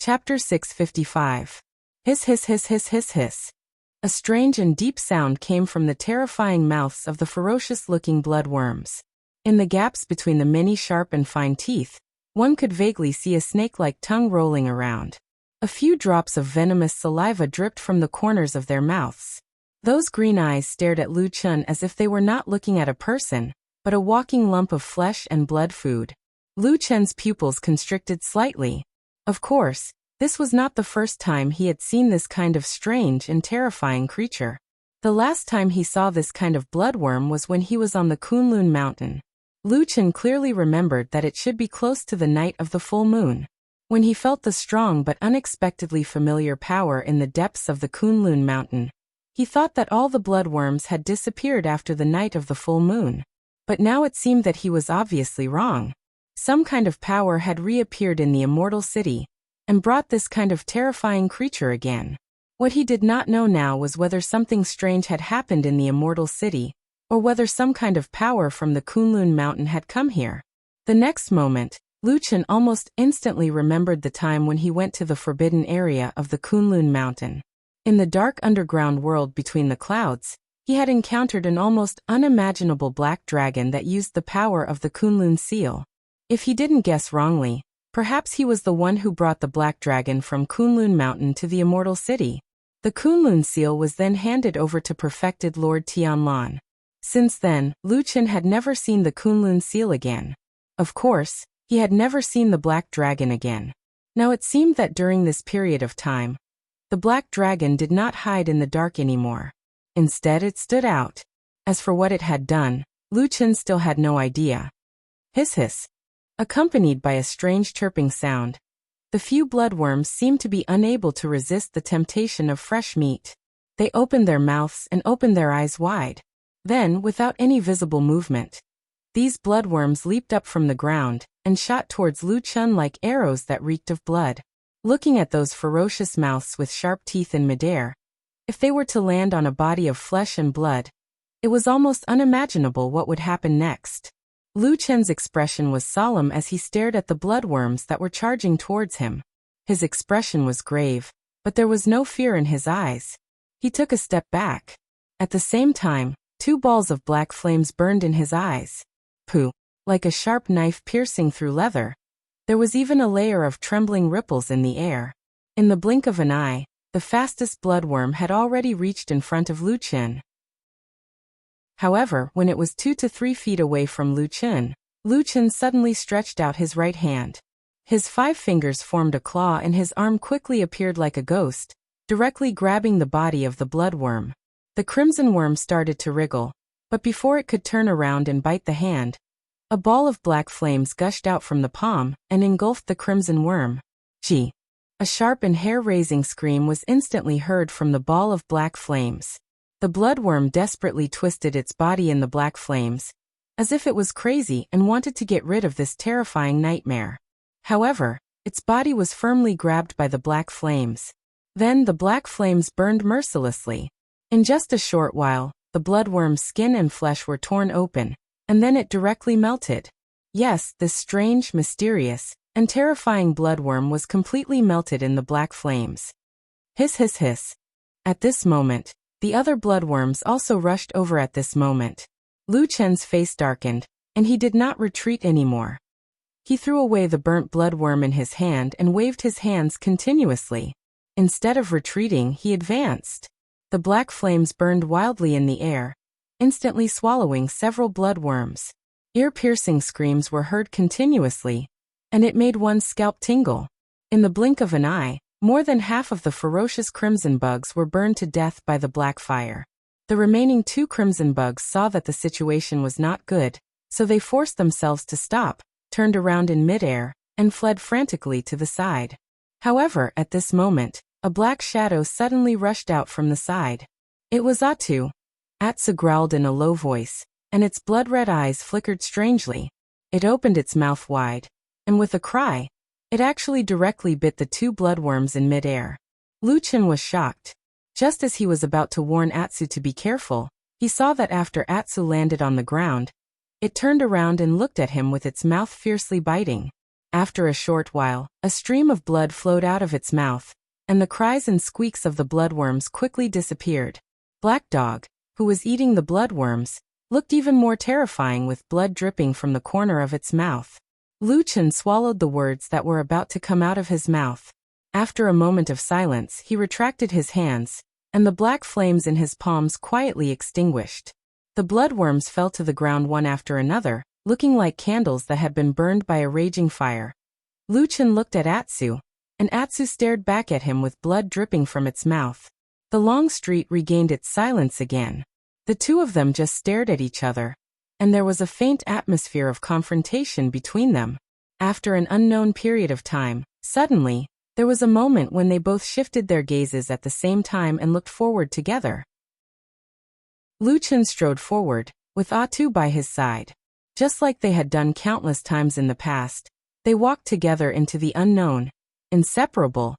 Chapter 655. Hiss hiss hiss hiss hiss hiss. A strange and deep sound came from the terrifying mouths of the ferocious-looking bloodworms. In the gaps between the many sharp and fine teeth, one could vaguely see a snake-like tongue rolling around. A few drops of venomous saliva dripped from the corners of their mouths. Those green eyes stared at Lu Chun as if they were not looking at a person, but a walking lump of flesh and blood food. Lu Chun's pupils constricted slightly. Of course, this was not the first time he had seen this kind of strange and terrifying creature. The last time he saw this kind of bloodworm was when he was on the Kunlun mountain. Lu Chun clearly remembered that it should be close to the night of the full moon. When he felt the strong but unexpectedly familiar power in the depths of the Kunlun mountain, he thought that all the bloodworms had disappeared after the night of the full moon. But now it seemed that he was obviously wrong. Some kind of power had reappeared in the immortal city, and brought this kind of terrifying creature again. What he did not know now was whether something strange had happened in the immortal city, or whether some kind of power from the Kunlun mountain had come here. The next moment, Lu Chun almost instantly remembered the time when he went to the forbidden area of the Kunlun mountain. In the dark underground world between the clouds, he had encountered an almost unimaginable black dragon that used the power of the Kunlun seal. If he didn't guess wrongly, perhaps he was the one who brought the black dragon from Kunlun mountain to the immortal city. The Kunlun seal was then handed over to perfected Lord Tianlan. Since then, Lu Chun had never seen the Kunlun seal again. Of course, he had never seen the black dragon again. Now it seemed that during this period of time, the black dragon did not hide in the dark anymore. Instead it stood out. As for what it had done, Lu Chun still had no idea. Hiss hiss. Accompanied by a strange chirping sound, the few bloodworms seemed to be unable to resist the temptation of fresh meat. They opened their mouths and opened their eyes wide. Then, without any visible movement, these bloodworms leaped up from the ground and shot towards Lu Chun like arrows that reeked of blood. Looking at those ferocious mouths with sharp teeth in midair, if they were to land on a body of flesh and blood, it was almost unimaginable what would happen next. Lu Chun's expression was solemn as he stared at the bloodworms that were charging towards him. His expression was grave, but there was no fear in his eyes. He took a step back. At the same time, 2 balls of black flames burned in his eyes. Pooh! Like a sharp knife piercing through leather. There was even a layer of trembling ripples in the air. In the blink of an eye, the fastest bloodworm had already reached in front of Lu Chun. However, when it was 2 to 3 feet away from Lu Chun suddenly stretched out his right hand. His 5 fingers formed a claw and his arm quickly appeared like a ghost, directly grabbing the body of the bloodworm. The crimson worm started to wriggle, but before it could turn around and bite the hand, a ball of black flames gushed out from the palm and engulfed the crimson worm. Gee! A sharp and hair-raising scream was instantly heard from the ball of black flames. The bloodworm desperately twisted its body in the black flames, as if it was crazy and wanted to get rid of this terrifying nightmare. However, its body was firmly grabbed by the black flames. Then the black flames burned mercilessly. In just a short while, the bloodworm's skin and flesh were torn open, and then it directly melted. Yes, this strange, mysterious, and terrifying bloodworm was completely melted in the black flames. Hiss hiss hiss. At this moment, the other bloodworms also rushed over at this moment. Lu Chun's face darkened, and he did not retreat anymore. He threw away the burnt bloodworm in his hand and waved his hands continuously. Instead of retreating, he advanced. The black flames burned wildly in the air, instantly swallowing several bloodworms. Ear-piercing screams were heard continuously, and it made one's scalp tingle. In the blink of an eye, more than half of the ferocious crimson bugs were burned to death by the black fire. The remaining 2 crimson bugs saw that the situation was not good, so they forced themselves to stop, turned around in midair, and fled frantically to the side. However, at this moment, a black shadow suddenly rushed out from the side. It was Atsu. Atsu growled in a low voice, and its blood-red eyes flickered strangely. It opened its mouth wide, and with a cry, it actually directly bit the 2 bloodworms in midair. Lu Chun was shocked. Just as he was about to warn Atsu to be careful, he saw that after Atsu landed on the ground, it turned around and looked at him with its mouth fiercely biting. After a short while, a stream of blood flowed out of its mouth, and the cries and squeaks of the bloodworms quickly disappeared. Black Dog, who was eating the bloodworms, looked even more terrifying with blood dripping from the corner of its mouth. Lu Chen swallowed the words that were about to come out of his mouth. After a moment of silence, he retracted his hands, and the black flames in his palms quietly extinguished. The bloodworms fell to the ground one after another, looking like candles that had been burned by a raging fire. Lu Chen looked at Atsu, and Atsu stared back at him with blood dripping from its mouth. The long street regained its silence again. The two of them just stared at each other, and there was a faint atmosphere of confrontation between them. After an unknown period of time, suddenly, there was a moment when they both shifted their gazes at the same time and looked forward together. Lu Chen strode forward, with Atsu by his side. Just like they had done countless times in the past, they walked together into the unknown. Inseparable,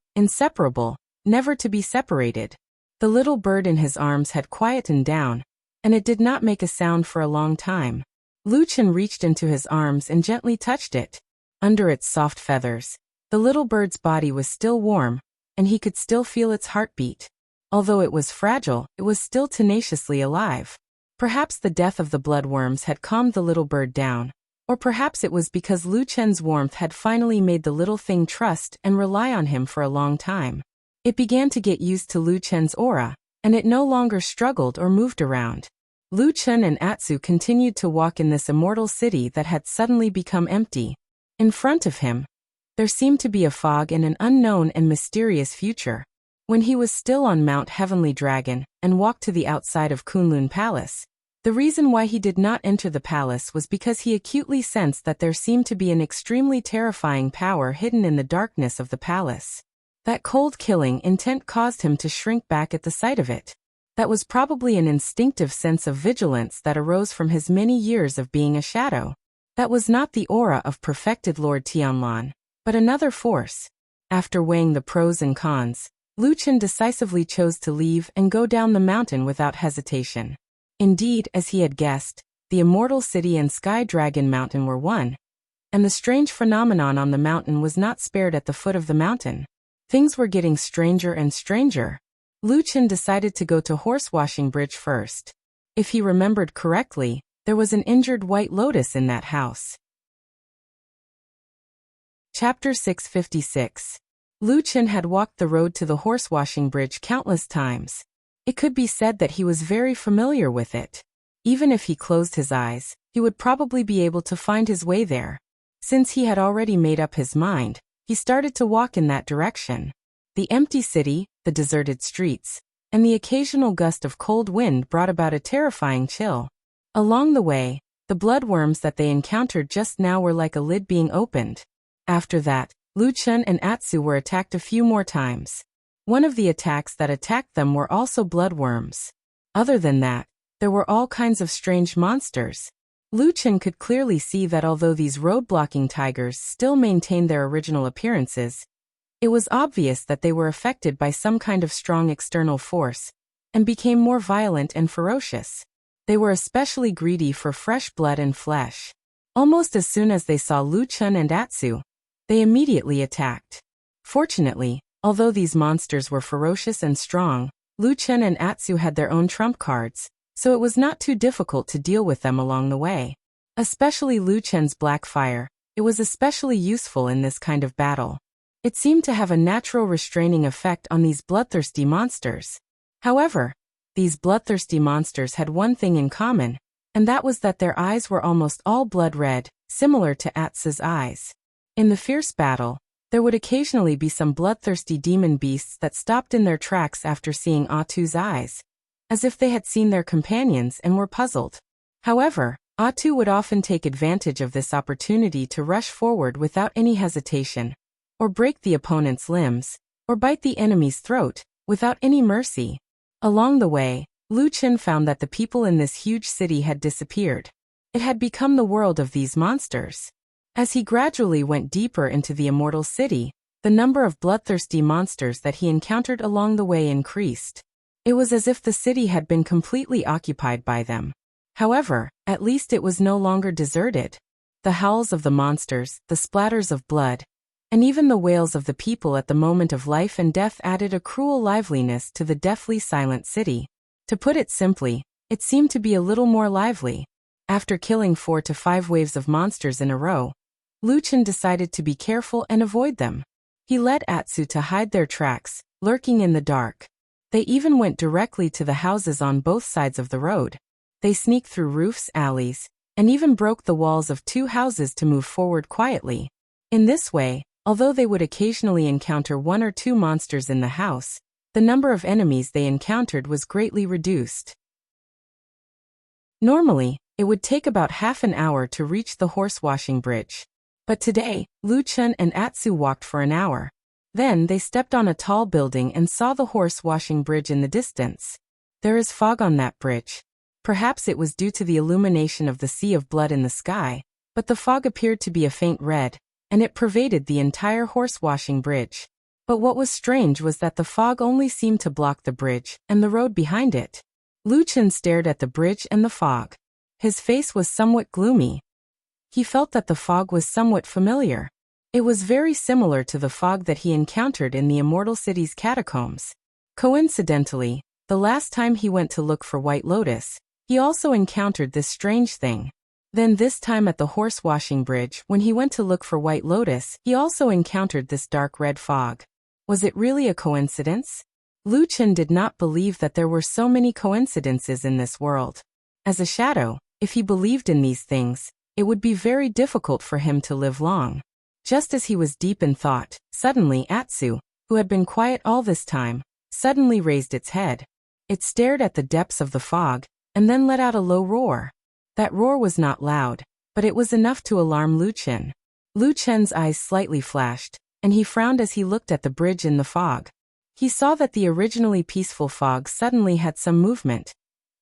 never to be separated. The little bird in his arms had quietened down, and it did not make a sound for a long time. Lu Chen reached into his arms and gently touched it. Under its soft feathers, the little bird's body was still warm, and he could still feel its heartbeat. Although it was fragile, it was still tenaciously alive. Perhaps the death of the bloodworms had calmed the little bird down, or perhaps it was because Lu Chen's warmth had finally made the little thing trust and rely on him for a long time. It began to get used to Lu Chen's aura, and it no longer struggled or moved around. Lu Chen and Atsu continued to walk in this immortal city that had suddenly become empty. In front of him, there seemed to be a fog and an unknown and mysterious future. When he was still on Mount Heavenly Dragon and walked to the outside of Kunlun Palace, the reason why he did not enter the palace was because he acutely sensed that there seemed to be an extremely terrifying power hidden in the darkness of the palace. That cold killing intent caused him to shrink back at the sight of it. That was probably an instinctive sense of vigilance that arose from his many years of being a shadow. That was not the aura of perfected Lord Tianlan, but another force. After weighing the pros and cons, Lu Chen decisively chose to leave and go down the mountain without hesitation. Indeed, as he had guessed, the Immortal City and Sky Dragon Mountain were one, and the strange phenomenon on the mountain was not spared at the foot of the mountain. Things were getting stranger and stranger. Lu Chen decided to go to Horsewashing Bridge first. If he remembered correctly, there was an injured white lotus in that house. Chapter 656. Lu Chen had walked the road to the Horsewashing Bridge countless times. It could be said that he was very familiar with it. Even if he closed his eyes, he would probably be able to find his way there. Since he had already made up his mind, he started to walk in that direction. The empty city, the deserted streets, and the occasional gust of cold wind brought about a terrifying chill. Along the way, the bloodworms that they encountered just now were like a lid being opened. After that, Lu Chen and Atsu were attacked a few more times. One of the attacks that attacked them were also bloodworms. Other than that, there were all kinds of strange monsters. Lu Chen could clearly see that although these road-blocking tigers still maintained their original appearances, it was obvious that they were affected by some kind of strong external force, and became more violent and ferocious. They were especially greedy for fresh blood and flesh. Almost as soon as they saw Lu Chen and Atsu, they immediately attacked. Fortunately, although these monsters were ferocious and strong, Lu Chen and Atsu had their own trump cards, so it was not too difficult to deal with them along the way. Especially Lu Chen's black fire, it was especially useful in this kind of battle. It seemed to have a natural restraining effect on these bloodthirsty monsters. However, these bloodthirsty monsters had one thing in common, and that was that their eyes were almost all blood red, similar to Atsu's eyes. In the fierce battle, there would occasionally be some bloodthirsty demon beasts that stopped in their tracks after seeing Atsu's eyes, as if they had seen their companions and were puzzled. However, Atsu would often take advantage of this opportunity to rush forward without any hesitation, or break the opponent's limbs, or bite the enemy's throat, without any mercy. Along the way, Lu Chen found that the people in this huge city had disappeared. It had become the world of these monsters. As he gradually went deeper into the immortal city, the number of bloodthirsty monsters that he encountered along the way increased. It was as if the city had been completely occupied by them. However, at least it was no longer deserted. The howls of the monsters, the splatters of blood, and even the wails of the people at the moment of life and death added a cruel liveliness to the deathly silent city. To put it simply, it seemed to be a little more lively. After killing 4 to 5 waves of monsters in a row, Lu Chen decided to be careful and avoid them. He led Atsu to hide their tracks, lurking in the dark. They even went directly to the houses on both sides of the road. They sneaked through roofs, alleys, and even broke the walls of 2 houses to move forward quietly. In this way, although they would occasionally encounter 1 or 2 monsters in the house, the number of enemies they encountered was greatly reduced. Normally, it would take about half an hour to reach the horse-washing bridge. But today, Lu Chen and Atsu walked for an hour. Then they stepped on a tall building and saw the horse-washing bridge in the distance. There is fog on that bridge. Perhaps it was due to the illumination of the sea of blood in the sky, but the fog appeared to be a faint red, and it pervaded the entire horse-washing bridge. But what was strange was that the fog only seemed to block the bridge and the road behind it. Lu Chen stared at the bridge and the fog. His face was somewhat gloomy. He felt that the fog was somewhat familiar. It was very similar to the fog that he encountered in the Immortal City's catacombs. Coincidentally, the last time he went to look for White Lotus, he also encountered this strange thing. Then this time at the horse-washing bridge, when he went to look for White Lotus, he also encountered this dark red fog. Was it really a coincidence? Lu Chen did not believe that there were so many coincidences in this world. As a shadow, if he believed in these things, it would be very difficult for him to live long. Just as he was deep in thought, suddenly Atsu, who had been quiet all this time, suddenly raised its head. It stared at the depths of the fog, and then let out a low roar. That roar was not loud, but it was enough to alarm Lu Chen. Lu Chen's eyes slightly flashed, and he frowned as he looked at the bridge in the fog. He saw that the originally peaceful fog suddenly had some movement,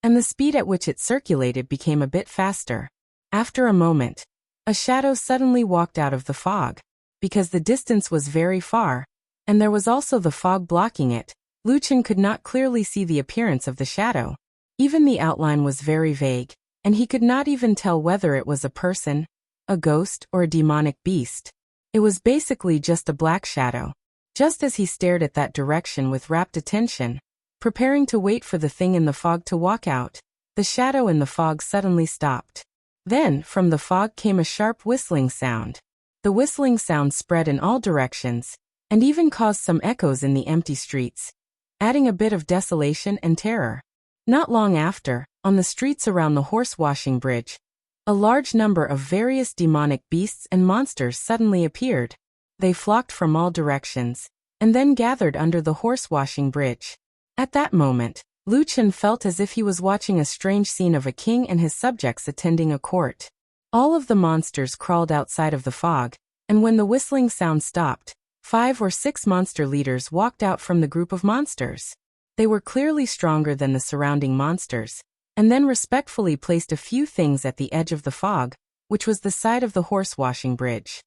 and the speed at which it circulated became a bit faster. After a moment, a shadow suddenly walked out of the fog. Because the distance was very far, and there was also the fog blocking it, Lu Chen could not clearly see the appearance of the shadow. Even the outline was very vague, and he could not even tell whether it was a person, a ghost, or a demonic beast. It was basically just a black shadow. Just as he stared at that direction with rapt attention, preparing to wait for the thing in the fog to walk out, the shadow in the fog suddenly stopped. Then, from the fog came a sharp whistling sound. The whistling sound spread in all directions, and even caused some echoes in the empty streets, adding a bit of desolation and terror. Not long after, on the streets around the horse-washing bridge, a large number of various demonic beasts and monsters suddenly appeared. They flocked from all directions, and then gathered under the horse-washing bridge. At that moment, Lu Chen felt as if he was watching a strange scene of a king and his subjects attending a court. All of the monsters crawled outside of the fog, and when the whistling sound stopped, 5 or 6 monster leaders walked out from the group of monsters. They were clearly stronger than the surrounding monsters, and then respectfully placed a few things at the edge of the fog, which was the side of the horse-washing bridge.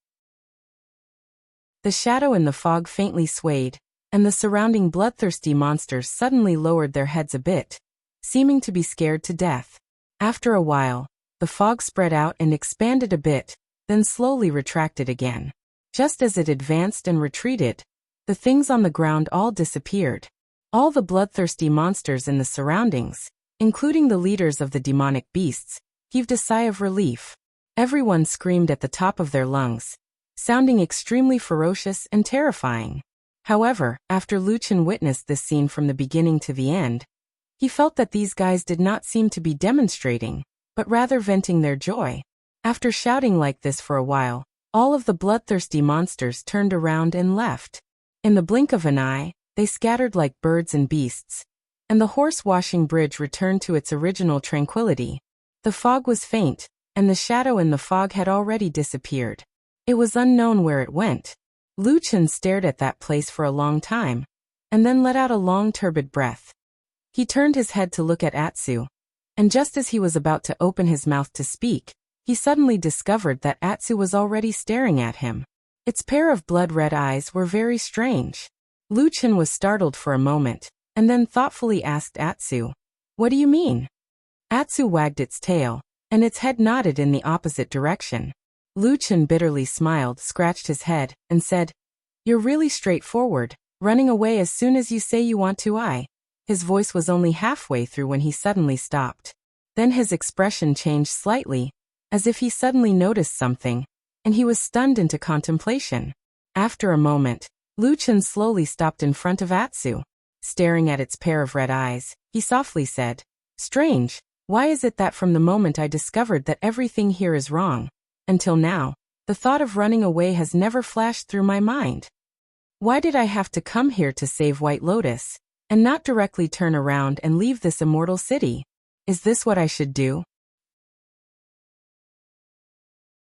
The shadow in the fog faintly swayed, and the surrounding bloodthirsty monsters suddenly lowered their heads a bit, seeming to be scared to death. After a while, the fog spread out and expanded a bit, then slowly retracted again. Just as it advanced and retreated, the things on the ground all disappeared. All the bloodthirsty monsters in the surroundings, including the leaders of the demonic beasts, heaved a sigh of relief. Everyone screamed at the top of their lungs, sounding extremely ferocious and terrifying. However, after Lu Chen witnessed this scene from the beginning to the end, he felt that these guys did not seem to be demonstrating, but rather venting their joy. After shouting like this for a while, all of the bloodthirsty monsters turned around and left. In the blink of an eye, they scattered like birds and beasts, and the horse-washing bridge returned to its original tranquility. The fog was faint, and the shadow in the fog had already disappeared. It was unknown where it went. Lu Chen stared at that place for a long time, and then let out a long turbid breath. He turned his head to look at Atsu, and just as he was about to open his mouth to speak, he suddenly discovered that Atsu was already staring at him. Its pair of blood-red eyes were very strange. Lu Chen was startled for a moment, and then thoughtfully asked Atsu, "What do you mean?" Atsu wagged its tail, and its head nodded in the opposite direction. Lu Chen bitterly smiled, scratched his head, and said, "You're really straightforward, running away as soon as you say you want to." His voice was only halfway through when he suddenly stopped. Then his expression changed slightly, as if he suddenly noticed something, and he was stunned into contemplation. After a moment, Lu Chen slowly stopped in front of Atsu. Staring at its pair of red eyes, he softly said, "Strange, why is it that from the moment I discovered that everything here is wrong, until now, the thought of running away has never flashed through my mind? Why did I have to come here to save White Lotus, and not directly turn around and leave this immortal city? Is this what I should do?"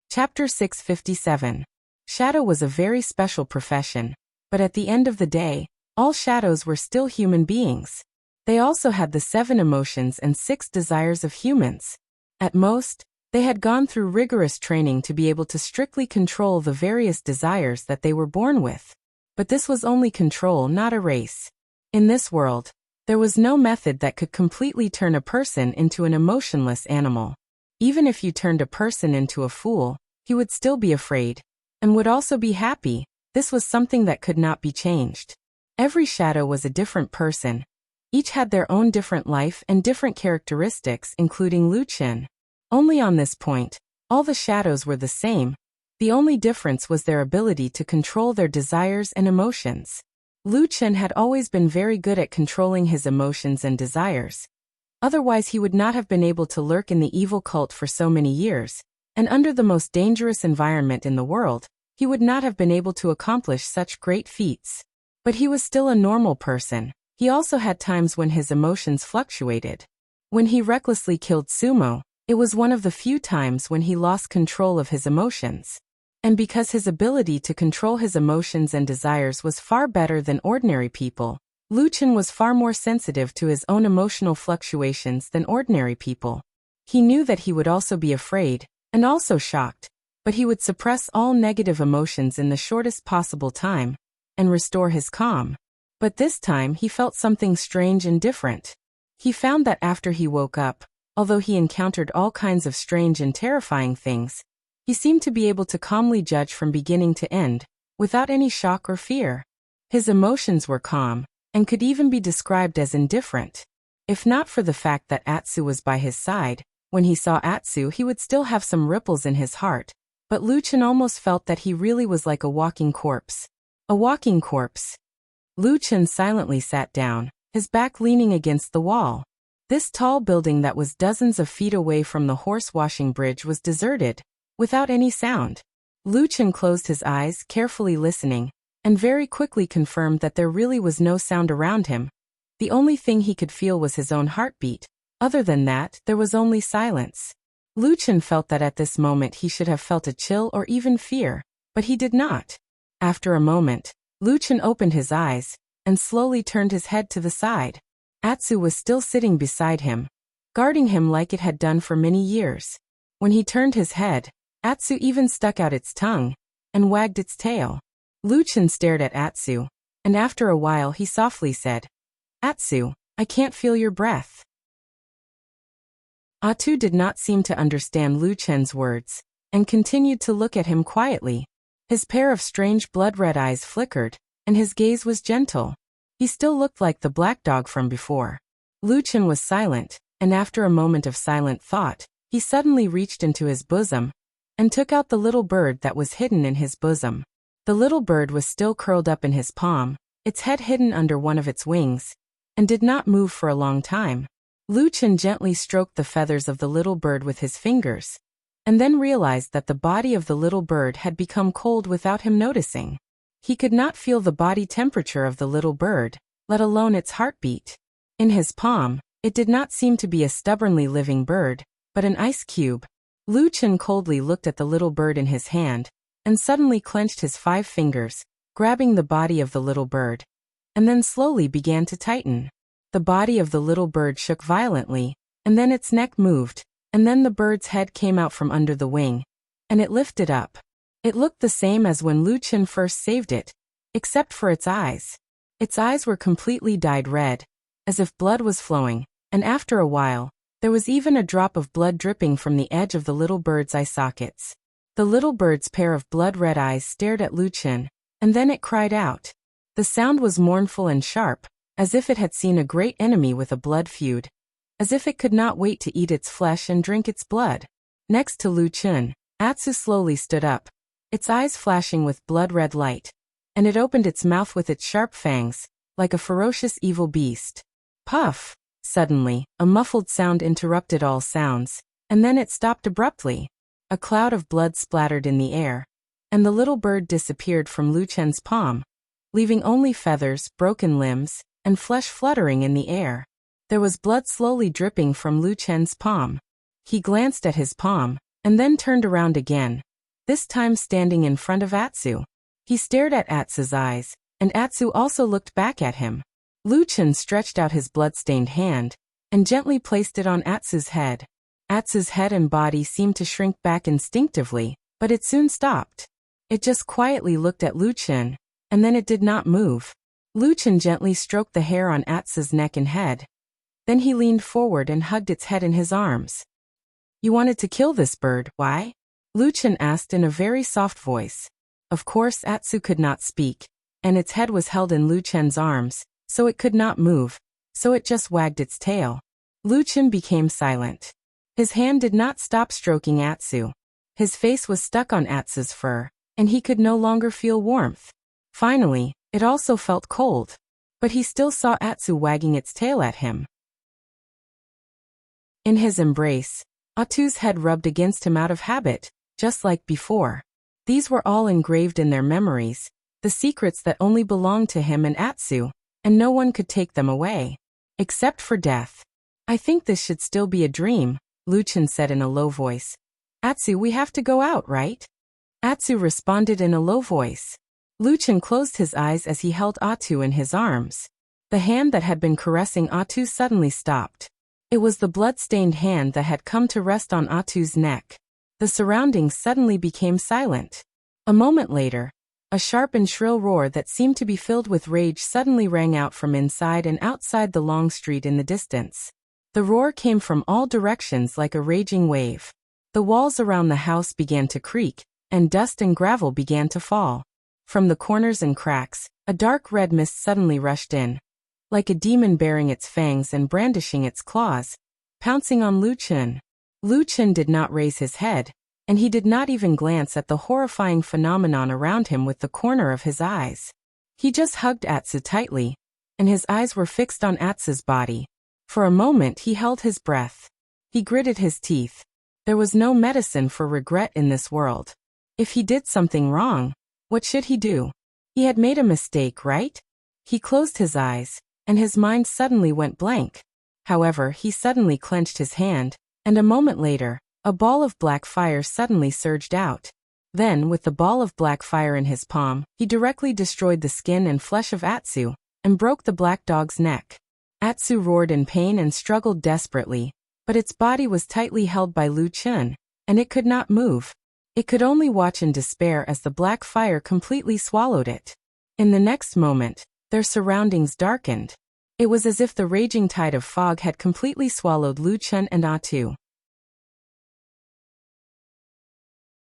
Chapter 657. Shadow was a very special profession, but at the end of the day, all shadows were still human beings. They also had the 7 emotions and 6 desires of humans. At most, they had gone through rigorous training to be able to strictly control the various desires that they were born with. But this was only control, not a race. In this world, there was no method that could completely turn a person into an emotionless animal. Even if you turned a person into a fool, he would still be afraid, and would also be happy. This was something that could not be changed. Every shadow was a different person. Each had their own different life and different characteristics, including Lu Chen. Only on this point, all the shadows were the same. The only difference was their ability to control their desires and emotions. Lu Chen had always been very good at controlling his emotions and desires. Otherwise he would not have been able to lurk in the evil cult for so many years, and under the most dangerous environment in the world, he would not have been able to accomplish such great feats. But he was still a normal person. He also had times when his emotions fluctuated. When he recklessly killed Sumo, it was one of the few times when he lost control of his emotions. And because his ability to control his emotions and desires was far better than ordinary people, Lu Chen was far more sensitive to his own emotional fluctuations than ordinary people. He knew that he would also be afraid, and also shocked, but he would suppress all negative emotions in the shortest possible time, and restore his calm. But this time he felt something strange and different. He found that after he woke up, although he encountered all kinds of strange and terrifying things, he seemed to be able to calmly judge from beginning to end, without any shock or fear. His emotions were calm, and could even be described as indifferent. If not for the fact that Atsu was by his side, when he saw Atsu he would still have some ripples in his heart, but Lu Chen almost felt that he really was like a walking corpse. A walking corpse. Lu Chen silently sat down, his back leaning against the wall. This tall building that was dozens of feet away from the horse-washing bridge was deserted, without any sound. Lu Chen closed his eyes, carefully listening, and very quickly confirmed that there really was no sound around him. The only thing he could feel was his own heartbeat. Other than that, there was only silence. Lu Chen felt that at this moment he should have felt a chill or even fear, but he did not. After a moment, Lu Chen opened his eyes, and slowly turned his head to the side. Atsu was still sitting beside him, guarding him like it had done for many years. When he turned his head, Atsu even stuck out its tongue, and wagged its tail. Lu Chen stared at Atsu, and after a while he softly said, "Atsu, I can't feel your breath." Atsu did not seem to understand Lu Chen's words, and continued to look at him quietly. His pair of strange blood-red eyes flickered, and his gaze was gentle. He still looked like the black dog from before. Lu Chen was silent, and after a moment of silent thought, he suddenly reached into his bosom, and took out the little bird that was hidden in his bosom. The little bird was still curled up in his palm, its head hidden under one of its wings, and did not move for a long time. Lu Chen gently stroked the feathers of the little bird with his fingers, and then realized that the body of the little bird had become cold without him noticing. He could not feel the body temperature of the little bird, let alone its heartbeat. In his palm, it did not seem to be a stubbornly living bird, but an ice cube. Lu Chen coldly looked at the little bird in his hand, and suddenly clenched his 5 fingers, grabbing the body of the little bird, and then slowly began to tighten. The body of the little bird shook violently, and then its neck moved, and then the bird's head came out from under the wing, and it lifted up. It looked the same as when Lu Chen first saved it, except for its eyes. Its eyes were completely dyed red, as if blood was flowing, and after a while, there was even a drop of blood dripping from the edge of the little bird's eye sockets. The little bird's pair of blood-red eyes stared at Lu Chen, and then it cried out. The sound was mournful and sharp, as if it had seen a great enemy with a blood feud, as if it could not wait to eat its flesh and drink its blood. Next to Lu Chen, Atsu slowly stood up, its eyes flashing with blood-red light, and it opened its mouth with its sharp fangs, like a ferocious evil beast. Puff! Suddenly, a muffled sound interrupted all sounds, and then it stopped abruptly. A cloud of blood splattered in the air, and the little bird disappeared from Lu Chen's palm, leaving only feathers, broken limbs, and flesh fluttering in the air. There was blood slowly dripping from Lu Chen's palm. He glanced at his palm, and then turned around again, this time standing in front of Atsu. He stared at Atsu's eyes, and Atsu also looked back at him. Lu Chen stretched out his blood-stained hand, and gently placed it on Atsu's head. Atsu's head and body seemed to shrink back instinctively, but it soon stopped. It just quietly looked at Lu Chen, and then it did not move. Lu Chen gently stroked the hair on Atsu's neck and head. Then he leaned forward and hugged its head in his arms. You wanted to kill this bird, why? Lu Chen asked in a very soft voice. Of course Atsu could not speak, and its head was held in Lu Chen's arms, so it could not move, so it just wagged its tail. Lu Chen became silent. His hand did not stop stroking Atsu. His face was stuck on Atsu's fur, and he could no longer feel warmth. Finally, it also felt cold. But he still saw Atsu wagging its tail at him. In his embrace, Atsu's head rubbed against him out of habit, just like before. These were all engraved in their memories, the secrets that only belonged to him and Atsu, and no one could take them away. Except for death. I think this should still be a dream, Lu Chen said in a low voice. Atsu, we have to go out, right? Atsu responded in a low voice. Lu Chen closed his eyes as he held Atsu in his arms. The hand that had been caressing Atsu suddenly stopped. It was the blood-stained hand that had come to rest on Atsu's neck. The surroundings suddenly became silent. A moment later, a sharp and shrill roar that seemed to be filled with rage suddenly rang out from inside and outside the long street in the distance. The roar came from all directions like a raging wave. The walls around the house began to creak, and dust and gravel began to fall. From the corners and cracks, a dark red mist suddenly rushed in, like a demon baring its fangs and brandishing its claws, pouncing on Lu Chen. Lu Chen did not raise his head, and he did not even glance at the horrifying phenomenon around him with the corner of his eyes. He just hugged Atsu tightly, and his eyes were fixed on Atsu's body. For a moment he held his breath. He gritted his teeth. There was no medicine for regret in this world. If he did something wrong, what should he do? He had made a mistake, right? He closed his eyes, and his mind suddenly went blank. However, he suddenly clenched his hand, and a moment later, a ball of black fire suddenly surged out. Then, with the ball of black fire in his palm, he directly destroyed the skin and flesh of Atsu, and broke the black dog's neck. Atsu roared in pain and struggled desperately, but its body was tightly held by Lu Chen, and it could not move. It could only watch in despair as the black fire completely swallowed it. In the next moment, their surroundings darkened. It was as if the raging tide of fog had completely swallowed Lu Chen and Atsu.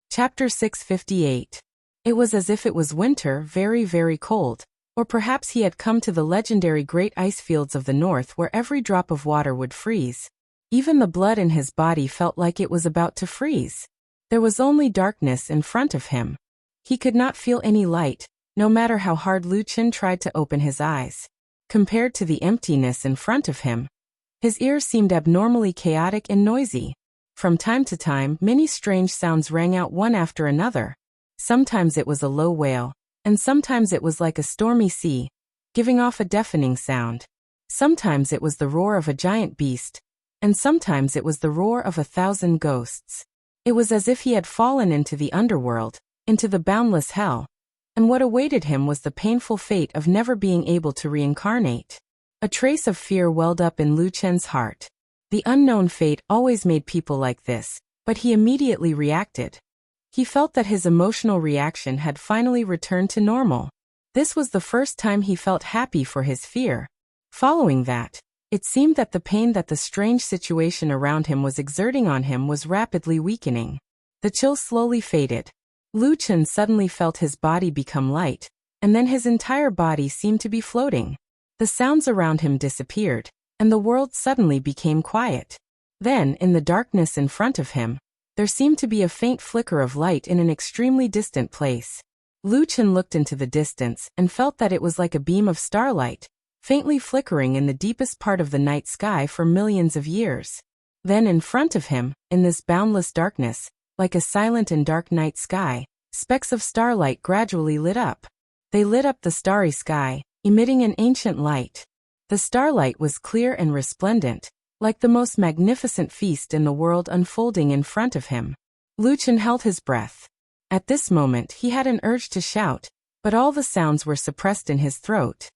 Chapter 658. It was as if it was winter, very, very cold. Or perhaps he had come to the legendary great ice fields of the north where every drop of water would freeze. Even the blood in his body felt like it was about to freeze. There was only darkness in front of him. He could not feel any light, no matter how hard Lu Chen tried to open his eyes. Compared to the emptiness in front of him, his ears seemed abnormally chaotic and noisy. From time to time, many strange sounds rang out one after another. Sometimes it was a low wail, and sometimes it was like a stormy sea, giving off a deafening sound. Sometimes it was the roar of a giant beast, and sometimes it was the roar of 1,000 ghosts. It was as if he had fallen into the underworld, into the boundless hell, and what awaited him was the painful fate of never being able to reincarnate. A trace of fear welled up in Lu Chen's heart. The unknown fate always made people like this, but he immediately reacted. He felt that his emotional reaction had finally returned to normal. This was the first time he felt happy for his fear. Following that, it seemed that the pain that the strange situation around him was exerting on him was rapidly weakening. The chill slowly faded. Lu Chen suddenly felt his body become light, and then his entire body seemed to be floating. The sounds around him disappeared, and the world suddenly became quiet. Then, in the darkness in front of him, there seemed to be a faint flicker of light in an extremely distant place. Lu Chen looked into the distance and felt that it was like a beam of starlight, faintly flickering in the deepest part of the night sky for millions of years. Then in front of him, in this boundless darkness, like a silent and dark night sky, specks of starlight gradually lit up. They lit up the starry sky, emitting an ancient light. The starlight was clear and resplendent, like the most magnificent feast in the world unfolding in front of him. Lu Chen held his breath. At this moment he had an urge to shout, but all the sounds were suppressed in his throat.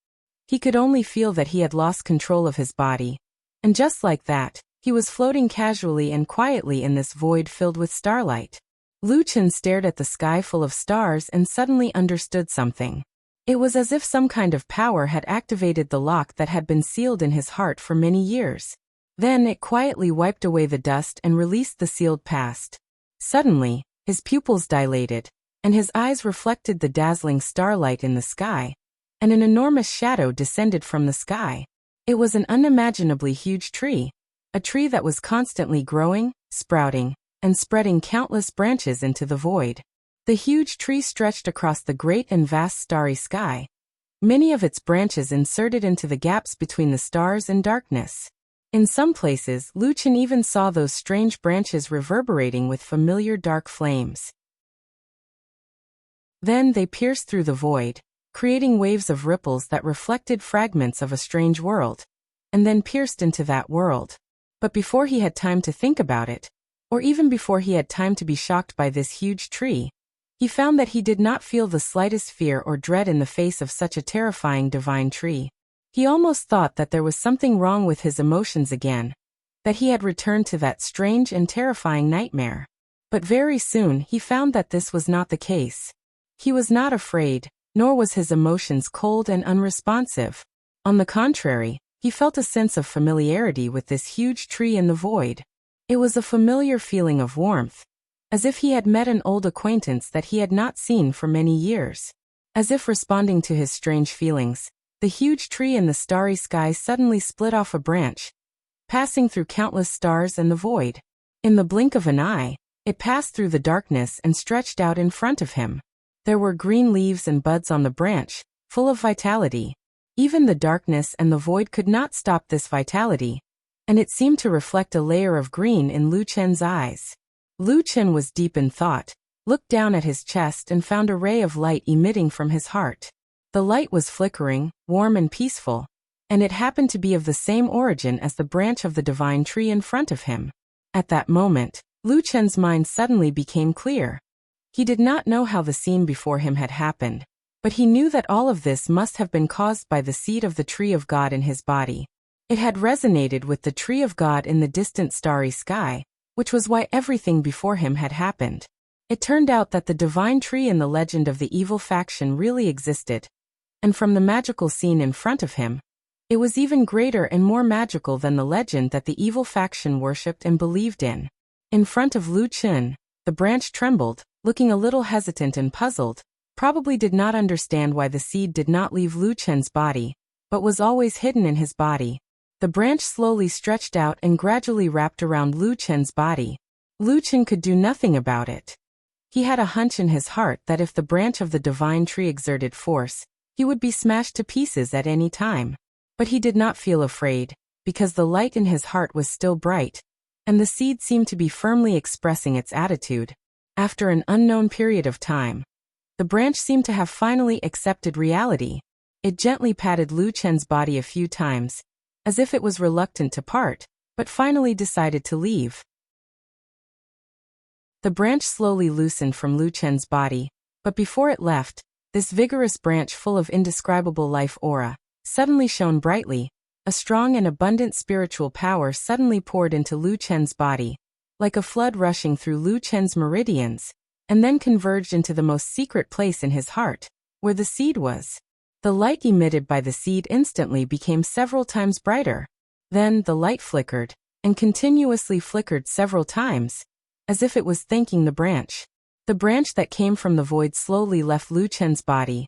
He could only feel that he had lost control of his body. And just like that, he was floating casually and quietly in this void filled with starlight. Lu Chen stared at the sky full of stars and suddenly understood something. It was as if some kind of power had activated the lock that had been sealed in his heart for many years. Then it quietly wiped away the dust and released the sealed past. Suddenly, his pupils dilated, and his eyes reflected the dazzling starlight in the sky, and an enormous shadow descended from the sky. It was an unimaginably huge tree, a tree that was constantly growing, sprouting, and spreading countless branches into the void. The huge tree stretched across the great and vast starry sky. Many of its branches inserted into the gaps between the stars and darkness. In some places, Lu Chen even saw those strange branches reverberating with familiar dark flames. Then they pierced through the void, creating waves of ripples that reflected fragments of a strange world, and then pierced into that world. But before he had time to think about it, or even before he had time to be shocked by this huge tree, he found that he did not feel the slightest fear or dread in the face of such a terrifying divine tree. He almost thought that there was something wrong with his emotions again, that he had returned to that strange and terrifying nightmare. But very soon he found that this was not the case. He was not afraid, nor was his emotions cold and unresponsive. On the contrary, he felt a sense of familiarity with this huge tree in the void. It was a familiar feeling of warmth, as if he had met an old acquaintance that he had not seen for many years. As if responding to his strange feelings, the huge tree in the starry sky suddenly split off a branch, passing through countless stars and the void. In the blink of an eye, it passed through the darkness and stretched out in front of him. There were green leaves and buds on the branch, full of vitality. Even the darkness and the void could not stop this vitality, and it seemed to reflect a layer of green in Lu Chen's eyes. Lu Chen was deep in thought, looked down at his chest and found a ray of light emitting from his heart. The light was flickering, warm and peaceful, and it happened to be of the same origin as the branch of the divine tree in front of him. At that moment, Lu Chen's mind suddenly became clear. He did not know how the scene before him had happened, but he knew that all of this must have been caused by the seed of the tree of God in his body. It had resonated with the tree of God in the distant starry sky, which was why everything before him had happened. It turned out that the divine tree in the legend of the evil faction really existed, and from the magical scene in front of him, it was even greater and more magical than the legend that the evil faction worshipped and believed in. In front of Lu Chen, the branch trembled, looking a little hesitant and puzzled, probably did not understand why the seed did not leave Lu Chen's body, but was always hidden in his body. The branch slowly stretched out and gradually wrapped around Lu Chen's body. Lu Chen could do nothing about it. He had a hunch in his heart that if the branch of the divine tree exerted force, he would be smashed to pieces at any time. But he did not feel afraid, because the light in his heart was still bright, and the seed seemed to be firmly expressing its attitude. After an unknown period of time, the branch seemed to have finally accepted reality. It gently patted Lu Chen's body a few times, as if it was reluctant to part, but finally decided to leave. The branch slowly loosened from Lu Chen's body, but before it left, this vigorous branch full of indescribable life aura suddenly shone brightly. A strong and abundant spiritual power suddenly poured into Lu Chen's body, like a flood rushing through Lu Chen's meridians, and then converged into the most secret place in his heart, where the seed was. The light emitted by the seed instantly became several times brighter. Then the light flickered, and continuously flickered several times, as if it was thanking the branch. The branch that came from the void slowly left Lu Chen's body,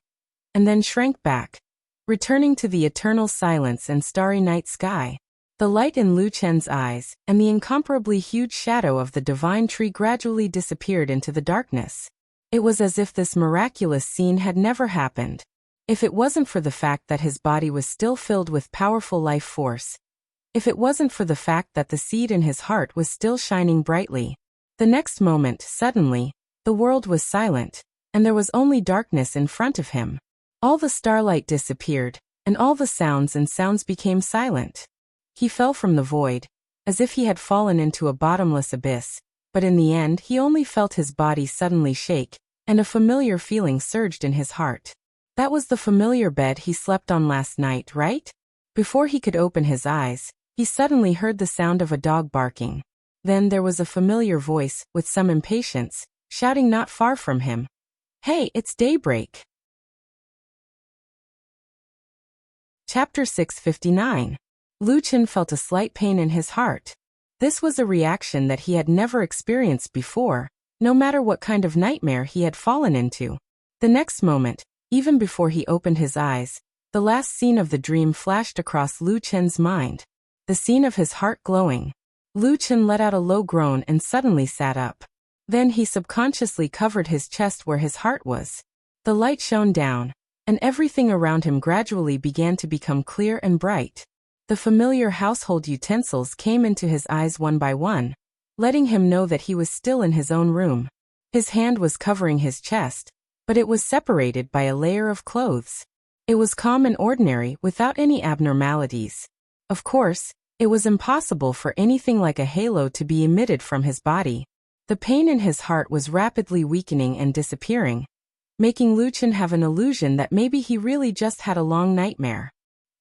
and then shrank back, returning to the eternal silence and starry night sky. The light in Lu Chen's eyes and the incomparably huge shadow of the divine tree gradually disappeared into the darkness. It was as if this miraculous scene had never happened. If it wasn't for the fact that his body was still filled with powerful life force, if it wasn't for the fact that the seed in his heart was still shining brightly. The next moment, suddenly, the world was silent, and there was only darkness in front of him. All the starlight disappeared, and all the sounds became silent. He fell from the void, as if he had fallen into a bottomless abyss, but in the end he only felt his body suddenly shake, and a familiar feeling surged in his heart. That was the familiar bed he slept on last night, right? Before he could open his eyes, he suddenly heard the sound of a dog barking. Then there was a familiar voice, with some impatience, shouting not far from him. "Hey, it's daybreak." Chapter 659. Lu Chen felt a slight pain in his heart. This was a reaction that he had never experienced before, no matter what kind of nightmare he had fallen into. The next moment, even before he opened his eyes, the last scene of the dream flashed across Lu Chen's mind. The scene of his heart glowing. Lu Chen let out a low groan and suddenly sat up. Then he subconsciously covered his chest where his heart was. The light shone down, and everything around him gradually began to become clear and bright. The familiar household utensils came into his eyes one by one, letting him know that he was still in his own room. His hand was covering his chest, but it was separated by a layer of clothes. It was calm and ordinary without any abnormalities. Of course, it was impossible for anything like a halo to be emitted from his body. The pain in his heart was rapidly weakening and disappearing, making Lu Chen have an illusion that maybe he really just had a long nightmare.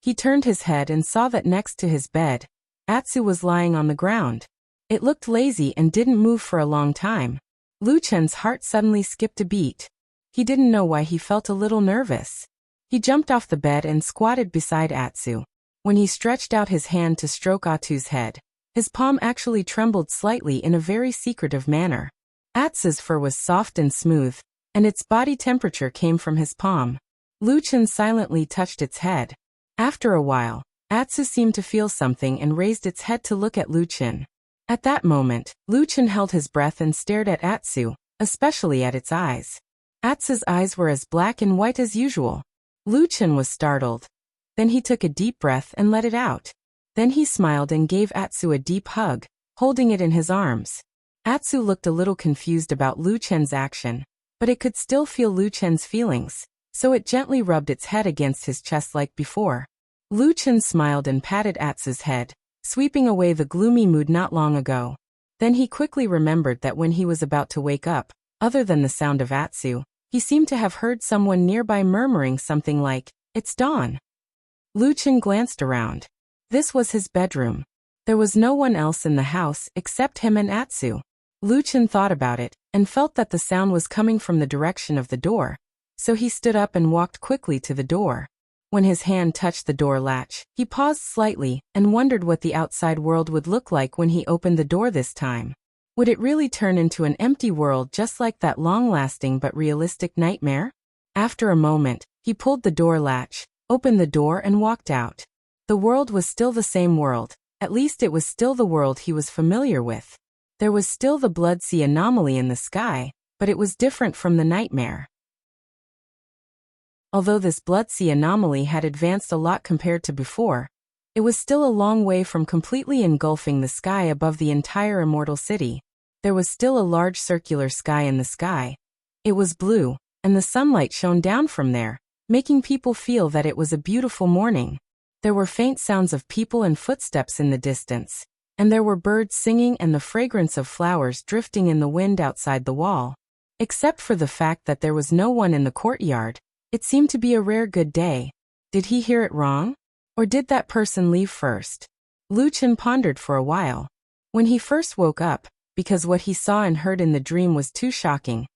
He turned his head and saw that next to his bed, Atsu was lying on the ground. It looked lazy and didn't move for a long time. Lu Chen's heart suddenly skipped a beat. He didn't know why he felt a little nervous. He jumped off the bed and squatted beside Atsu. When he stretched out his hand to stroke Atsu's head, his palm actually trembled slightly in a very secretive manner. Atsu's fur was soft and smooth, and its body temperature came from his palm. Lu Chen silently touched its head. After a while, Atsu seemed to feel something and raised its head to look at Lu Chen. At that moment, Lu Chen held his breath and stared at Atsu, especially at its eyes. Atsu's eyes were as black and white as usual. Lu Chen was startled. Then he took a deep breath and let it out. Then he smiled and gave Atsu a deep hug, holding it in his arms. Atsu looked a little confused about Lu Chen's action, but it could still feel Lu Chen's feelings, so it gently rubbed its head against his chest like before. Lu Chen smiled and patted Atsu's head, sweeping away the gloomy mood not long ago. Then he quickly remembered that when he was about to wake up, other than the sound of Atsu, he seemed to have heard someone nearby murmuring something like, "It's dawn." Lu Chen glanced around. This was his bedroom. There was no one else in the house except him and Atsu. Lu Chen thought about it, and felt that the sound was coming from the direction of the door. So he stood up and walked quickly to the door. When his hand touched the door latch, he paused slightly and wondered what the outside world would look like when he opened the door this time. Would it really turn into an empty world just like that long-lasting but realistic nightmare? After a moment, he pulled the door latch, opened the door and walked out. The world was still the same world, at least it was still the world he was familiar with. There was still the blood sea anomaly in the sky, but it was different from the nightmare. Although this blood sea anomaly had advanced a lot compared to before, it was still a long way from completely engulfing the sky above the entire immortal city. There was still a large circular sky in the sky. It was blue, and the sunlight shone down from there, making people feel that it was a beautiful morning. There were faint sounds of people and footsteps in the distance, and there were birds singing and the fragrance of flowers drifting in the wind outside the wall. Except for the fact that there was no one in the courtyard, it seemed to be a rare good day. Did he hear it wrong? Or did that person leave first? Lu Chen pondered for a while. When he first woke up, because what he saw and heard in the dream was too shocking,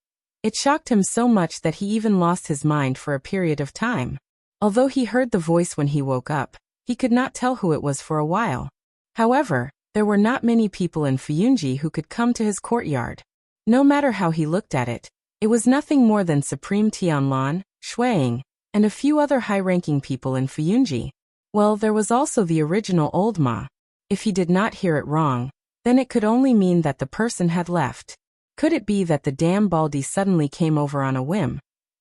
it shocked him so much that he even lost his mind for a period of time. Although he heard the voice when he woke up, he could not tell who it was for a while. However, There were not many people in Fuyunji who could come to his courtyard. No matter how he looked at it, it was nothing more than Supreme Tianlan, Shuiying, and a few other high-ranking people in Fuyunji. Well, there was also the original old Ma. If he did not hear it wrong, then it could only mean that the person had left. Could it be that the damn Baldy suddenly came over on a whim,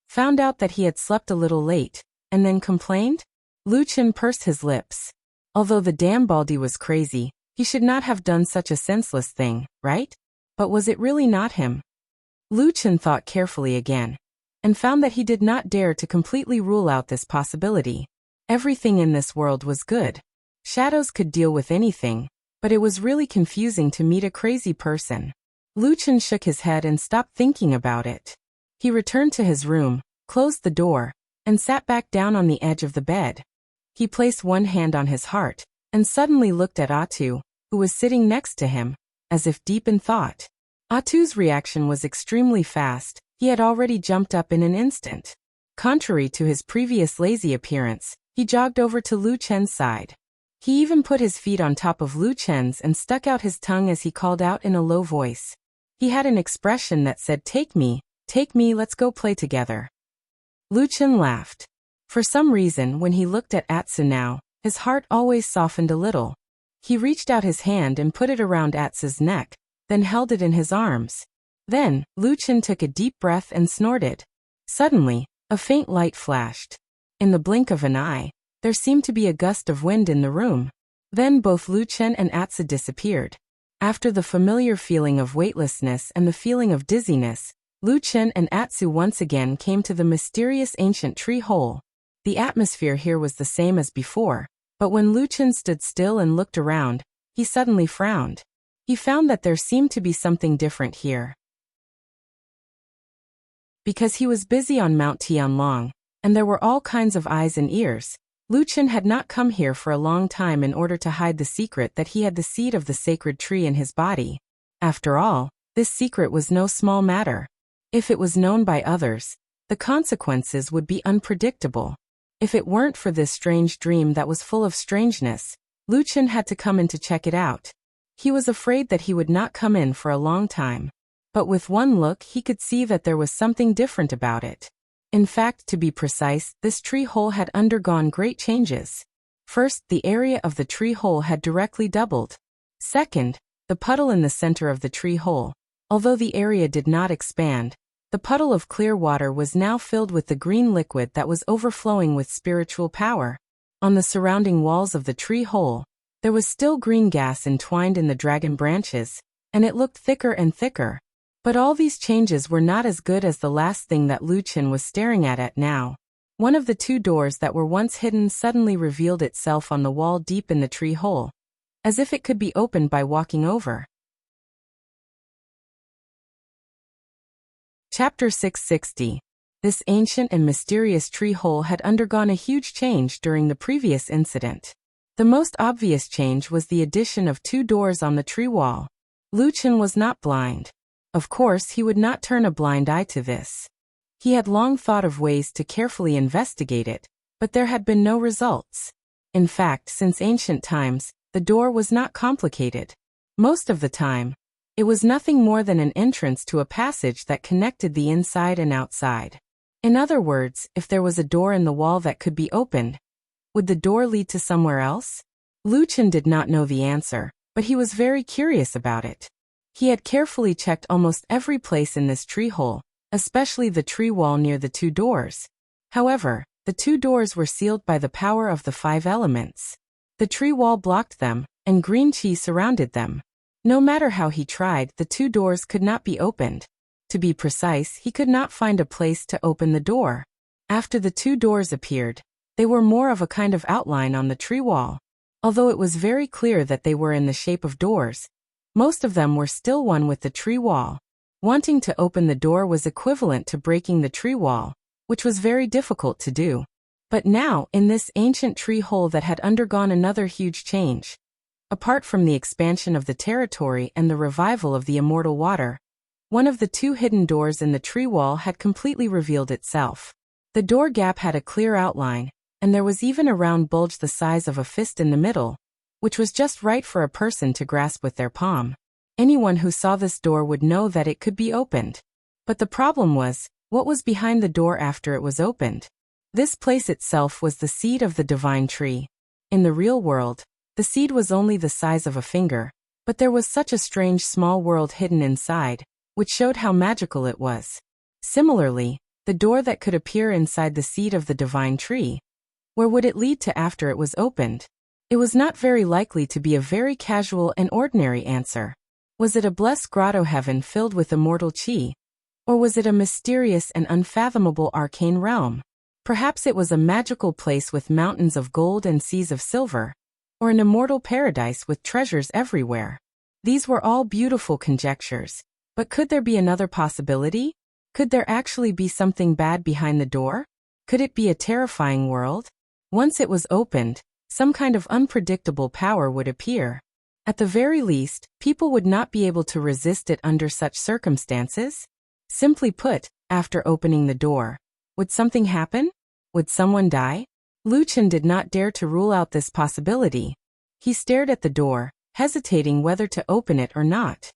found out that he had slept a little late, and then complained? Lu Chen pursed his lips. Although the damn Baldy was crazy, he should not have done such a senseless thing, right? But was it really not him? Lu Chen thought carefully again, and found that he did not dare to completely rule out this possibility. Everything in this world was good. Shadows could deal with anything, but it was really confusing to meet a crazy person. Lu Chen shook his head and stopped thinking about it. He returned to his room, closed the door, and sat back down on the edge of the bed. He placed one hand on his heart, and suddenly looked at Atu, who was sitting next to him, as if deep in thought. Atu's reaction was extremely fast. He had already jumped up in an instant. Contrary to his previous lazy appearance, he jogged over to Lu Chen's side. He even put his feet on top of Lu Chen's and stuck out his tongue as he called out in a low voice. He had an expression that said, take me, let's go play together." Lu Chen laughed. For some reason, when he looked at Atsu now, his heart always softened a little. He reached out his hand and put it around Atsu's neck, then held it in his arms. Then, Lu Chen took a deep breath and snorted. Suddenly, a faint light flashed. In the blink of an eye, there seemed to be a gust of wind in the room. Then both Lu Chen and Atsu disappeared. After the familiar feeling of weightlessness and the feeling of dizziness, Lu Chen and Atsu once again came to the mysterious ancient tree hole. The atmosphere here was the same as before, but when Lu Chen stood still and looked around, he suddenly frowned. He found that there seemed to be something different here. Because he was busy on Mount Tianlong, and there were all kinds of eyes and ears, Lu Chen had not come here for a long time in order to hide the secret that he had the seed of the sacred tree in his body. After all, this secret was no small matter. If it was known by others, the consequences would be unpredictable. If it weren't for this strange dream that was full of strangeness, Lu Chen had to come in to check it out. He was afraid that he would not come in for a long time. But with one look he could see that there was something different about it. In fact, to be precise, this tree hole had undergone great changes. First, the area of the tree hole had directly doubled. Second, the puddle in the center of the tree hole. Although the area did not expand, the puddle of clear water was now filled with the green liquid that was overflowing with spiritual power. On the surrounding walls of the tree hole, there was still green gas entwined in the dragon branches, and it looked thicker and thicker. But all these changes were not as good as the last thing that Lu Chen was staring at now. One of the two doors that were once hidden suddenly revealed itself on the wall deep in the tree hole, as if it could be opened by walking over. Chapter 660. This ancient and mysterious tree hole had undergone a huge change during the previous incident. The most obvious change was the addition of two doors on the tree wall. Lu Chen was not blind. Of course, he would not turn a blind eye to this. He had long thought of ways to carefully investigate it, but there had been no results. In fact, since ancient times, the door was not complicated. Most of the time, it was nothing more than an entrance to a passage that connected the inside and outside. In other words, if there was a door in the wall that could be opened, would the door lead to somewhere else? Lu Chen did not know the answer, but he was very curious about it. He had carefully checked almost every place in this tree hole, especially the tree wall near the two doors. However, the two doors were sealed by the power of the 5 elements. The tree wall blocked them, and green qi surrounded them. No matter how he tried, the two doors could not be opened. To be precise, he could not find a place to open the door. After the two doors appeared, they were more of a kind of outline on the tree wall. Although it was very clear that they were in the shape of doors, most of them were still one with the tree wall. Wanting to open the door was equivalent to breaking the tree wall, which was very difficult to do. But now, in this ancient tree hole that had undergone another huge change, apart from the expansion of the territory and the revival of the immortal water, one of the two hidden doors in the tree wall had completely revealed itself. The door gap had a clear outline, and there was even a round bulge the size of a fist in the middle. which was just right for a person to grasp with their palm. Anyone who saw this door would know that it could be opened. But the problem was, what was behind the door after it was opened? This place itself was the seed of the divine tree. In the real world, the seed was only the size of a finger, but there was such a strange small world hidden inside, which showed how magical it was. Similarly, the door that could appear inside the seed of the divine tree, where would it lead to after it was opened? It was not very likely to be a very casual and ordinary answer. Was it a blessed grotto heaven filled with immortal chi? Or was it a mysterious and unfathomable arcane realm? Perhaps it was a magical place with mountains of gold and seas of silver, or an immortal paradise with treasures everywhere. These were all beautiful conjectures, but could there be another possibility? Could there actually be something bad behind the door? Could it be a terrifying world? Once it was opened, some kind of unpredictable power would appear. At the very least, people would not be able to resist it under such circumstances. Simply put, after opening the door, would something happen? Would someone die? Lu Chen did not dare to rule out this possibility. He stared at the door, hesitating whether to open it or not.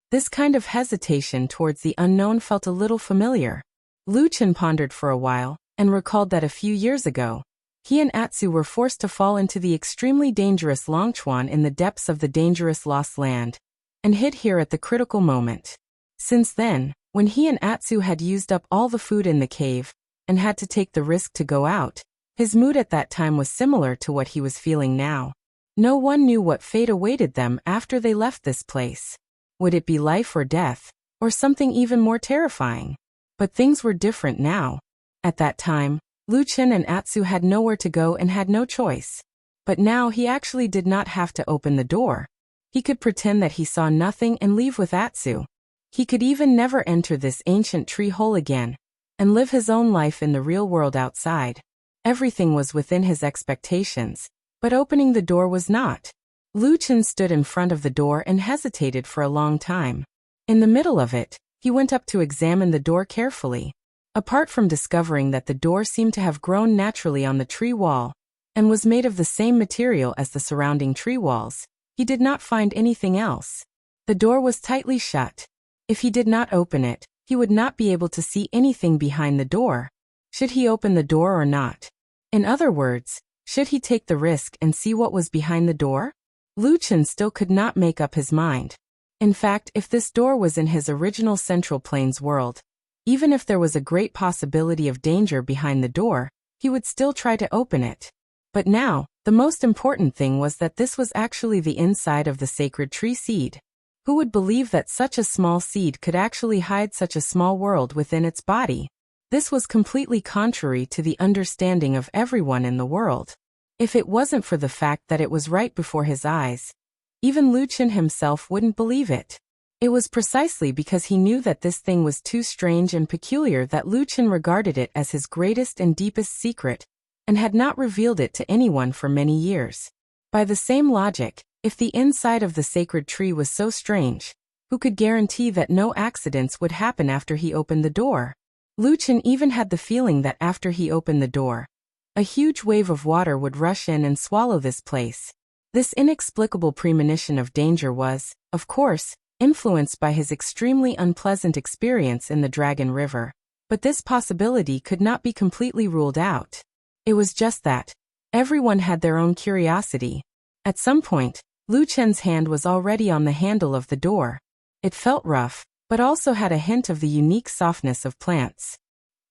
This kind of hesitation towards the unknown felt a little familiar. Lu Chen pondered for a while, and recalled that a few years ago, he and Atsu were forced to fall into the extremely dangerous Longchuan in the depths of the dangerous Lost Land, and hid here at the critical moment. Since then, when he and Atsu had used up all the food in the cave, and had to take the risk to go out, his mood at that time was similar to what he was feeling now. No one knew what fate awaited them after they left this place. Would it be life or death, or something even more terrifying? But things were different now. At that time, Lu Chen and Atsu had nowhere to go and had no choice. But now he actually did not have to open the door. He could pretend that he saw nothing and leave with Atsu. He could even never enter this ancient tree hole again, and live his own life in the real world outside. Everything was within his expectations, but opening the door was not. Lu Chen stood in front of the door and hesitated for a long time. In the middle of it, he went up to examine the door carefully. Apart from discovering that the door seemed to have grown naturally on the tree wall, and was made of the same material as the surrounding tree walls, he did not find anything else. The door was tightly shut. If he did not open it, he would not be able to see anything behind the door. Should he open the door or not? In other words, should he take the risk and see what was behind the door? Lu Chen still could not make up his mind. In fact, if this door was in his original Central Plains world, even if there was a great possibility of danger behind the door, he would still try to open it. But now, the most important thing was that this was actually the inside of the sacred tree seed. Who would believe that such a small seed could actually hide such a small world within its body? This was completely contrary to the understanding of everyone in the world. If it wasn't for the fact that it was right before his eyes, even Lu Chen himself wouldn't believe it. It was precisely because he knew that this thing was too strange and peculiar that Lu Chen regarded it as his greatest and deepest secret, and had not revealed it to anyone for many years. By the same logic, if the inside of the sacred tree was so strange, who could guarantee that no accidents would happen after he opened the door? Lu Chen even had the feeling that after he opened the door, a huge wave of water would rush in and swallow this place. This inexplicable premonition of danger was, of course, influenced by his extremely unpleasant experience in the Dragon River. But this possibility could not be completely ruled out. It was just that everyone had their own curiosity. At some point, Lu Chen's hand was already on the handle of the door. It felt rough, but also had a hint of the unique softness of plants.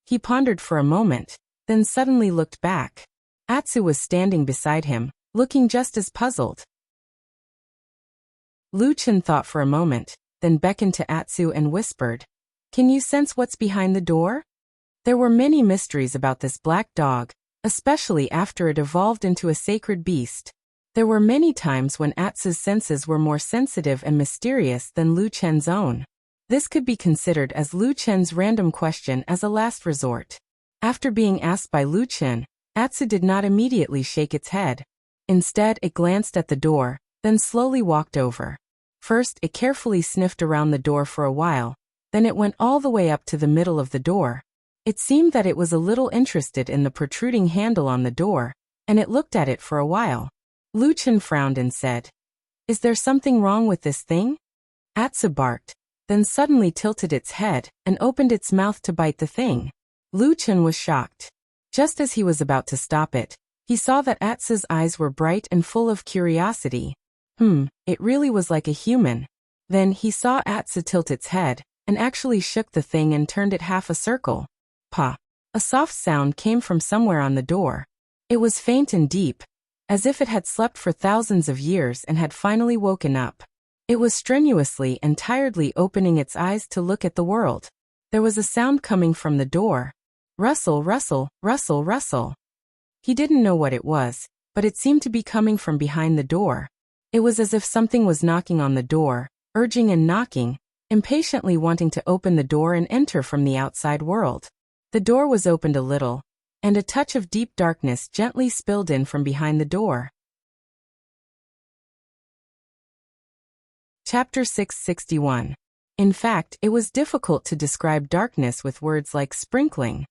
He pondered for a moment, then suddenly looked back. Atsu was standing beside him, looking just as puzzled. Lu Chen thought for a moment, then beckoned to Atsu and whispered, "Can you sense what's behind the door?" There were many mysteries about this black dog, especially after it evolved into a sacred beast. There were many times when Atsu's senses were more sensitive and mysterious than Lu Chen's own. This could be considered as Lu Chen's random question as a last resort. After being asked by Lu Chen, Atsu did not immediately shake its head. Instead, it glanced at the door, then slowly walked over. First, it carefully sniffed around the door for a while, then it went all the way up to the middle of the door. It seemed that it was a little interested in the protruding handle on the door, and it looked at it for a while. Luchin frowned and said, "Is there something wrong with this thing?" Atsu barked, then suddenly tilted its head and opened its mouth to bite the thing. Luchin was shocked. Just as he was about to stop it, he saw that Atsu's eyes were bright and full of curiosity. It really was like a human. Then he saw Atsu tilt its head and actually shook the thing and turned it half a circle. Pa! A soft sound came from somewhere on the door. It was faint and deep, as if it had slept for thousands of years and had finally woken up. It was strenuously and tiredly opening its eyes to look at the world. There was a sound coming from the door. Rustle, rustle, rustle, rustle. He didn't know what it was, but it seemed to be coming from behind the door. It was as if something was knocking on the door, urging and knocking, impatiently wanting to open the door and enter from the outside world. The door was opened a little, and a touch of deep darkness gently spilled in from behind the door. Chapter 661. In fact, it was difficult to describe darkness with words like sprinkling.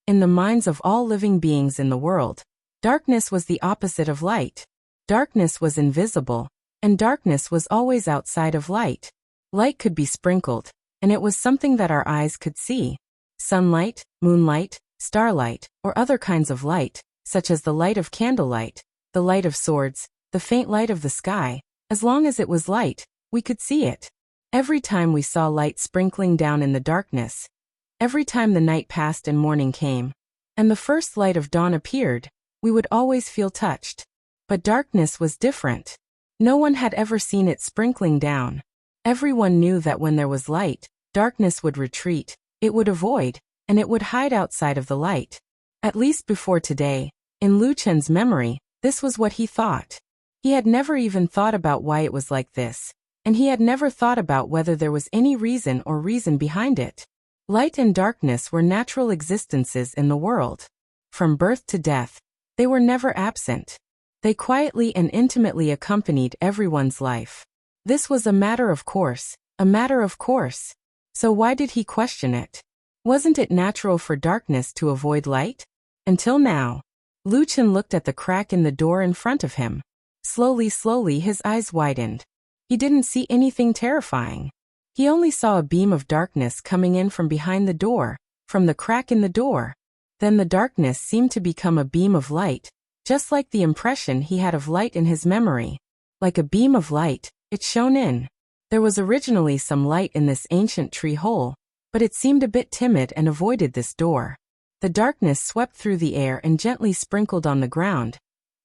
In the minds of all living beings in the world, darkness was the opposite of light. Darkness was invisible, and darkness was always outside of light. Light could be sprinkled, and it was something that our eyes could see. Sunlight, moonlight, starlight, or other kinds of light, such as the light of candlelight, the light of swords, the faint light of the sky. As long as it was light, we could see it. Every time we saw light sprinkling down in the darkness, every time the night passed and morning came, and the first light of dawn appeared, we would always feel touched. But darkness was different. No one had ever seen it sprinkling down. Everyone knew that when there was light, darkness would retreat, it would avoid, and it would hide outside of the light. At least before today, in Luchen's memory, this was what he thought. He had never even thought about why it was like this, and he had never thought about whether there was any reason or reason behind it. Light and darkness were natural existences in the world. From birth to death, they were never absent. They quietly and intimately accompanied everyone's life. This was a matter of course, a matter of course. So why did he question it? Wasn't it natural for darkness to avoid light? Until now. Luchin looked at the crack in the door in front of him. Slowly his eyes widened. He didn't see anything terrifying. He only saw a beam of darkness coming in from behind the door, from the crack in the door. Then the darkness seemed to become a beam of light, just like the impression he had of light in his memory. Like a beam of light, it shone in. There was originally some light in this ancient tree hole, but it seemed a bit timid and avoided this door. The darkness swept through the air and gently sprinkled on the ground,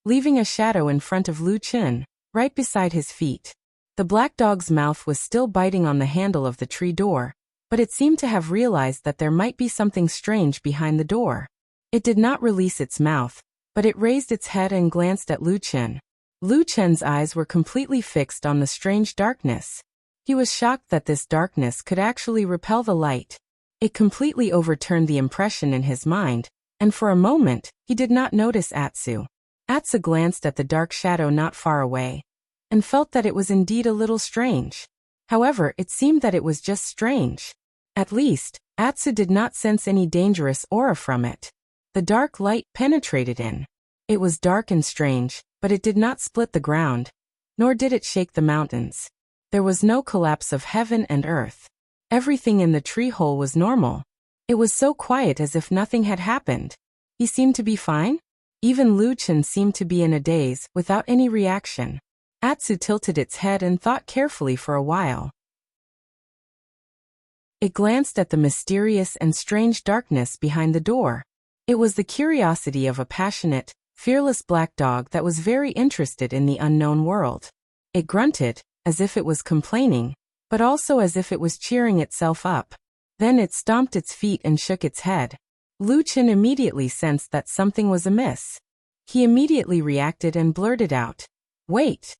leaving a shadow in front of Luchin, right beside his feet. The black dog's mouth was still biting on the handle of the tree door, but it seemed to have realized that there might be something strange behind the door. It did not release its mouth, but it raised its head and glanced at Luchin. Luchin's eyes were completely fixed on the strange darkness. He was shocked that this darkness could actually repel the light. It completely overturned the impression in his mind, and for a moment, he did not notice Atsu. Atsu glanced at the dark shadow not far away, and felt that it was indeed a little strange. However, it seemed that it was just strange. At least, Atsu did not sense any dangerous aura from it. The dark light penetrated in. It was dark and strange, but it did not split the ground, nor did it shake the mountains. There was no collapse of heaven and earth. Everything in the tree hole was normal. It was so quiet as if nothing had happened. He seemed to be fine. Even Luchin seemed to be in a daze, without any reaction. Atsu tilted its head and thought carefully for a while. It glanced at the mysterious and strange darkness behind the door. It was the curiosity of a passionate, fearless black dog that was very interested in the unknown world. It grunted, as if it was complaining, but also as if it was cheering itself up. Then it stomped its feet and shook its head. Luchin immediately sensed that something was amiss. He immediately reacted and blurted out, "Wait!"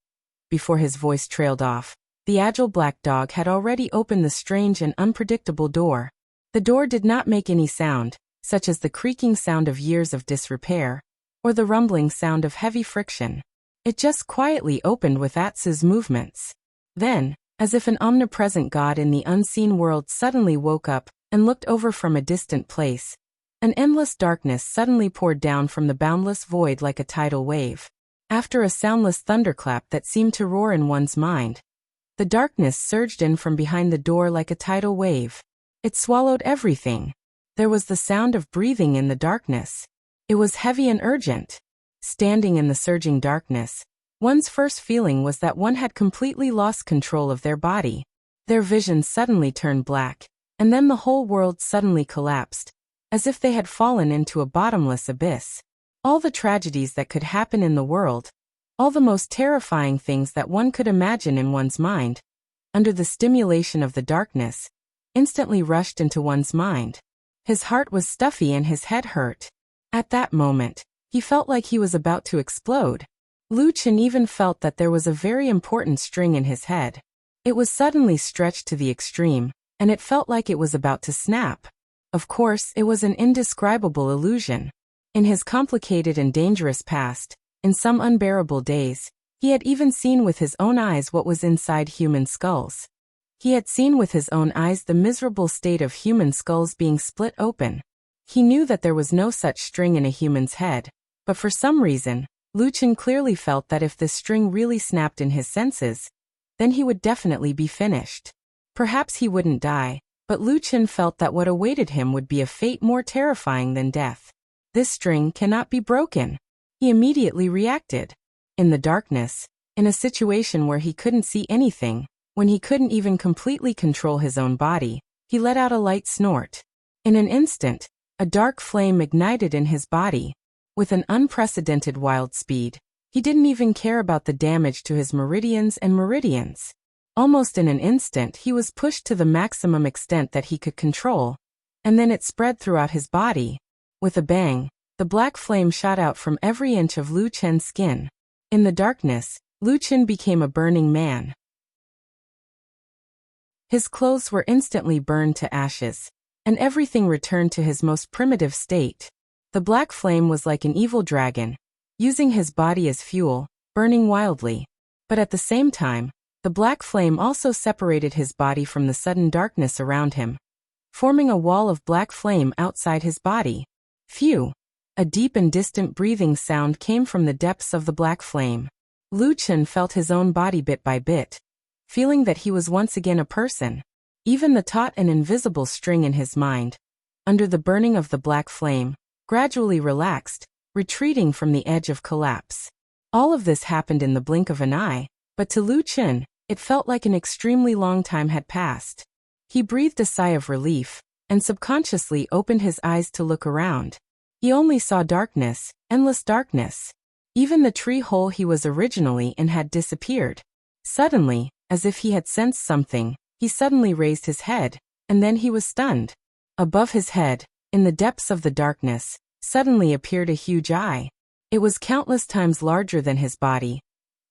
Before his voice trailed off, the agile black dog had already opened the strange and unpredictable door. The door did not make any sound, such as the creaking sound of years of disrepair, or the rumbling sound of heavy friction. It just quietly opened with Atsu's movements. Then, as if an omnipresent god in the unseen world suddenly woke up and looked over from a distant place, an endless darkness suddenly poured down from the boundless void like a tidal wave. After a soundless thunderclap that seemed to roar in one's mind, the darkness surged in from behind the door like a tidal wave. It swallowed everything. There was the sound of breathing in the darkness. It was heavy and urgent. Standing in the surging darkness, one's first feeling was that one had completely lost control of their body. Their vision suddenly turned black, and then the whole world suddenly collapsed, as if they had fallen into a bottomless abyss. All the tragedies that could happen in the world, all the most terrifying things that one could imagine in one's mind, under the stimulation of the darkness, instantly rushed into one's mind. His heart was stuffy and his head hurt. At that moment, he felt like he was about to explode. Lu Chen even felt that there was a very important string in his head. It was suddenly stretched to the extreme, and it felt like it was about to snap. Of course, it was an indescribable illusion. In his complicated and dangerous past, in some unbearable days, he had even seen with his own eyes what was inside human skulls. He had seen with his own eyes the miserable state of human skulls being split open. He knew that there was no such string in a human's head, but for some reason, Lu Chen clearly felt that if this string really snapped in his senses, then he would definitely be finished. Perhaps he wouldn't die, but Lu Chen felt that what awaited him would be a fate more terrifying than death. This string cannot be broken. He immediately reacted. In the darkness, in a situation where he couldn't see anything, when he couldn't even completely control his own body, he let out a light snort. In an instant, a dark flame ignited in his body. With an unprecedented wild speed, he didn't even care about the damage to his meridians and meridians. Almost in an instant he was pushed to the maximum extent that he could control, and then it spread throughout his body. With a bang, the black flame shot out from every inch of Lu Chen's skin. In the darkness, Lu Chen became a burning man. His clothes were instantly burned to ashes, and everything returned to his most primitive state. The black flame was like an evil dragon, using his body as fuel, burning wildly. But at the same time, the black flame also separated his body from the sudden darkness around him, forming a wall of black flame outside his body. Phew! A deep and distant breathing sound came from the depths of the black flame. Lu Chen felt his own body bit by bit, feeling that he was once again a person. Even the taut and invisible string in his mind, under the burning of the black flame, gradually relaxed, retreating from the edge of collapse. All of this happened in the blink of an eye, but to Lu Chen, it felt like an extremely long time had passed. He breathed a sigh of relief, and subconsciously opened his eyes to look around. He only saw darkness, endless darkness. Even the tree hole he was originally in had disappeared. Suddenly, as if he had sensed something, he suddenly raised his head, and then he was stunned. Above his head, in the depths of the darkness, suddenly appeared a huge eye. It was countless times larger than his body,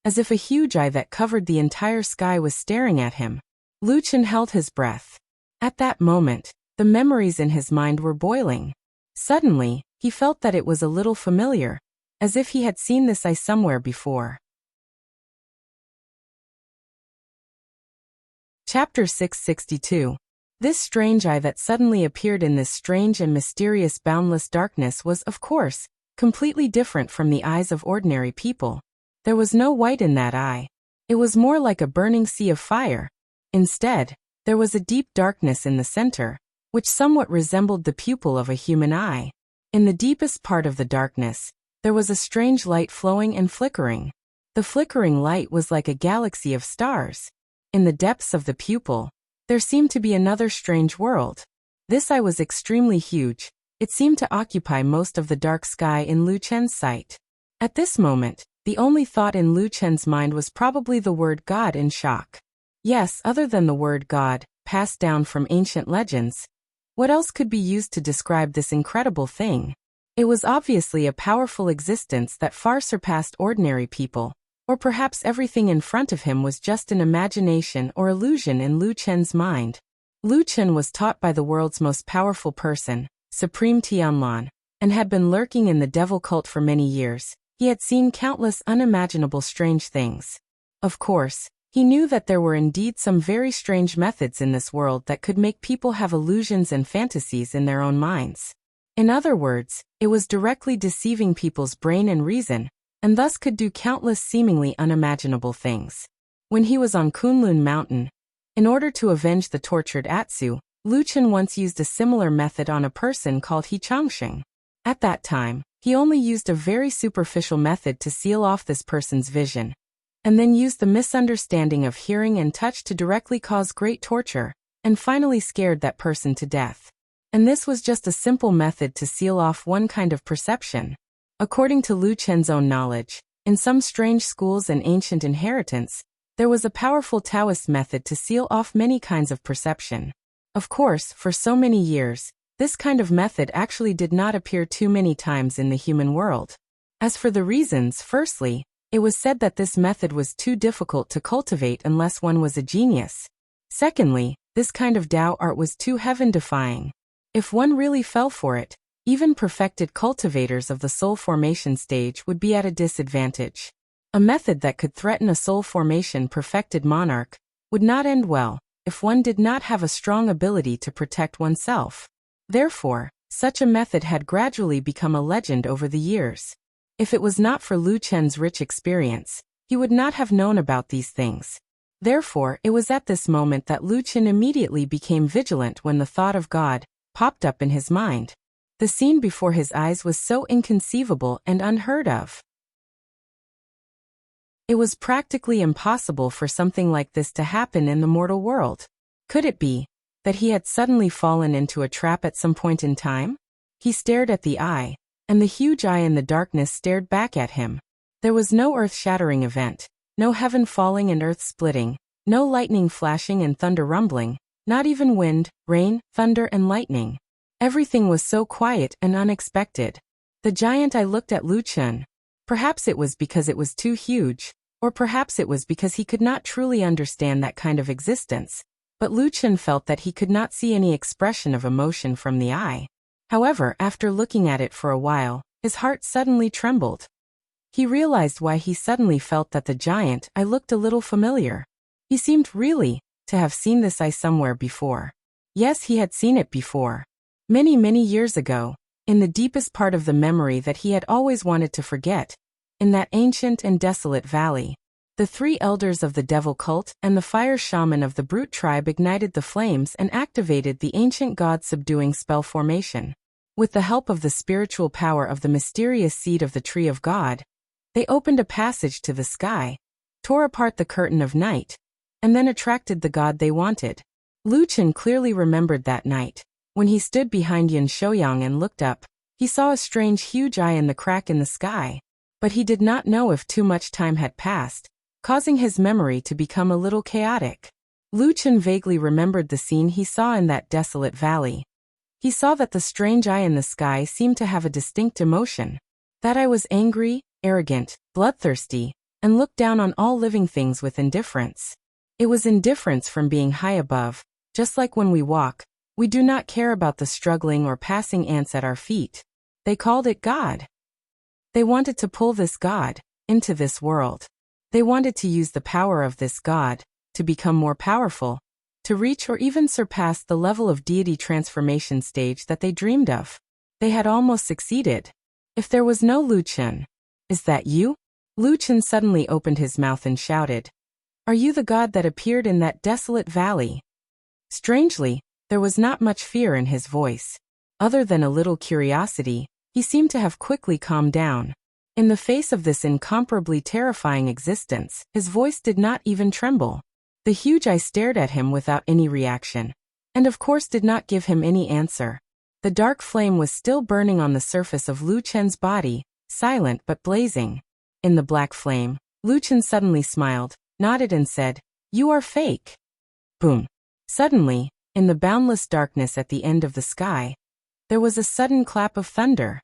as if a huge eye that covered the entire sky was staring at him. Lu Chen held his breath. At that moment, the memories in his mind were boiling. Suddenly, he felt that it was a little familiar, as if he had seen this eye somewhere before. Chapter 662. This strange eye that suddenly appeared in this strange and mysterious boundless darkness was, of course, completely different from the eyes of ordinary people. There was no white in that eye. It was more like a burning sea of fire. Instead, there was a deep darkness in the center, which somewhat resembled the pupil of a human eye. In the deepest part of the darkness, there was a strange light flowing and flickering. The flickering light was like a galaxy of stars. In the depths of the pupil, there seemed to be another strange world. This eye was extremely huge. It seemed to occupy most of the dark sky in Lu Chen's sight. At this moment, the only thought in Lu Chen's mind was probably the word God in shock. Yes, other than the word God, passed down from ancient legends, what else could be used to describe this incredible thing? It was obviously a powerful existence that far surpassed ordinary people, or perhaps everything in front of him was just an imagination or illusion in Lu Chen's mind. Lu Chen was taught by the world's most powerful person, Supreme Tianlan, and had been lurking in the devil cult for many years. He had seen countless unimaginable strange things. Of course, he knew that there were indeed some very strange methods in this world that could make people have illusions and fantasies in their own minds. In other words, it was directly deceiving people's brain and reason, and thus could do countless seemingly unimaginable things. When he was on Kunlun Mountain, in order to avenge the tortured Atsu, Lu Chen once used a similar method on a person called He Changsheng. At that time, he only used a very superficial method to seal off this person's vision, and then used the misunderstanding of hearing and touch to directly cause great torture, and finally scared that person to death. And this was just a simple method to seal off one kind of perception. According to Lu Chen's own knowledge, in some strange schools and ancient inheritance, there was a powerful Taoist method to seal off many kinds of perception. Of course, for so many years, this kind of method actually did not appear too many times in the human world. As for the reasons, firstly, it was said that this method was too difficult to cultivate unless one was a genius. Secondly, this kind of Tao art was too heaven-defying. If one really fell for it, even perfected cultivators of the soul formation stage would be at a disadvantage. A method that could threaten a soul formation perfected monarch would not end well if one did not have a strong ability to protect oneself. Therefore, such a method had gradually become a legend over the years. If it was not for Lu Chen's rich experience, he would not have known about these things. Therefore, it was at this moment that Lu Chen immediately became vigilant when the thought of God popped up in his mind. The scene before his eyes was so inconceivable and unheard of. It was practically impossible for something like this to happen in the mortal world. Could it be that he had suddenly fallen into a trap at some point in time? He stared at the eye, and the huge eye in the darkness stared back at him. There was no earth-shattering event, no heaven falling and earth splitting, no lightning flashing and thunder rumbling, not even wind, rain, thunder and lightning. Everything was so quiet and unexpected. The giant eye looked at Lu Chen. Perhaps it was because it was too huge, or perhaps it was because he could not truly understand that kind of existence. But Lu Chen felt that he could not see any expression of emotion from the eye. However, after looking at it for a while, his heart suddenly trembled. He realized why he suddenly felt that the giant eye looked a little familiar. He seemed really to have seen this eye somewhere before. Yes, he had seen it before. Many, many years ago, in the deepest part of the memory that he had always wanted to forget, in that ancient and desolate valley. The 3 elders of the devil cult and the fire shaman of the brute tribe ignited the flames and activated the ancient god-subduing spell formation. With the help of the spiritual power of the mysterious seed of the tree of God, they opened a passage to the sky, tore apart the curtain of night, and then attracted the god they wanted. Lu Chen clearly remembered that night. When he stood behind Yin Shouyang and looked up, he saw a strange huge eye in the crack in the sky, but he did not know if too much time had passed, causing his memory to become a little chaotic. Lu Chen vaguely remembered the scene he saw in that desolate valley. He saw that the strange eye in the sky seemed to have a distinct emotion. That eye was angry, arrogant, bloodthirsty, and looked down on all living things with indifference. It was indifference from being high above, just like when we walk. We do not care about the struggling or passing ants at our feet. They called it God. They wanted to pull this God into this world. They wanted to use the power of this God to become more powerful, to reach or even surpass the level of deity transformation stage that they dreamed of. They had almost succeeded. If there was no Lu Chen, is that you? Lu Chen suddenly opened his mouth and shouted, "Are you the God that appeared in that desolate valley?" Strangely, there was not much fear in his voice. Other than a little curiosity, he seemed to have quickly calmed down. In the face of this incomparably terrifying existence, his voice did not even tremble. The huge eye stared at him without any reaction, and of course did not give him any answer. The dark flame was still burning on the surface of Lu Chen's body, silent but blazing. In the black flame, Lu Chen suddenly smiled, nodded and said, "You are fake." Boom. Suddenly, in the boundless darkness at the end of the sky, there was a sudden clap of thunder.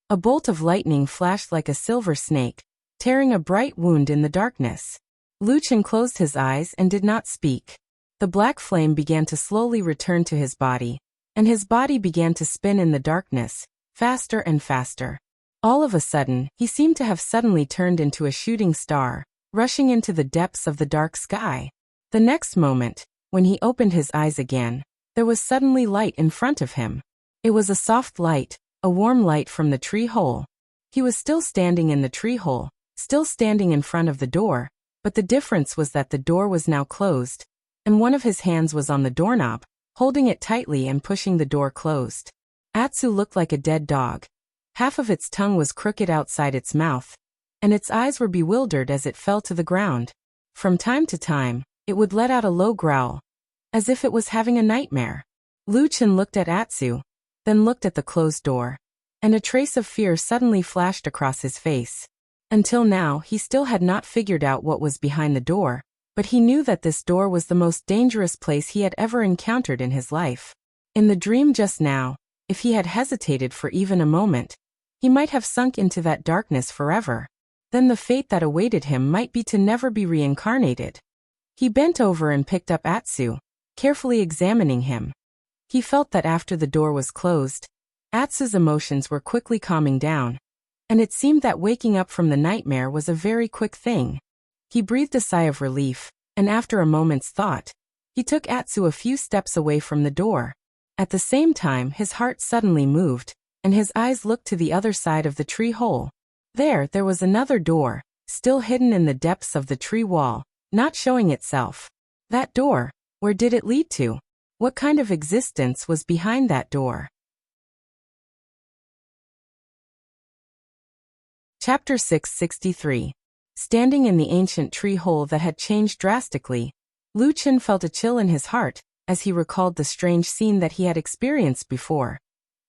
A bolt of lightning flashed like a silver snake, tearing a bright wound in the darkness. Lu Chen closed his eyes and did not speak. The black flame began to slowly return to his body, and his body began to spin in the darkness, faster and faster. All of a sudden, he seemed to have suddenly turned into a shooting star, rushing into the depths of the dark sky. The next moment, when he opened his eyes again, there was suddenly light in front of him. It was a soft light, a warm light from the tree hole. He was still standing in the tree hole, still standing in front of the door, but the difference was that the door was now closed, and one of his hands was on the doorknob, holding it tightly and pushing the door closed. Atsu looked like a dead dog. Half of its tongue was crooked outside its mouth, and its eyes were bewildered as it fell to the ground. From time to time, it would let out a low growl, as if it was having a nightmare. Luchin looked at Atsu, then looked at the closed door, and a trace of fear suddenly flashed across his face. Until now, he still had not figured out what was behind the door, but he knew that this door was the most dangerous place he had ever encountered in his life. In the dream just now, if he had hesitated for even a moment, he might have sunk into that darkness forever. Then the fate that awaited him might be to never be reincarnated. He bent over and picked up Atsu, carefully examining him. He felt that after the door was closed, Atsu's emotions were quickly calming down, and it seemed that waking up from the nightmare was a very quick thing. He breathed a sigh of relief, and after a moment's thought, he took Atsu a few steps away from the door. At the same time, his heart suddenly moved, and his eyes looked to the other side of the tree hole. There was another door, still hidden in the depths of the tree wall, not showing itself. That door, where did it lead to? What kind of existence was behind that door? Chapter 663. Standing in the ancient tree hole that had changed drastically, Luchin felt a chill in his heart as he recalled the strange scene that he had experienced before.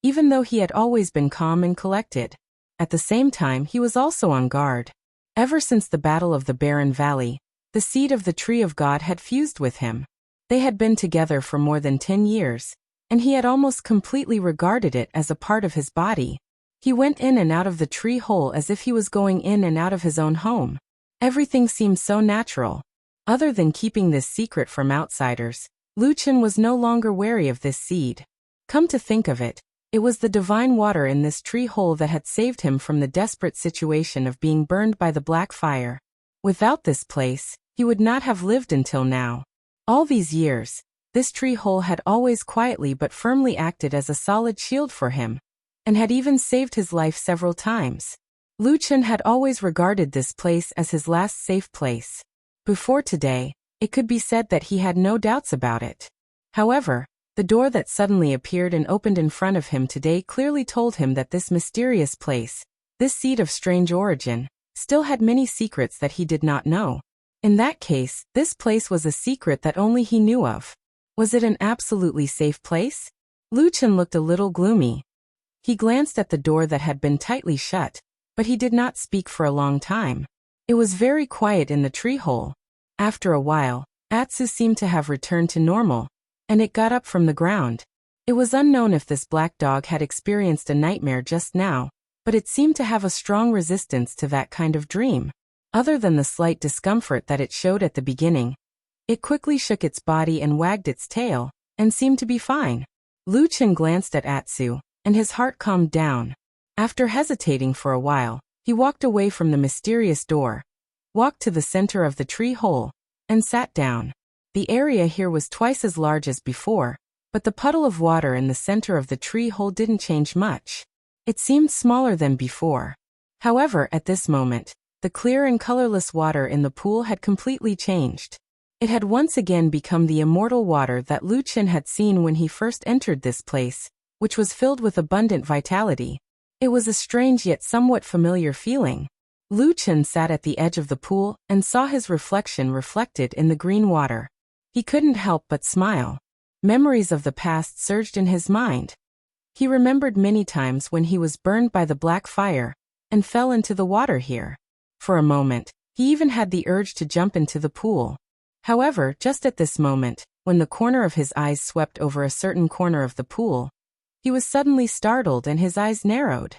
Even though he had always been calm and collected, at the same time he was also on guard. Ever since the Battle of the Barren Valley, the seed of the Tree of God had fused with him. They had been together for more than 10 years, and he had almost completely regarded it as a part of his body. He went in and out of the tree hole as if he was going in and out of his own home. Everything seemed so natural. Other than keeping this secret from outsiders, Luchin was no longer wary of this seed. Come to think of it, it was the divine water in this tree hole that had saved him from the desperate situation of being burned by the black fire. Without this place, he would not have lived until now. All these years, this tree hole had always quietly but firmly acted as a solid shield for him, and had even saved his life several times. Luchin had always regarded this place as his last safe place. Before today, it could be said that he had no doubts about it. However, the door that suddenly appeared and opened in front of him today clearly told him that this mysterious place, this seed of strange origin, still had many secrets that he did not know. In that case, this place was a secret that only he knew of. Was it an absolutely safe place? Luchin looked a little gloomy. He glanced at the door that had been tightly shut, but he did not speak for a long time. It was very quiet in the tree hole. After a while, Atsu seemed to have returned to normal, and it got up from the ground. It was unknown if this black dog had experienced a nightmare just now, but it seemed to have a strong resistance to that kind of dream. Other than the slight discomfort that it showed at the beginning, it quickly shook its body and wagged its tail, and seemed to be fine. Luchin glanced at Atsu, and his heart calmed down. After hesitating for a while, he walked away from the mysterious door, walked to the center of the tree hole, and sat down. The area here was twice as large as before, but the puddle of water in the center of the tree hole didn't change much. It seemed smaller than before. However, at this moment, the clear and colorless water in the pool had completely changed. It had once again become the immortal water that Luchin had seen when he first entered this place, which was filled with abundant vitality. It was a strange yet somewhat familiar feeling. Luchin sat at the edge of the pool and saw his reflection reflected in the green water. He couldn't help but smile. Memories of the past surged in his mind. He remembered many times when he was burned by the black fire and fell into the water here. For a moment, he even had the urge to jump into the pool. However, just at this moment, when the corner of his eyes swept over a certain corner of the pool, he was suddenly startled and his eyes narrowed.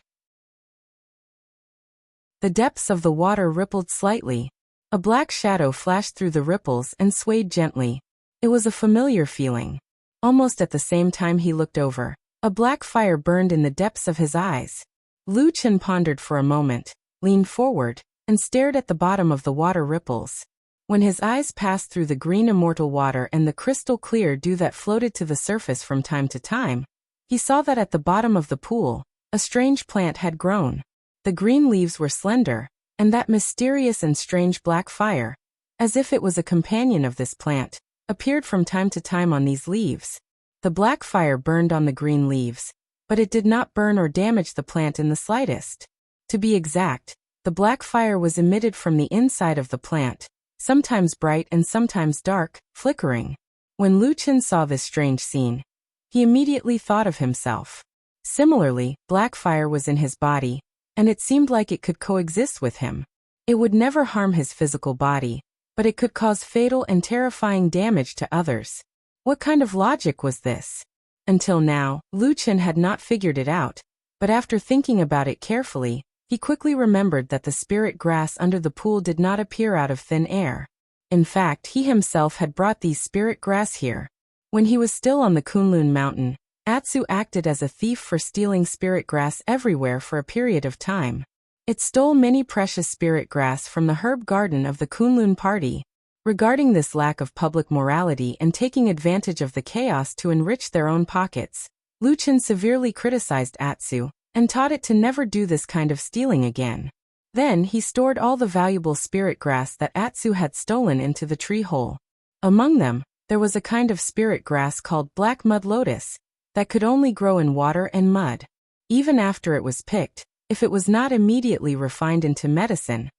The depths of the water rippled slightly. A black shadow flashed through the ripples and swayed gently. It was a familiar feeling. Almost at the same time he looked over, a black fire burned in the depths of his eyes. Luchin pondered for a moment, leaned forward, and stared at the bottom of the water ripples. When his eyes passed through the green immortal water and the crystal clear dew that floated to the surface from time to time, he saw that at the bottom of the pool, a strange plant had grown. The green leaves were slender, and that mysterious and strange black fire, as if it was a companion of this plant, appeared from time to time on these leaves. The black fire burned on the green leaves, but it did not burn or damage the plant in the slightest. To be exact, the black fire was emitted from the inside of the plant, sometimes bright and sometimes dark, flickering. When Lu Chen saw this strange scene, he immediately thought of himself. Similarly, black fire was in his body, and it seemed like it could coexist with him. It would never harm his physical body, but it could cause fatal and terrifying damage to others. What kind of logic was this? Until now, Lu Chen had not figured it out, but after thinking about it carefully, he quickly remembered that the spirit grass under the pool did not appear out of thin air. In fact, he himself had brought these spirit grass here. When he was still on the Kunlun mountain, Atsu acted as a thief for stealing spirit grass everywhere for a period of time. It stole many precious spirit grass from the herb garden of the Kunlun party. Regarding this lack of public morality and taking advantage of the chaos to enrich their own pockets, Lu Chen severely criticized Atsu and taught it to never do this kind of stealing again. Then he stored all the valuable spirit grass that Atsu had stolen into the tree hole. Among them, there was a kind of spirit grass called black mud lotus that could only grow in water and mud. Even after it was picked, if it was not immediately refined into medicine,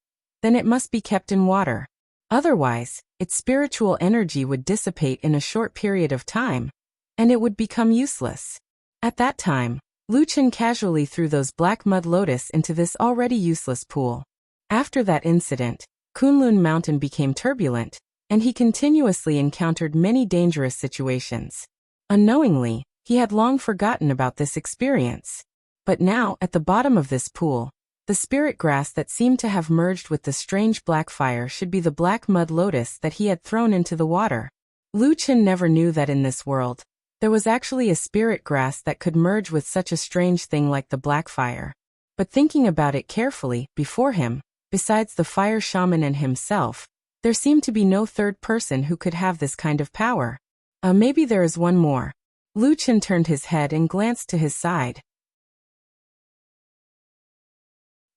then it must be kept in water. Otherwise, its spiritual energy would dissipate in a short period of time, and it would become useless. At that time, Lu Chen casually threw those black mud lotus into this already useless pool. After that incident, Kunlun Mountain became turbulent, and he continuously encountered many dangerous situations. Unknowingly, he had long forgotten about this experience. But now, at the bottom of this pool, the spirit grass that seemed to have merged with the strange black fire should be the black mud lotus that he had thrown into the water. Lu Chen never knew that in this world, there was actually a spirit grass that could merge with such a strange thing like the black fire. But thinking about it carefully, before him, besides the fire shaman and himself, there seemed to be no third person who could have this kind of power. Maybe there is one more. Lu Chen turned his head and glanced to his side.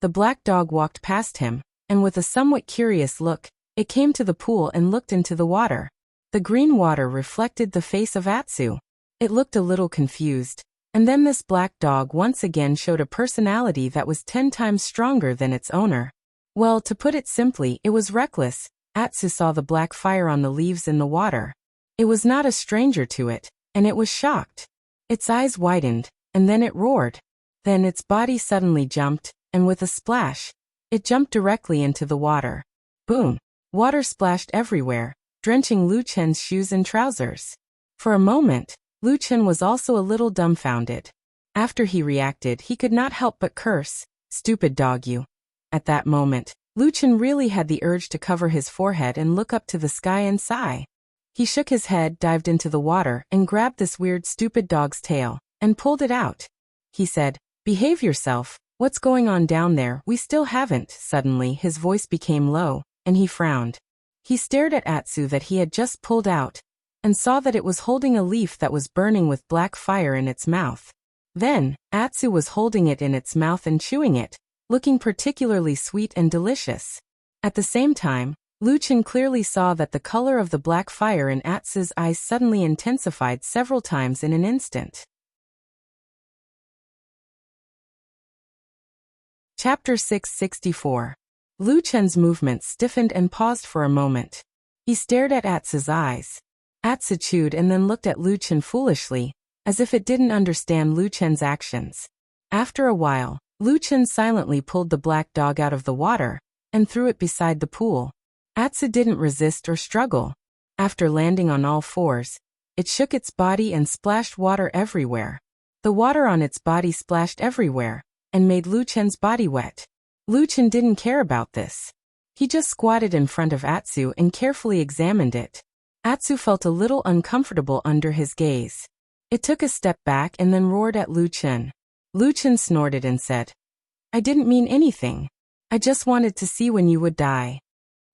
The black dog walked past him, and with a somewhat curious look, it came to the pool and looked into the water. The green water reflected the face of Atsu. It looked a little confused, and then this black dog once again showed a personality that was 10 times stronger than its owner. Well, to put it simply, it was reckless. Atsu saw the black fire on the leaves in the water. It was not a stranger to it, and it was shocked. Its eyes widened, and then it roared. Then its body suddenly jumped, and with a splash, it jumped directly into the water. Boom! Water splashed everywhere, drenching Lu Chen's shoes and trousers. For a moment, Lu Chen was also a little dumbfounded. After he reacted, he could not help but curse, "Stupid dog you." At that moment, Lu Chen really had the urge to cover his forehead and look up to the sky and sigh. He shook his head, dived into the water, and grabbed this weird stupid dog's tail, and pulled it out. He said, "Behave yourself. What's going on down there? We still haven't." Suddenly, his voice became low, and he frowned. He stared at Atsu that he had just pulled out, and saw that it was holding a leaf that was burning with black fire in its mouth. Then, Atsu was holding it in its mouth and chewing it, looking particularly sweet and delicious. At the same time, Lu Chen clearly saw that the color of the black fire in Atsu's eyes suddenly intensified several times in an instant. Chapter 664. Lu Chen's movements stiffened and paused for a moment. He stared at Atsu's eyes. Atsu chewed and then looked at Lu Chen foolishly, as if it didn't understand Lu Chen's actions. After a while, Lu Chen silently pulled the black dog out of the water, and threw it beside the pool. Atsu didn't resist or struggle. After landing on all fours, it shook its body and splashed water everywhere. The water on its body splashed everywhere, and made Lu Chen's body wet. Lu Chen didn't care about this. He just squatted in front of Atsu and carefully examined it. Atsu felt a little uncomfortable under his gaze. It took a step back and then roared at Lu Chen. Lu Chen snorted and said, "I didn't mean anything. I just wanted to see when you would die."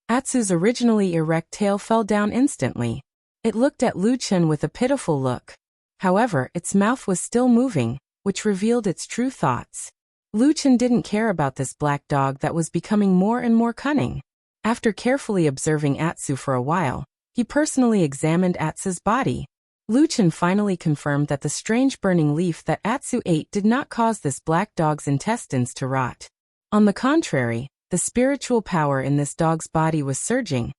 Atsu's originally erect tail fell down instantly. It looked at Lu Chen with a pitiful look. However, its mouth was still moving, which revealed its true thoughts. Lu Chen didn't care about this black dog that was becoming more and more cunning. After carefully observing Atsu for a while, he personally examined Atsu's body. Lu Chen finally confirmed that the strange burning leaf that Atsu ate did not cause this black dog's intestines to rot. On the contrary, the spiritual power in this dog's body was surging,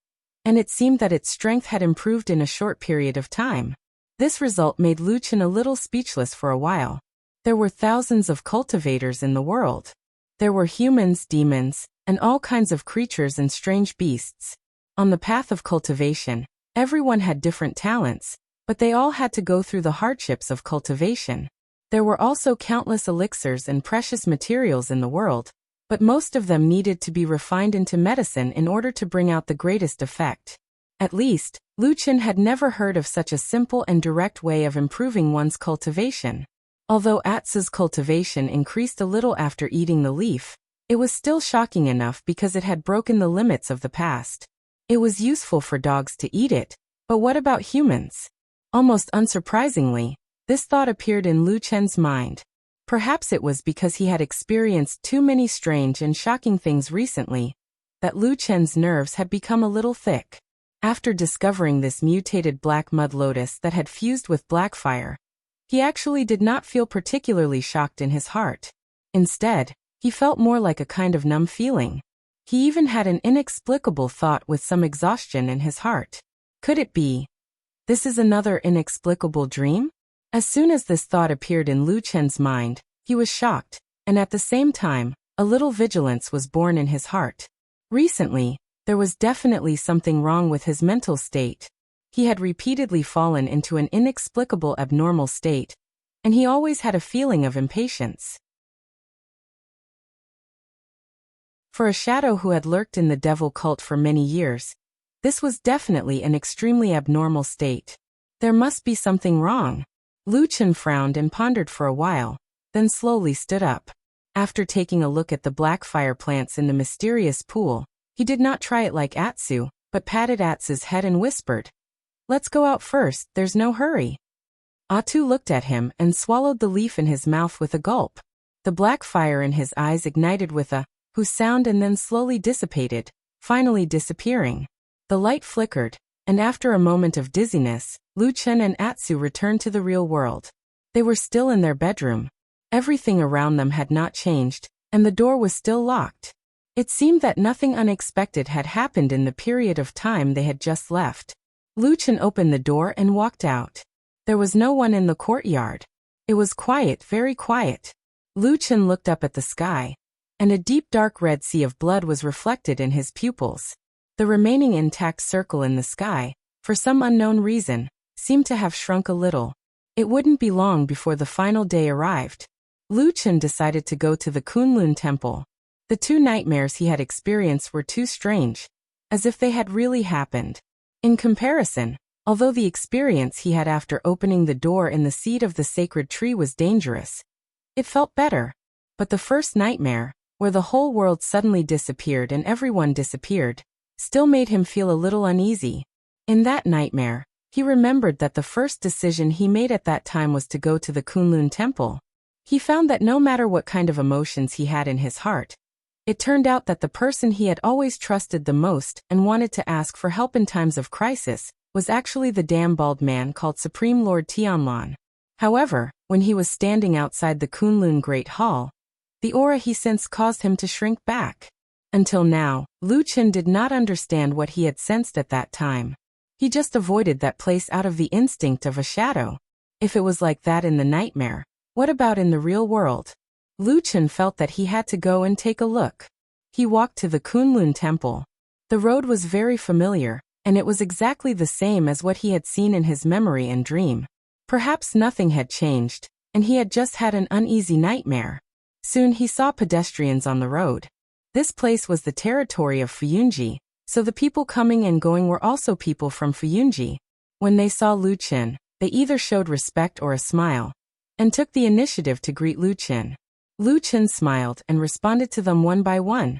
and it seemed that its strength had improved in a short period of time. This result made Lu Chen a little speechless for a while. There were thousands of cultivators in the world. There were humans, demons, and all kinds of creatures and strange beasts. On the path of cultivation, everyone had different talents, but they all had to go through the hardships of cultivation. There were also countless elixirs and precious materials in the world, but most of them needed to be refined into medicine in order to bring out the greatest effect. At least, Lu Chen had never heard of such a simple and direct way of improving one's cultivation. Although Atsu's cultivation increased a little after eating the leaf, it was still shocking enough because it had broken the limits of the past. It was useful for dogs to eat it, but what about humans? Almost unsurprisingly, this thought appeared in Lu Chen's mind. Perhaps it was because he had experienced too many strange and shocking things recently, that Lu Chen's nerves had become a little thick. After discovering this mutated black mud lotus that had fused with black fire, he actually did not feel particularly shocked in his heart. Instead, he felt more like a kind of numb feeling. He even had an inexplicable thought with some exhaustion in his heart. Could it be? This is another inexplicable dream? As soon as this thought appeared in Lu Chen's mind, he was shocked, and at the same time, a little vigilance was born in his heart. Recently, there was definitely something wrong with his mental state. He had repeatedly fallen into an inexplicable abnormal state, and he always had a feeling of impatience. For a shadow who had lurked in the devil cult for many years, this was definitely an extremely abnormal state. There must be something wrong. Lu Chen frowned and pondered for a while, then slowly stood up. After taking a look at the black fire plants in the mysterious pool, he did not try it like Atsu, but patted Atsu's head and whispered, "Let's go out first, there's no hurry." Atsu looked at him and swallowed the leaf in his mouth with a gulp. The black fire in his eyes ignited with a "whoo" sound and then slowly dissipated, finally disappearing. The light flickered, and after a moment of dizziness, Lu Chen and Atsu returned to the real world. They were still in their bedroom. Everything around them had not changed, and the door was still locked. It seemed that nothing unexpected had happened in the period of time they had just left. Lu Chen opened the door and walked out. There was no one in the courtyard. It was quiet, very quiet. Lu Chen looked up at the sky, and a deep dark red sea of blood was reflected in his pupils. The remaining intact circle in the sky, for some unknown reason, seemed to have shrunk a little. It wouldn't be long before the final day arrived. Lu Chen decided to go to the Kunlun temple. The two nightmares he had experienced were too strange, as if they had really happened. In comparison, although the experience he had after opening the door in the seed of the sacred tree was dangerous, it felt better. But the first nightmare, where the whole world suddenly disappeared and everyone disappeared, still made him feel a little uneasy. In that nightmare, he remembered that the first decision he made at that time was to go to the Kunlun temple. He found that no matter what kind of emotions he had in his heart, it turned out that the person he had always trusted the most and wanted to ask for help in times of crisis was actually the damn bald man called Supreme Lord Tianlan. However, when he was standing outside the Kunlun Great Hall, the aura he sensed caused him to shrink back. Until now, Lu Chen did not understand what he had sensed at that time. He just avoided that place out of the instinct of a shadow. If it was like that in the nightmare, what about in the real world? Lu Chen felt that he had to go and take a look. He walked to the Kunlun temple. The road was very familiar, and it was exactly the same as what he had seen in his memory and dream. Perhaps nothing had changed, and he had just had an uneasy nightmare. Soon he saw pedestrians on the road. This place was the territory of Fuyunji, so the people coming and going were also people from Fuyunji. When they saw Lu Chen, they either showed respect or a smile, and took the initiative to greet Lu Chen. Lu Chen smiled and responded to them one by one.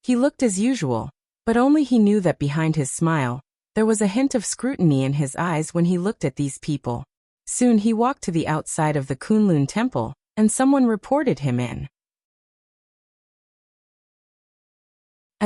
He looked as usual, but only he knew that behind his smile, there was a hint of scrutiny in his eyes when he looked at these people. Soon he walked to the outside of the Kunlun temple, and someone reported him in.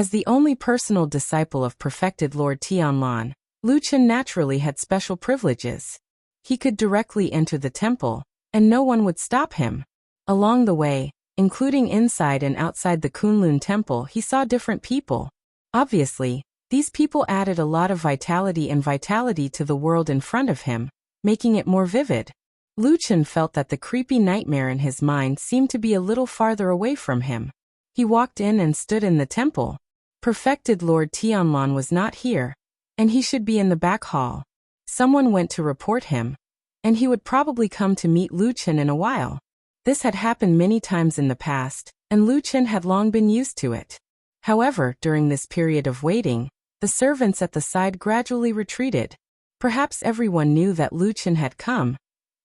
As the only personal disciple of perfected Lord Tianlan, Lu Chen naturally had special privileges. He could directly enter the temple, and no one would stop him. Along the way, including inside and outside the Kunlun temple, he saw different people. Obviously, these people added a lot of vitality to the world in front of him, making it more vivid. Lu Chen felt that the creepy nightmare in his mind seemed to be a little farther away from him. He walked in and stood in the temple. Perfected Lord Tianlan was not here, and he should be in the back hall. Someone went to report him, and he would probably come to meet Lu Chen in a while. This had happened many times in the past, and Lu Chen had long been used to it. However, during this period of waiting, the servants at the side gradually retreated. Perhaps everyone knew that Lu Chen had come,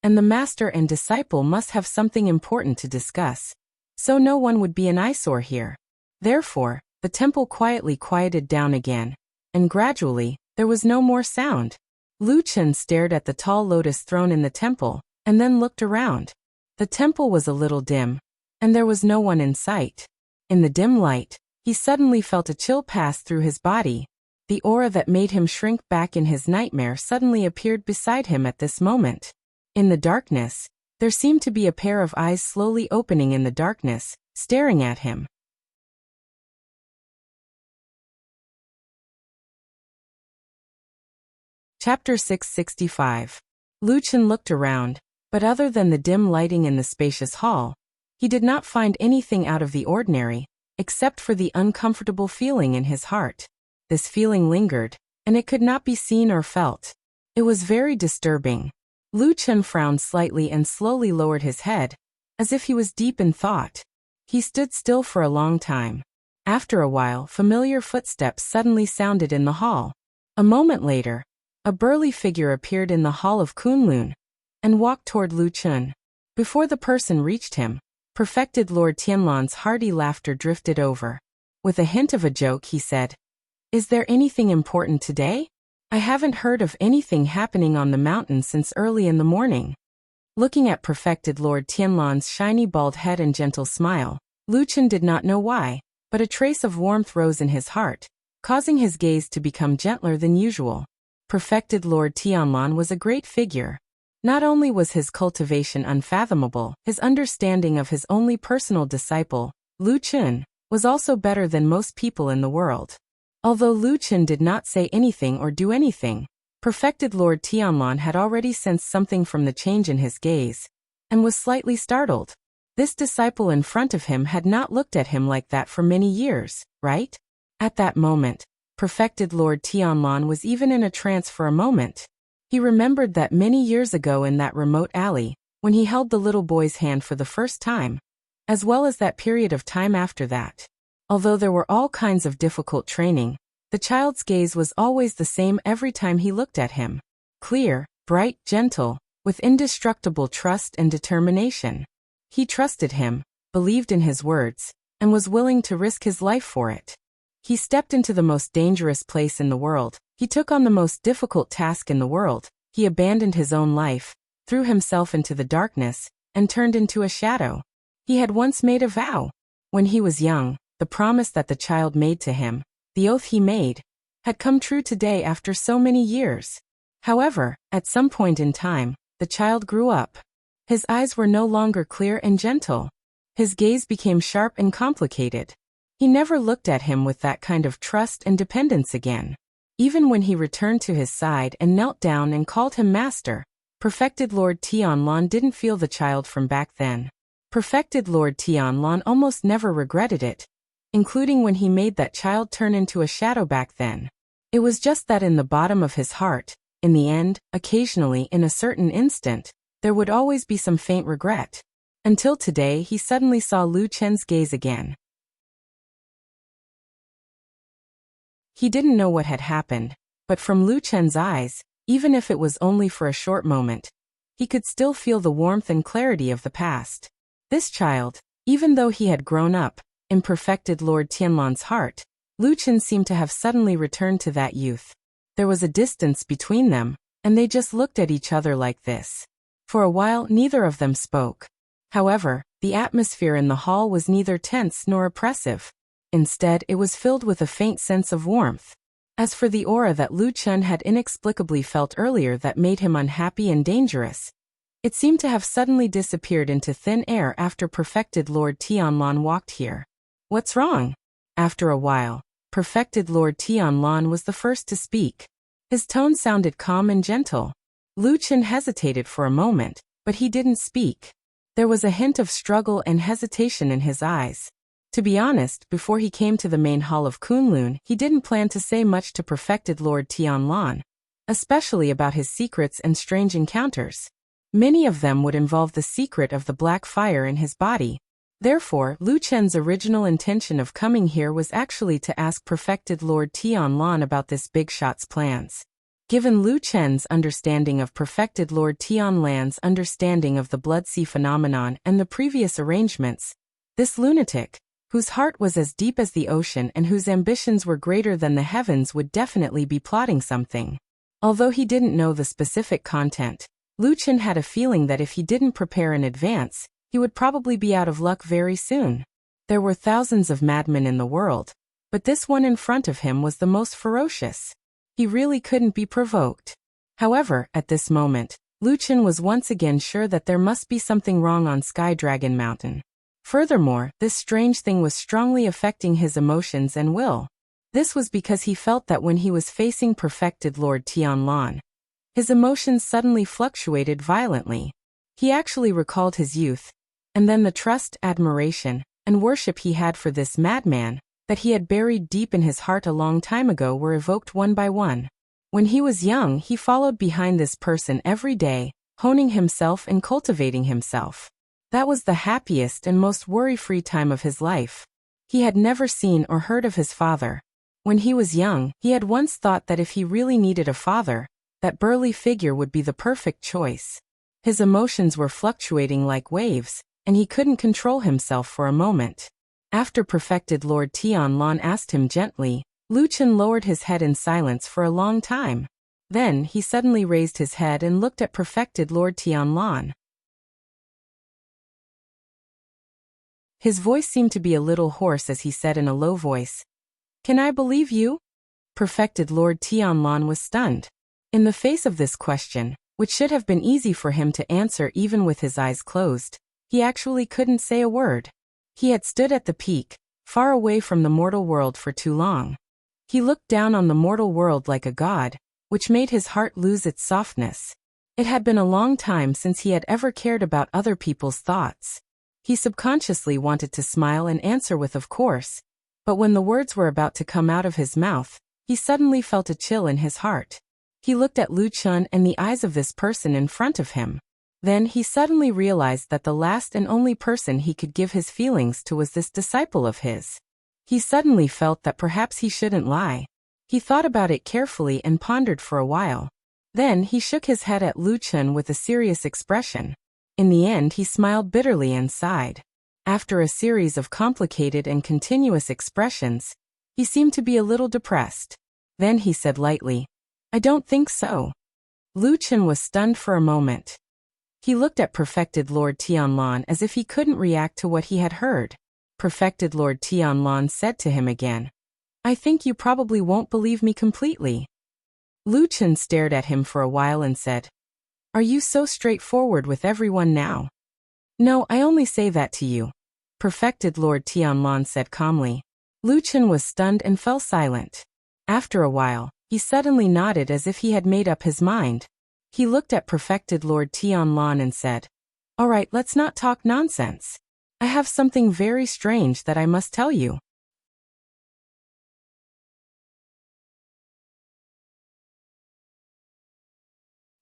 and the master and disciple must have something important to discuss, so no one would be an eyesore here. Therefore, the temple quietly quieted down again, and gradually, there was no more sound. Lu Chen stared at the tall lotus throne in the temple, and then looked around. The temple was a little dim, and there was no one in sight. In the dim light, he suddenly felt a chill pass through his body. The aura that made him shrink back in his nightmare suddenly appeared beside him at this moment. In the darkness, there seemed to be a pair of eyes slowly opening in the darkness, staring at him. Chapter 665. Lu Chen looked around, but other than the dim lighting in the spacious hall, he did not find anything out of the ordinary, except for the uncomfortable feeling in his heart. This feeling lingered, and it could not be seen or felt. It was very disturbing. Lu Chen frowned slightly and slowly lowered his head, as if he was deep in thought. He stood still for a long time. After a while, familiar footsteps suddenly sounded in the hall. A moment later, a burly figure appeared in the hall of Kunlun, and walked toward Lu Chen. Before the person reached him, perfected Lord Tianlan's hearty laughter drifted over. With a hint of a joke, he said, "Is there anything important today? I haven't heard of anything happening on the mountain since early in the morning." Looking at perfected Lord Tianlan's shiny bald head and gentle smile, Lu Chen did not know why, but a trace of warmth rose in his heart, causing his gaze to become gentler than usual. Perfected Lord Tianlan was a great figure. Not only was his cultivation unfathomable, his understanding of his only personal disciple, Lu Chen, was also better than most people in the world. Although Lu Chen did not say anything or do anything, perfected Lord Tianlan had already sensed something from the change in his gaze, and was slightly startled. This disciple in front of him had not looked at him like that for many years, right? At that moment, perfected Lord Tianlan was even in a trance for a moment. He remembered that many years ago in that remote alley, when he held the little boy's hand for the first time, as well as that period of time after that. Although there were all kinds of difficult training, the child's gaze was always the same every time he looked at him. Clear, bright, gentle, with indestructible trust and determination. He trusted him, believed in his words, and was willing to risk his life for it. He stepped into the most dangerous place in the world. He took on the most difficult task in the world. He abandoned his own life, threw himself into the darkness, and turned into a shadow. He had once made a vow. When he was young, the promise that the child made to him, the oath he made, had come true today after so many years. However, at some point in time, the child grew up. His eyes were no longer clear and gentle. His gaze became sharp and complicated. He never looked at him with that kind of trust and dependence again. Even when he returned to his side and knelt down and called him master, perfected Lord Tianlan didn't feel the child from back then. Perfected Lord Tianlan almost never regretted it, including when he made that child turn into a shadow back then. It was just that in the bottom of his heart, in the end, occasionally in a certain instant, there would always be some faint regret. Until today he suddenly saw Lu Chen's gaze again. He didn't know what had happened, but from Lu Chen's eyes, even if it was only for a short moment, he could still feel the warmth and clarity of the past. This child, even though he had grown up, in perfected Lord Tianlan's heart, Lu Chen seemed to have suddenly returned to that youth. There was a distance between them, and they just looked at each other like this. For a while neither of them spoke. However, the atmosphere in the hall was neither tense nor oppressive. Instead, it was filled with a faint sense of warmth. As for the aura that Lu Chun had inexplicably felt earlier that made him unhappy and dangerous, it seemed to have suddenly disappeared into thin air after Perfected Lord Tianlan walked here. What's wrong? After a while, Perfected Lord Tianlan was the first to speak. His tone sounded calm and gentle. Lu Chun hesitated for a moment, but he didn't speak. There was a hint of struggle and hesitation in his eyes. To be honest, before he came to the main hall of Kunlun, he didn't plan to say much to Perfected Lord Tianlan, especially about his secrets and strange encounters. Many of them would involve the secret of the black fire in his body. Therefore, Lu Chen's original intention of coming here was actually to ask Perfected Lord Tianlan about this big shot's plans. Given Lu Chen's understanding of Perfected Lord Tianlan's understanding of the Blood Sea phenomenon and the previous arrangements, this lunatic, whose heart was as deep as the ocean and whose ambitions were greater than the heavens, would definitely be plotting something. Although he didn't know the specific content, Lu Chen had a feeling that if he didn't prepare in advance, he would probably be out of luck very soon. There were thousands of madmen in the world, but this one in front of him was the most ferocious. He really couldn't be provoked. However, at this moment, Lu Chen was once again sure that there must be something wrong on Sky Dragon Mountain. Furthermore, this strange thing was strongly affecting his emotions and will. This was because he felt that when he was facing Perfected Lord Tianlan, his emotions suddenly fluctuated violently. He actually recalled his youth, and then the trust, admiration, and worship he had for this madman, that he had buried deep in his heart a long time ago, were evoked one by one. When he was young, he followed behind this person every day, honing himself and cultivating himself. That was the happiest and most worry-free time of his life. He had never seen or heard of his father. When he was young, he had once thought that if he really needed a father, that burly figure would be the perfect choice. His emotions were fluctuating like waves, and he couldn't control himself for a moment. After Perfected Lord Tianlan asked him gently, Lu Chen lowered his head in silence for a long time. Then he suddenly raised his head and looked at Perfected Lord Tianlan. His voice seemed to be a little hoarse as he said in a low voice, "Can I believe you?" Perfected Lord Tianlan was stunned. In the face of this question, which should have been easy for him to answer even with his eyes closed, he actually couldn't say a word. He had stood at the peak, far away from the mortal world for too long. He looked down on the mortal world like a god, which made his heart lose its softness. It had been a long time since he had ever cared about other people's thoughts. He subconsciously wanted to smile and answer with "of course," but when the words were about to come out of his mouth, he suddenly felt a chill in his heart. He looked at Lu Chun and the eyes of this person in front of him. Then he suddenly realized that the last and only person he could give his feelings to was this disciple of his. He suddenly felt that perhaps he shouldn't lie. He thought about it carefully and pondered for a while. Then he shook his head at Lu Chun with a serious expression. In the end, he smiled bitterly and sighed. After a series of complicated and continuous expressions, he seemed to be a little depressed. Then he said lightly, "I don't think so." Lu Chun was stunned for a moment. He looked at Perfected Lord Tianlan as if he couldn't react to what he had heard. Perfected Lord Tianlan said to him again, "I think you probably won't believe me completely." Lu Chun stared at him for a while and said, "Are you so straightforward with everyone now?" "No, I only say that to you," Perfected Lord Tianlan said calmly. Lu Chun was stunned and fell silent. After a while, he suddenly nodded as if he had made up his mind. He looked at Perfected Lord Tianlan and said, "All right, let's not talk nonsense. I have something very strange that I must tell you."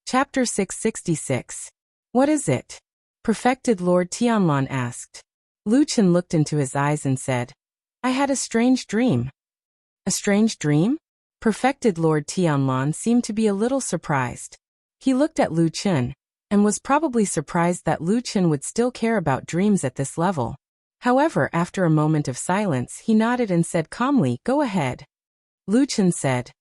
Chapter 666. What is it? Perfected Lord Tianlan asked. Lu Chun looked into his eyes and said, "I had a strange dream." "A strange dream?" Perfected Lord Tianlan seemed to be a little surprised. He looked at Lu Chun, and was probably surprised that Lu Chun would still care about dreams at this level. However, after a moment of silence, he nodded and said calmly, "Go ahead." Lu Chun said,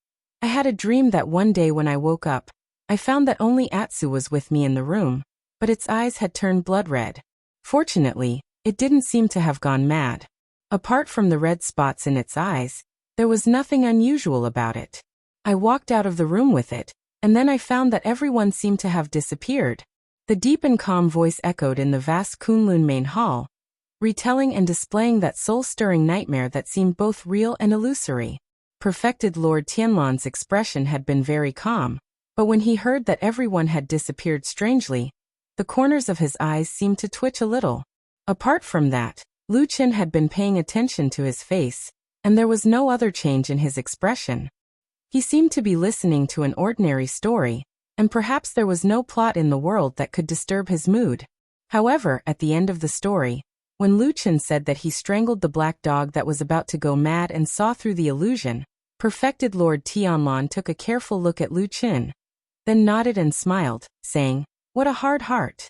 "I had a dream that one day when I woke up, I found that only Atsu was with me in the room, but its eyes had turned blood red. Fortunately, it didn't seem to have gone mad." Apart from the red spots in its eyes, there was nothing unusual about it. I walked out of the room with it, and then I found that everyone seemed to have disappeared. The deep and calm voice echoed in the vast Kunlun main hall, retelling and displaying that soul-stirring nightmare that seemed both real and illusory. Perfected Lord Tianlan's expression had been very calm, but when he heard that everyone had disappeared strangely, the corners of his eyes seemed to twitch a little. Apart from that, Lu Qin had been paying attention to his face, and there was no other change in his expression. He seemed to be listening to an ordinary story, and perhaps there was no plot in the world that could disturb his mood. However, at the end of the story, when Lu Qin said that he strangled the black dog that was about to go mad and saw through the illusion, Perfected Lord Tianlan took a careful look at Lu Qin, then nodded and smiled, saying, "What a hard heart."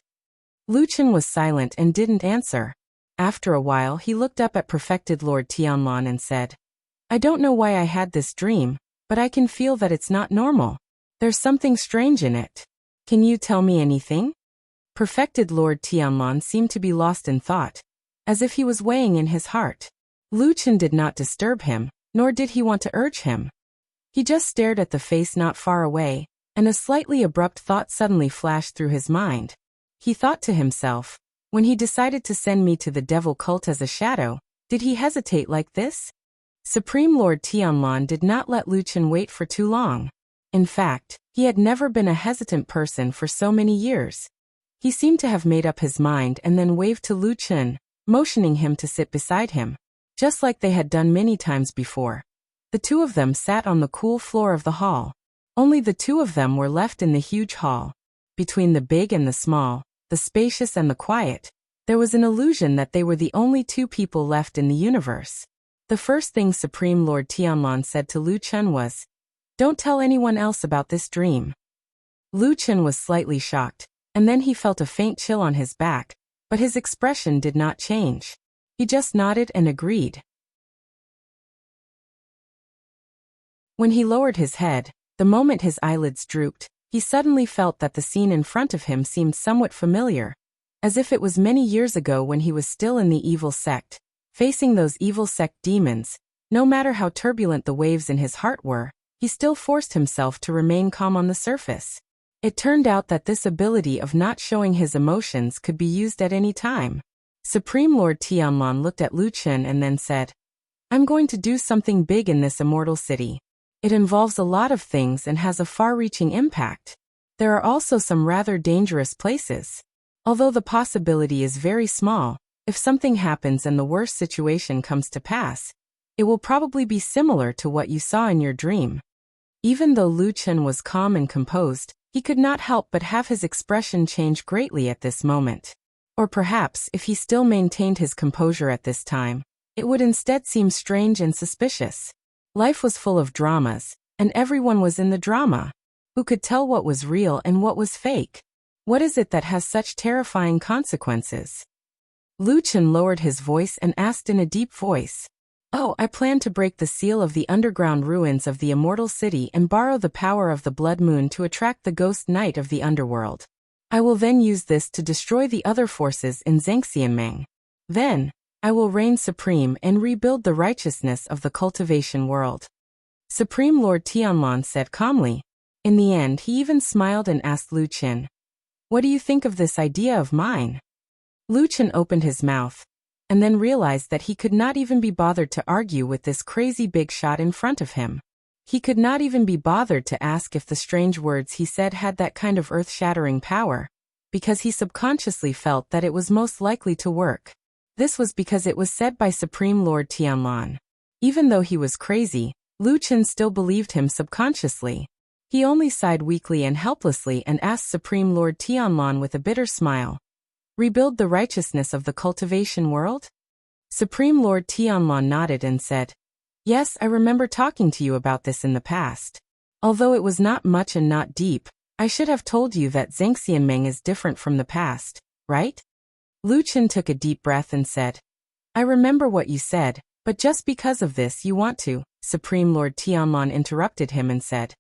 Lu Qin was silent and didn't answer. After a while he looked up at Perfected Lord Tianlan and said, "I don't know why I had this dream, but I can feel that it's not normal. There's something strange in it. Can you tell me anything?" Perfected Lord Tianlan seemed to be lost in thought, as if he was weighing in his heart. Lu Qin did not disturb him, nor did he want to urge him. He just stared at the face not far away, and a slightly abrupt thought suddenly flashed through his mind. He thought to himself, when he decided to send me to the devil cult as a shadow, did he hesitate like this? Supreme Lord Tianlan did not let Lu Qin wait for too long. In fact, he had never been a hesitant person for so many years. He seemed to have made up his mind and then waved to Lu Qin, motioning him to sit beside him, just like they had done many times before. The two of them sat on the cool floor of the hall. Only the two of them were left in the huge hall. Between the big and the small, the spacious and the quiet, there was an illusion that they were the only two people left in the universe. The first thing Supreme Lord Tianlan said to Lu Qin was, "Don't tell anyone else about this dream." Lu Qin was slightly shocked, and then he felt a faint chill on his back, but his expression did not change. He just nodded and agreed. When he lowered his head, the moment his eyelids drooped, he suddenly felt that the scene in front of him seemed somewhat familiar, as if it was many years ago when he was still in the evil sect, facing those evil sect demons. No matter how turbulent the waves in his heart were, he still forced himself to remain calm on the surface. It turned out that this ability of not showing his emotions could be used at any time. Supreme Lord Tianlan looked at Lu Qin and then said, "I'm going to do something big in this immortal city. It involves a lot of things and has a far-reaching impact. There are also some rather dangerous places. Although the possibility is very small, if something happens and the worst situation comes to pass, it will probably be similar to what you saw in your dream." Even though Lu Qin was calm and composed, he could not help but have his expression change greatly at this moment. Or perhaps, if he still maintained his composure at this time, it would instead seem strange and suspicious. Life was full of dramas, and everyone was in the drama. Who could tell what was real and what was fake? What is it that has such terrifying consequences? Lu Qin lowered his voice and asked in a deep voice, "Oh, I plan to break the seal of the underground ruins of the immortal city and borrow the power of the blood moon to attract the ghost knight of the underworld. I will then use this to destroy the other forces in Zhangxianmeng. Then, I will reign supreme and rebuild the righteousness of the cultivation world." Supreme Lord Tianlan said calmly. In the end, he even smiled and asked Lu Qin, "What do you think of this idea of mine?" Lu Qin opened his mouth, and then realized that he could not even be bothered to argue with this crazy big shot in front of him. He could not even be bothered to ask if the strange words he said had that kind of earth-shattering power, because he subconsciously felt that it was most likely to work. This was because it was said by Supreme Lord Tianlan. Even though he was crazy, Lu Qin still believed him subconsciously. He only sighed weakly and helplessly and asked Supreme Lord Tianlan with a bitter smile, "Rebuild the righteousness of the cultivation world?" Supreme Lord Tianlan nodded and said, "Yes, I remember talking to you about this in the past. Although it was not much and not deep, I should have told you that Zhangxianmeng is different from the past, right?" Lu Qin took a deep breath and said, "I remember what you said, but just because of this you want to." Supreme Lord Tianlan interrupted him and said,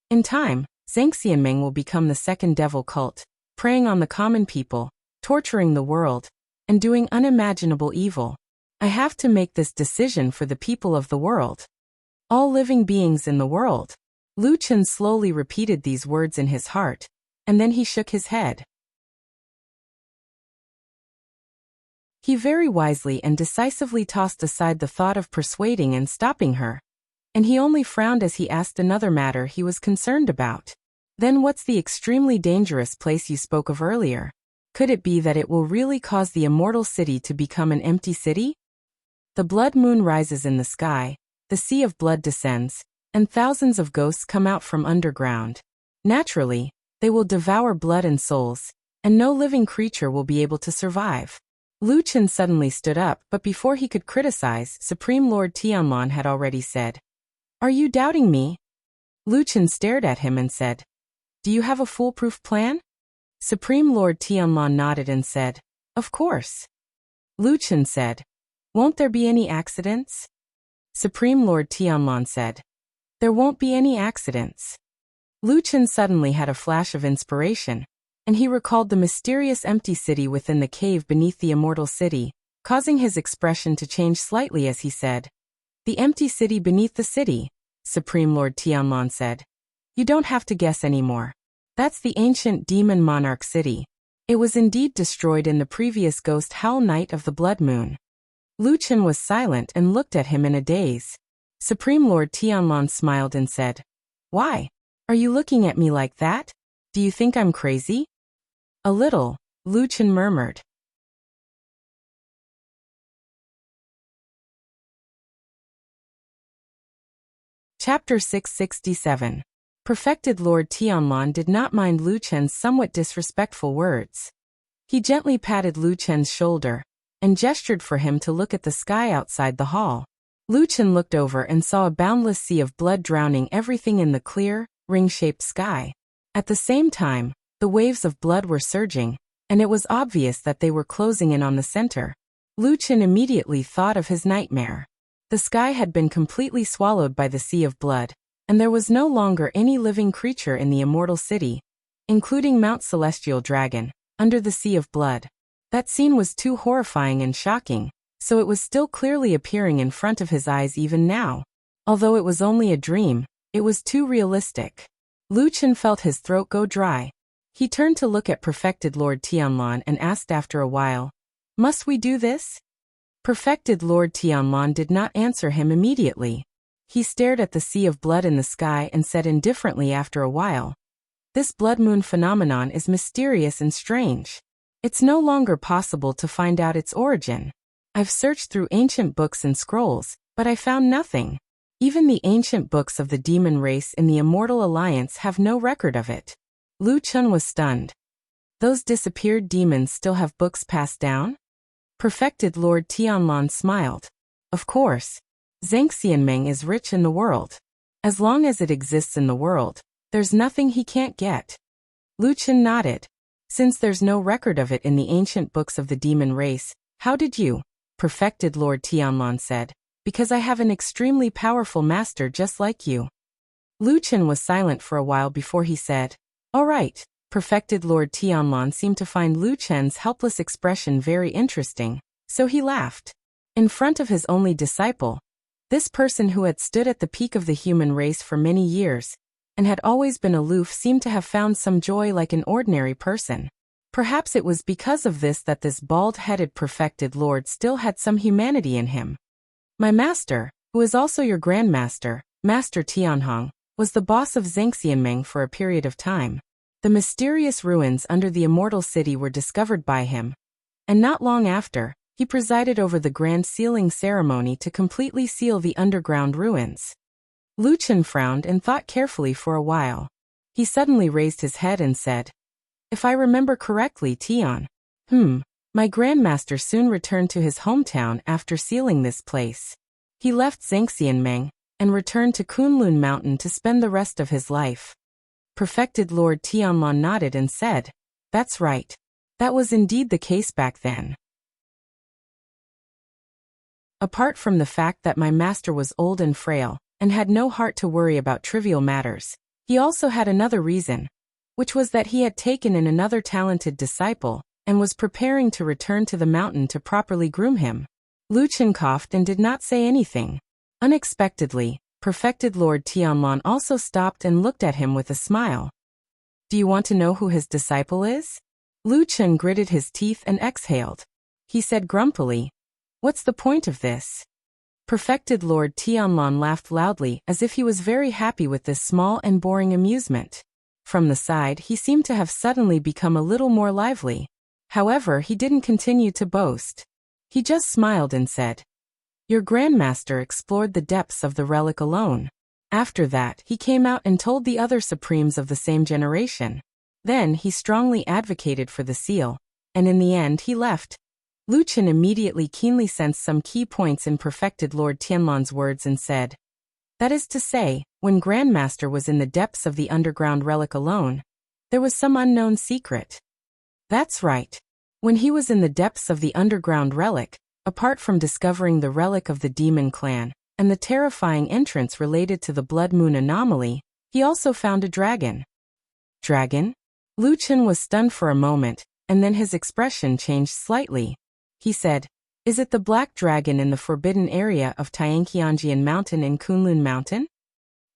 "In time, Zhangxianmeng will become the second devil cult, preying on the common people, torturing the world, and doing unimaginable evil. I have to make this decision for the people of the world. All living beings in the world. Lu Chen slowly repeated these words in his heart, and then he shook his head. He very wisely and decisively tossed aside the thought of persuading and stopping her, and he only frowned as he asked another matter he was concerned about. Then what's the extremely dangerous place you spoke of earlier? Could it be that it will really cause the immortal city to become an empty city? The blood moon rises in the sky, the sea of blood descends, and thousands of ghosts come out from underground. Naturally, they will devour blood and souls, and no living creature will be able to survive. Lu Chen suddenly stood up, but before he could criticize, Supreme Lord Tianlong had already said, "Are you doubting me?" Lu Chen stared at him and said, "Do you have a foolproof plan?" Supreme Lord Tianlong nodded and said, "Of course." Lu Chen said, "Won't there be any accidents?" Supreme Lord Tianlong said, "There won't be any accidents." Lu Chen suddenly had a flash of inspiration, and he recalled the mysterious empty city within the cave beneath the immortal city, causing his expression to change slightly as he said, "The empty city beneath the city," Supreme Lord Tianlong said. "You don't have to guess anymore. That's the ancient demon monarch city. It was indeed destroyed in the previous ghost howl night of the blood moon." Lu Chen was silent and looked at him in a daze. Supreme Lord Tianlong smiled and said, "Why? Are you looking at me like that? Do you think I'm crazy?" "A little," Lu Chen murmured. Chapter 667. Perfected Lord Tianlong did not mind Lu Chen's somewhat disrespectful words. He gently patted Lu Chen's shoulder and gestured for him to look at the sky outside the hall. Lu Chen looked over and saw a boundless sea of blood drowning everything in the clear, ring-shaped sky. At the same time, the waves of blood were surging, and it was obvious that they were closing in on the center. Lu Chen immediately thought of his nightmare. The sky had been completely swallowed by the sea of blood, and there was no longer any living creature in the immortal city, including Mount Celestial Dragon, under the sea of blood. That scene was too horrifying and shocking, so it was still clearly appearing in front of his eyes even now. Although it was only a dream, it was too realistic. Lu Chen felt his throat go dry. He turned to look at Perfected Lord Tianlong and asked after a while, "Must we do this?" Perfected Lord Tianlong did not answer him immediately. He stared at the sea of blood in the sky and said indifferently after a while, "This blood moon phenomenon is mysterious and strange. It's no longer possible to find out its origin. I've searched through ancient books and scrolls, but I found nothing. Even the ancient books of the demon race in the Immortal Alliance have no record of it." Lu Chen was stunned. "Those disappeared demons still have books passed down?" Perfected Lord Tianlong smiled. "Of course. Zhang is rich in the world. As long as it exists in the world, there's nothing he can't get." Lu Chen nodded. "Since there's no record of it in the ancient books of the demon race, how did you?" Perfected Lord Tianlong said, "Because I have an extremely powerful master just like you." Lu Chen was silent for a while before he said, "All right." Perfected Lord Tianlong seemed to find Lu Chen's helpless expression very interesting, so he laughed. In front of his only disciple, this person who had stood at the peak of the human race for many years, and had always been aloof, seemed to have found some joy like an ordinary person. Perhaps it was because of this that this bald-headed perfected lord still had some humanity in him. "My master, who is also your grandmaster, Master Tianhong, was the boss of Zhang for a period of time. The mysterious ruins under the immortal city were discovered by him, and not long after, he presided over the grand sealing ceremony to completely seal the underground ruins." Lu Chen frowned and thought carefully for a while. He suddenly raised his head and said, "If I remember correctly, Tian, my grandmaster soon returned to his hometown after sealing this place. He left Zhang and returned to Kunlun Mountain to spend the rest of his life." Perfected Lord Tianlong nodded and said, "That's right. That was indeed the case back then. Apart from the fact that my master was old and frail, and had no heart to worry about trivial matters, he also had another reason, which was that he had taken in another talented disciple, and was preparing to return to the mountain to properly groom him." Lu Chen coughed and did not say anything. Unexpectedly, Perfected Lord Tianlon also stopped and looked at him with a smile. Do you want to know who his disciple is? Lu Chen gritted his teeth and exhaled. He said grumpily, What's the point of this? Perfected Lord Tianlon laughed loudly as if he was very happy with this small and boring amusement. From the side, he seemed to have suddenly become a little more lively. However, he didn't continue to boast. He just smiled and said, Your Grandmaster explored the depths of the relic alone. After that, he came out and told the other supremes of the same generation. Then he strongly advocated for the seal, and in the end he left. Lu Chen immediately keenly sensed some key points in Perfected Lord Tianlon's words and said, That is to say, when Grandmaster was in the depths of the underground relic alone, there was some unknown secret. That's right. When he was in the depths of the underground relic, apart from discovering the relic of the demon clan, and the terrifying entrance related to the blood moon anomaly, he also found a dragon. Dragon? Lu Chen was stunned for a moment, and then his expression changed slightly. He said, Is it the black dragon in the forbidden area of Tianqianjian Mountain in Kunlun Mountain?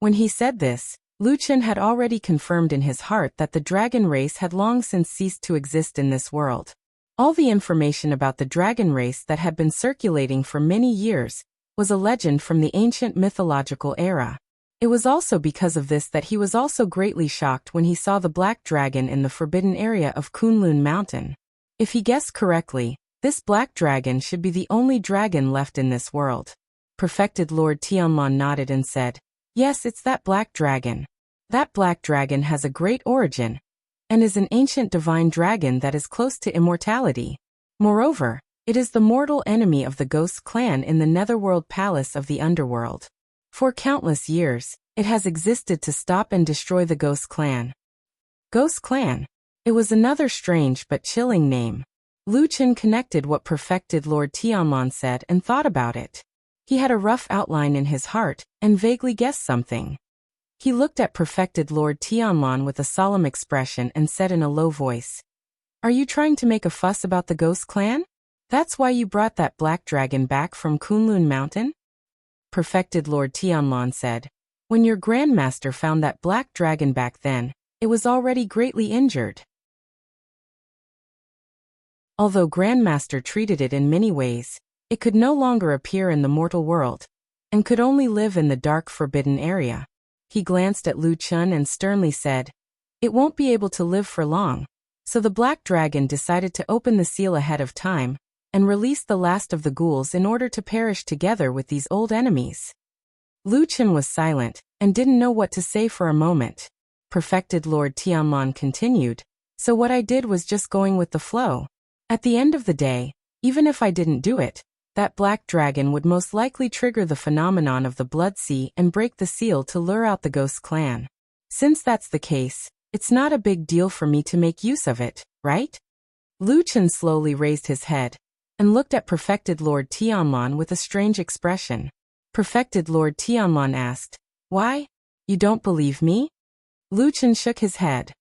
When he said this, Lu Chen had already confirmed in his heart that the dragon race had long since ceased to exist in this world. All the information about the dragon race that had been circulating for many years was a legend from the ancient mythological era. It was also because of this that he was also greatly shocked when he saw the black dragon in the forbidden area of Kunlun Mountain. If he guessed correctly, this black dragon should be the only dragon left in this world. Perfected Lord Tianlon nodded and said, Yes, it's that black dragon. That black dragon has a great origin, and is an ancient divine dragon that is close to immortality. Moreover, it is the mortal enemy of the Ghost clan in the Netherworld Palace of the Underworld. For countless years, it has existed to stop and destroy the Ghost clan. Ghost clan? It was another strange but chilling name. Lu Chen connected what Perfected Lord Tianlon said and thought about it. He had a rough outline in his heart, and vaguely guessed something. He looked at Perfected Lord Tianlon with a solemn expression and said in a low voice, Are you trying to make a fuss about the Ghost clan? That's why you brought that black dragon back from Kunlun Mountain? Perfected Lord Tianlon said, When your Grandmaster found that black dragon back then, it was already greatly injured. Although Grandmaster treated it in many ways, it could no longer appear in the mortal world, and could only live in the dark forbidden area. He glanced at Lu Chen and sternly said, It won't be able to live for long. So the black dragon decided to open the seal ahead of time, and release the last of the ghouls in order to perish together with these old enemies. Lu Chen was silent, and didn't know what to say for a moment. Perfected Lord Tianlon continued, So what I did was just going with the flow. At the end of the day, even if I didn't do it, that black dragon would most likely trigger the phenomenon of the blood sea and break the seal to lure out the Ghost clan. Since that's the case, it's not a big deal for me to make use of it, right? Lu Chen slowly raised his head, and looked at Perfected Lord Tianlon with a strange expression. Perfected Lord Tianlon asked, Why? You don't believe me? Lu Chen shook his head.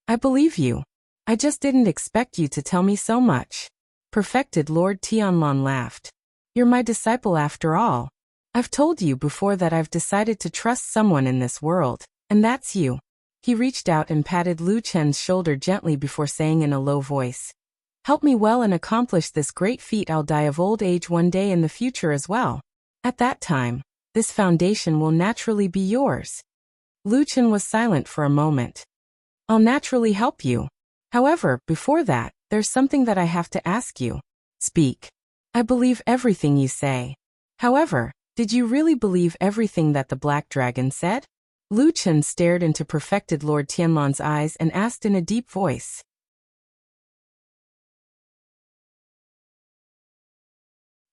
I believe you. I just didn't expect you to tell me so much. Perfected Lord Tianlon laughed. You're my disciple after all. I've told you before that I've decided to trust someone in this world, and that's you. He reached out and patted Lu Chen's shoulder gently before saying in a low voice, Help me well and accomplish this great feat. I'll die of old age one day in the future as well. At that time, this foundation will naturally be yours. Lu Chen was silent for a moment. I'll naturally help you. However, before that, there's something that I have to ask you. Speak. I believe everything you say. However, did you really believe everything that the black dragon said? Lu Chen stared into Perfected Lord Tianlon's eyes and asked in a deep voice.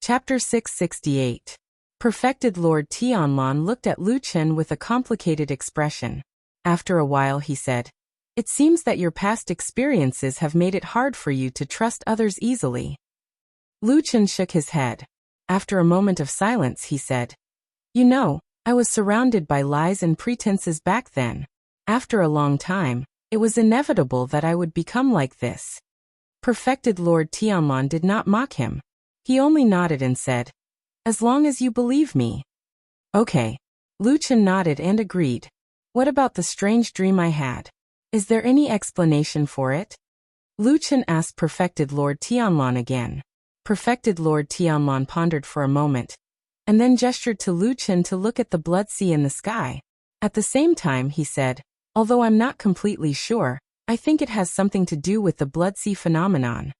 Chapter 668. Perfected Lord Tianlon looked at Lu Chen with a complicated expression. After a while he said, It seems that your past experiences have made it hard for you to trust others easily. Lu Chen shook his head. After a moment of silence he said, You know, I was surrounded by lies and pretenses back then. After a long time, it was inevitable that I would become like this. Perfected Lord Tianlon did not mock him. He only nodded and said, "As long as you believe me." "Okay." Lu Chen nodded and agreed. "What about the strange dream I had? Is there any explanation for it?" Lu Chen asked Perfected Lord Tianlan again. Perfected Lord Tianlan pondered for a moment, and then gestured to Lu Chen to look at the blood sea in the sky. At the same time, he said, "Although I'm not completely sure, I think it has something to do with the blood sea phenomenon."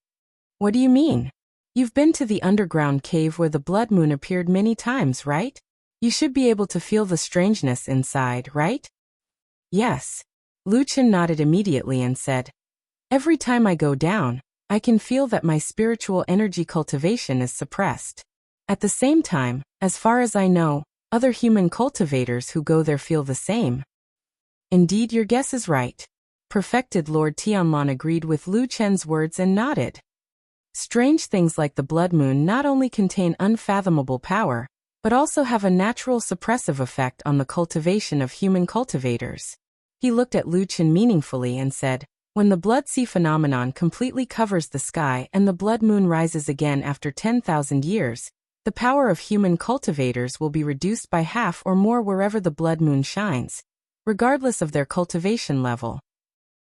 "What do you mean?" "You've been to the underground cave where the blood moon appeared many times, right? You should be able to feel the strangeness inside, right?" "Yes." Lu Chen nodded immediately and said, "Every time I go down, I can feel that my spiritual energy cultivation is suppressed. At the same time, as far as I know, other human cultivators who go there feel the same." "Indeed, your guess is right." Perfected Lord Tianlan agreed with Lu Chen's words and nodded. Strange things like the blood moon not only contain unfathomable power, but also have a natural suppressive effect on the cultivation of human cultivators. He looked at Lu Chen meaningfully and said, "When the blood sea phenomenon completely covers the sky and the blood moon rises again after 10,000 years, the power of human cultivators will be reduced by half or more wherever the blood moon shines, regardless of their cultivation level."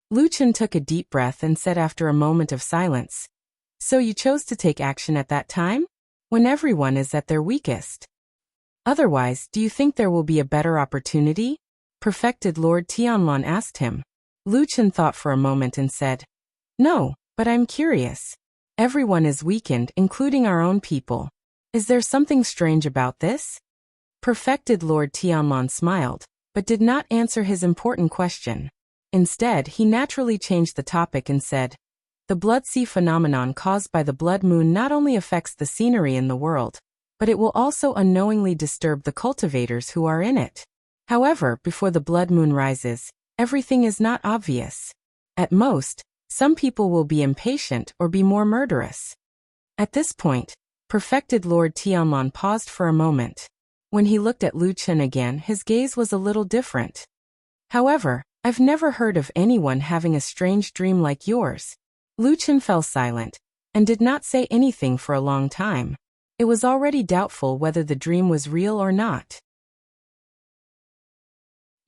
Lu Chen took a deep breath and said after a moment of silence, "So you chose to take action at that time? When everyone is at their weakest? Otherwise, do you think there will be a better opportunity?" Perfected Lord Tianlan asked him. Lu Chen thought for a moment and said, "No, but I'm curious. Everyone is weakened, including our own people. Is there something strange about this?" Perfected Lord Tianlan smiled, but did not answer his important question. Instead, he naturally changed the topic and said, "The blood sea phenomenon caused by the blood moon not only affects the scenery in the world, but it will also unknowingly disturb the cultivators who are in it. However, before the blood moon rises, everything is not obvious. At most, some people will be impatient or be more murderous." At this point, Perfected Lord Tianlan paused for a moment. When he looked at Lu Chen again, his gaze was a little different. "However, I've never heard of anyone having a strange dream like yours." Lu Chen fell silent, and did not say anything for a long time. It was already doubtful whether the dream was real or not.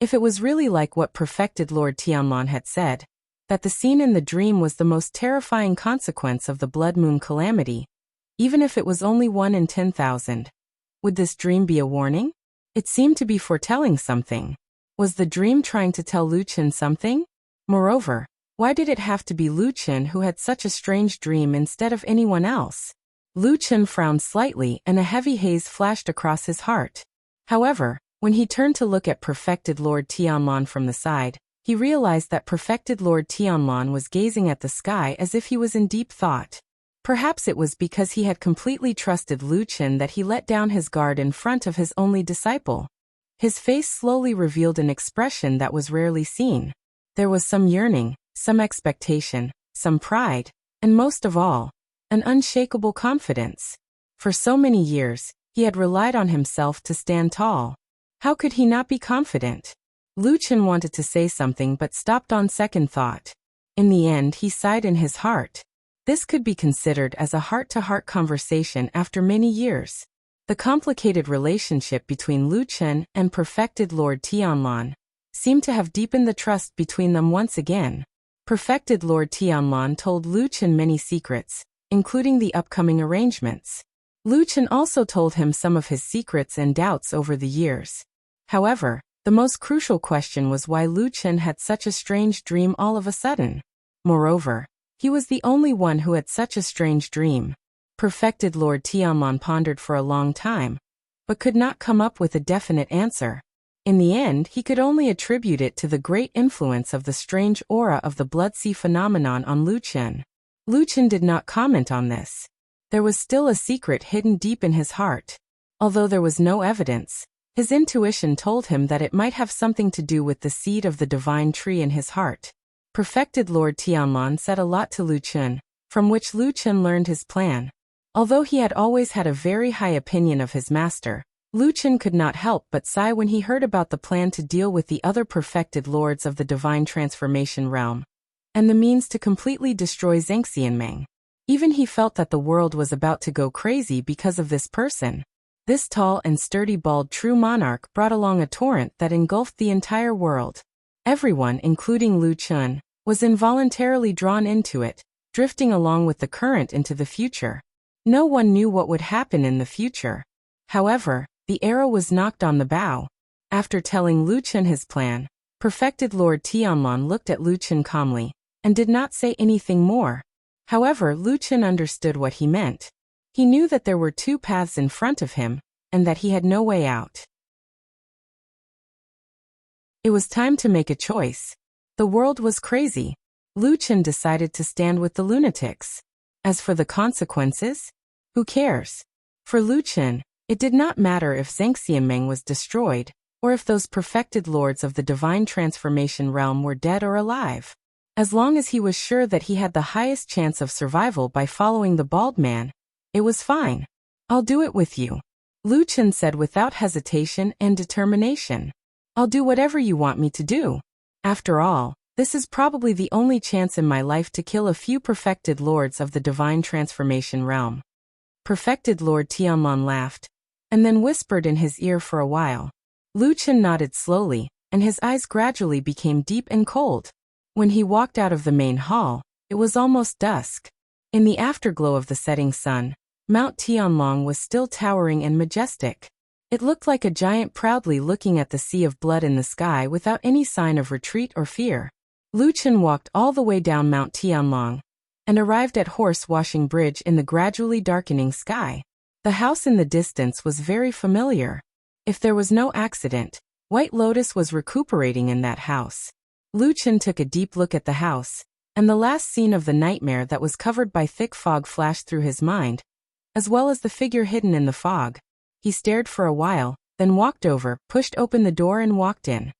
If it was really like what Perfected Lord Tianlan had said, that the scene in the dream was the most terrifying consequence of the blood moon calamity, even if it was only 1 in 10,000, would this dream be a warning? It seemed to be foretelling something. Was the dream trying to tell Lu Chen something? Moreover, why did it have to be Lu Chen who had such a strange dream instead of anyone else? Lu Chen frowned slightly and a heavy haze flashed across his heart. However, when he turned to look at Perfected Lord Tianlan from the side, he realized that Perfected Lord Tianlan was gazing at the sky as if he was in deep thought. Perhaps it was because he had completely trusted Lu Chen that he let down his guard in front of his only disciple. His face slowly revealed an expression that was rarely seen. There was some yearning, some expectation, some pride, and most of all, an unshakable confidence. For so many years, he had relied on himself to stand tall. How could he not be confident? Lu Chen wanted to say something but stopped on second thought. In the end, he sighed in his heart. This could be considered as a heart-to-heart conversation after many years. The complicated relationship between Lu Chen and Perfected Lord Tianlan seemed to have deepened the trust between them once again. Perfected Lord Tianlan told Lu Chen many secrets, including the upcoming arrangements. Lu Chen also told him some of his secrets and doubts over the years. However, the most crucial question was why Lu Chen had such a strange dream all of a sudden. Moreover, he was the only one who had such a strange dream. Perfected Lord Tianlan pondered for a long time, but could not come up with a definite answer. In the end, he could only attribute it to the great influence of the strange aura of the blood sea phenomenon on Lu Chen. Lu Chen did not comment on this. There was still a secret hidden deep in his heart. Although there was no evidence, his intuition told him that it might have something to do with the seed of the divine tree in his heart. Perfected Lord Tianlan said a lot to Lu Chen, from which Lu Chen learned his plan. Although he had always had a very high opinion of his master, Lu Chen could not help but sigh when he heard about the plan to deal with the other perfected lords of the divine transformation realm, and the means to completely destroy Zhengxianmeng. Even he felt that the world was about to go crazy because of this person. This tall and sturdy bald true monarch brought along a torrent that engulfed the entire world. Everyone, including Lu Chun, was involuntarily drawn into it, drifting along with the current into the future. No one knew what would happen in the future. However, the arrow was knocked on the bow. After telling Lu Chun his plan, perfected Lord Tianlong looked at Lu Chun calmly, and did not say anything more. However, Lu Chun understood what he meant. He knew that there were two paths in front of him, and that he had no way out. It was time to make a choice. The world was crazy. Lu Chun decided to stand with the lunatics. As for the consequences? Who cares? For Lu Chun, it did not matter if Zhangxiameng was destroyed, or if those perfected lords of the divine transformation realm were dead or alive. As long as he was sure that he had the highest chance of survival by following the bald man, it was fine. I'll do it with you, Lu Chun said without hesitation and determination. I'll do whatever you want me to do. After all, this is probably the only chance in my life to kill a few perfected lords of the divine transformation realm. Perfected Lord Tianlong laughed, and then whispered in his ear for a while. Lu Chun nodded slowly, and his eyes gradually became deep and cold. When he walked out of the main hall, it was almost dusk. In the afterglow of the setting sun, Mount Tianlong was still towering and majestic. It looked like a giant proudly looking at the sea of blood in the sky without any sign of retreat or fear. Lu Chun walked all the way down Mount Tianlong, and arrived at Horse Washing Bridge in the gradually darkening sky. The house in the distance was very familiar. If there was no accident, White Lotus was recuperating in that house. Lu Chun took a deep look at the house, and the last scene of the nightmare that was covered by thick fog flashed through his mind, as well as the figure hidden in the fog. He stared for a while, then walked over, pushed open the door and walked in.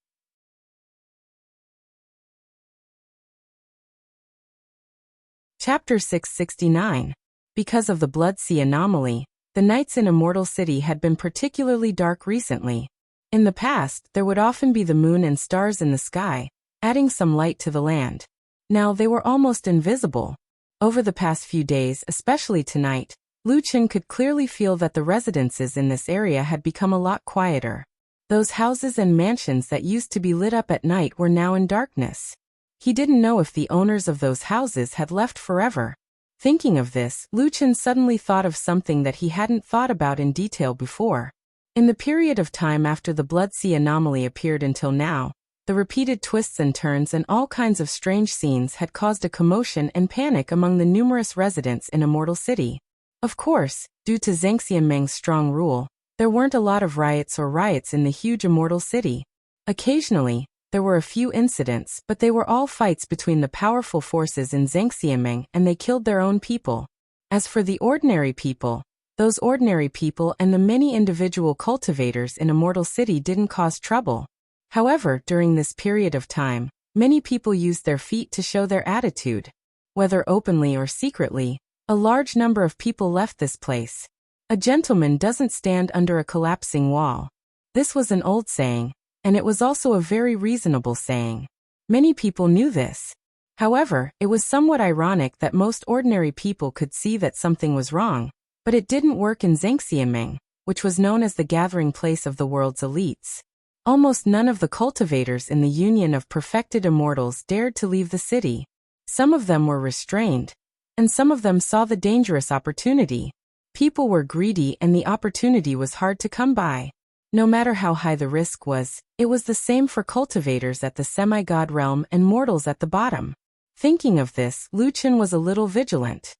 Chapter 669. Because of the Blood Sea anomaly, the nights in Immortal City had been particularly dark recently. In the past, there would often be the moon and stars in the sky, adding some light to the land. Now they were almost invisible. Over the past few days, especially tonight, Lu Chun could clearly feel that the residences in this area had become a lot quieter. Those houses and mansions that used to be lit up at night were now in darkness. He didn't know if the owners of those houses had left forever. Thinking of this, Lu Chun suddenly thought of something that he hadn't thought about in detail before. In the period of time after the Blood Sea anomaly appeared until now, the repeated twists and turns and all kinds of strange scenes had caused a commotion and panic among the numerous residents in Immortal City. Of course, due to Zhangxiameng's strong rule, there weren't a lot of riots in the huge Immortal City. Occasionally, there were a few incidents, but they were all fights between the powerful forces in Zhangxiameng, and they killed their own people. As for the ordinary people, those ordinary people and the many individual cultivators in Immortal City didn't cause trouble. However, during this period of time, many people used their feet to show their attitude. Whether openly or secretly, a large number of people left this place. A gentleman doesn't stand under a collapsing wall. This was an old saying, and it was also a very reasonable saying. Many people knew this. However, it was somewhat ironic that most ordinary people could see that something was wrong, but it didn't work in Zhangxiameng, which was known as the gathering place of the world's elites. Almost none of the cultivators in the Union of Perfected Immortals dared to leave the city. Some of them were restrained, and some of them saw the dangerous opportunity. People were greedy and the opportunity was hard to come by. No matter how high the risk was, it was the same for cultivators at the semi-god realm and mortals at the bottom. Thinking of this, Lu Chun was a little vigilant.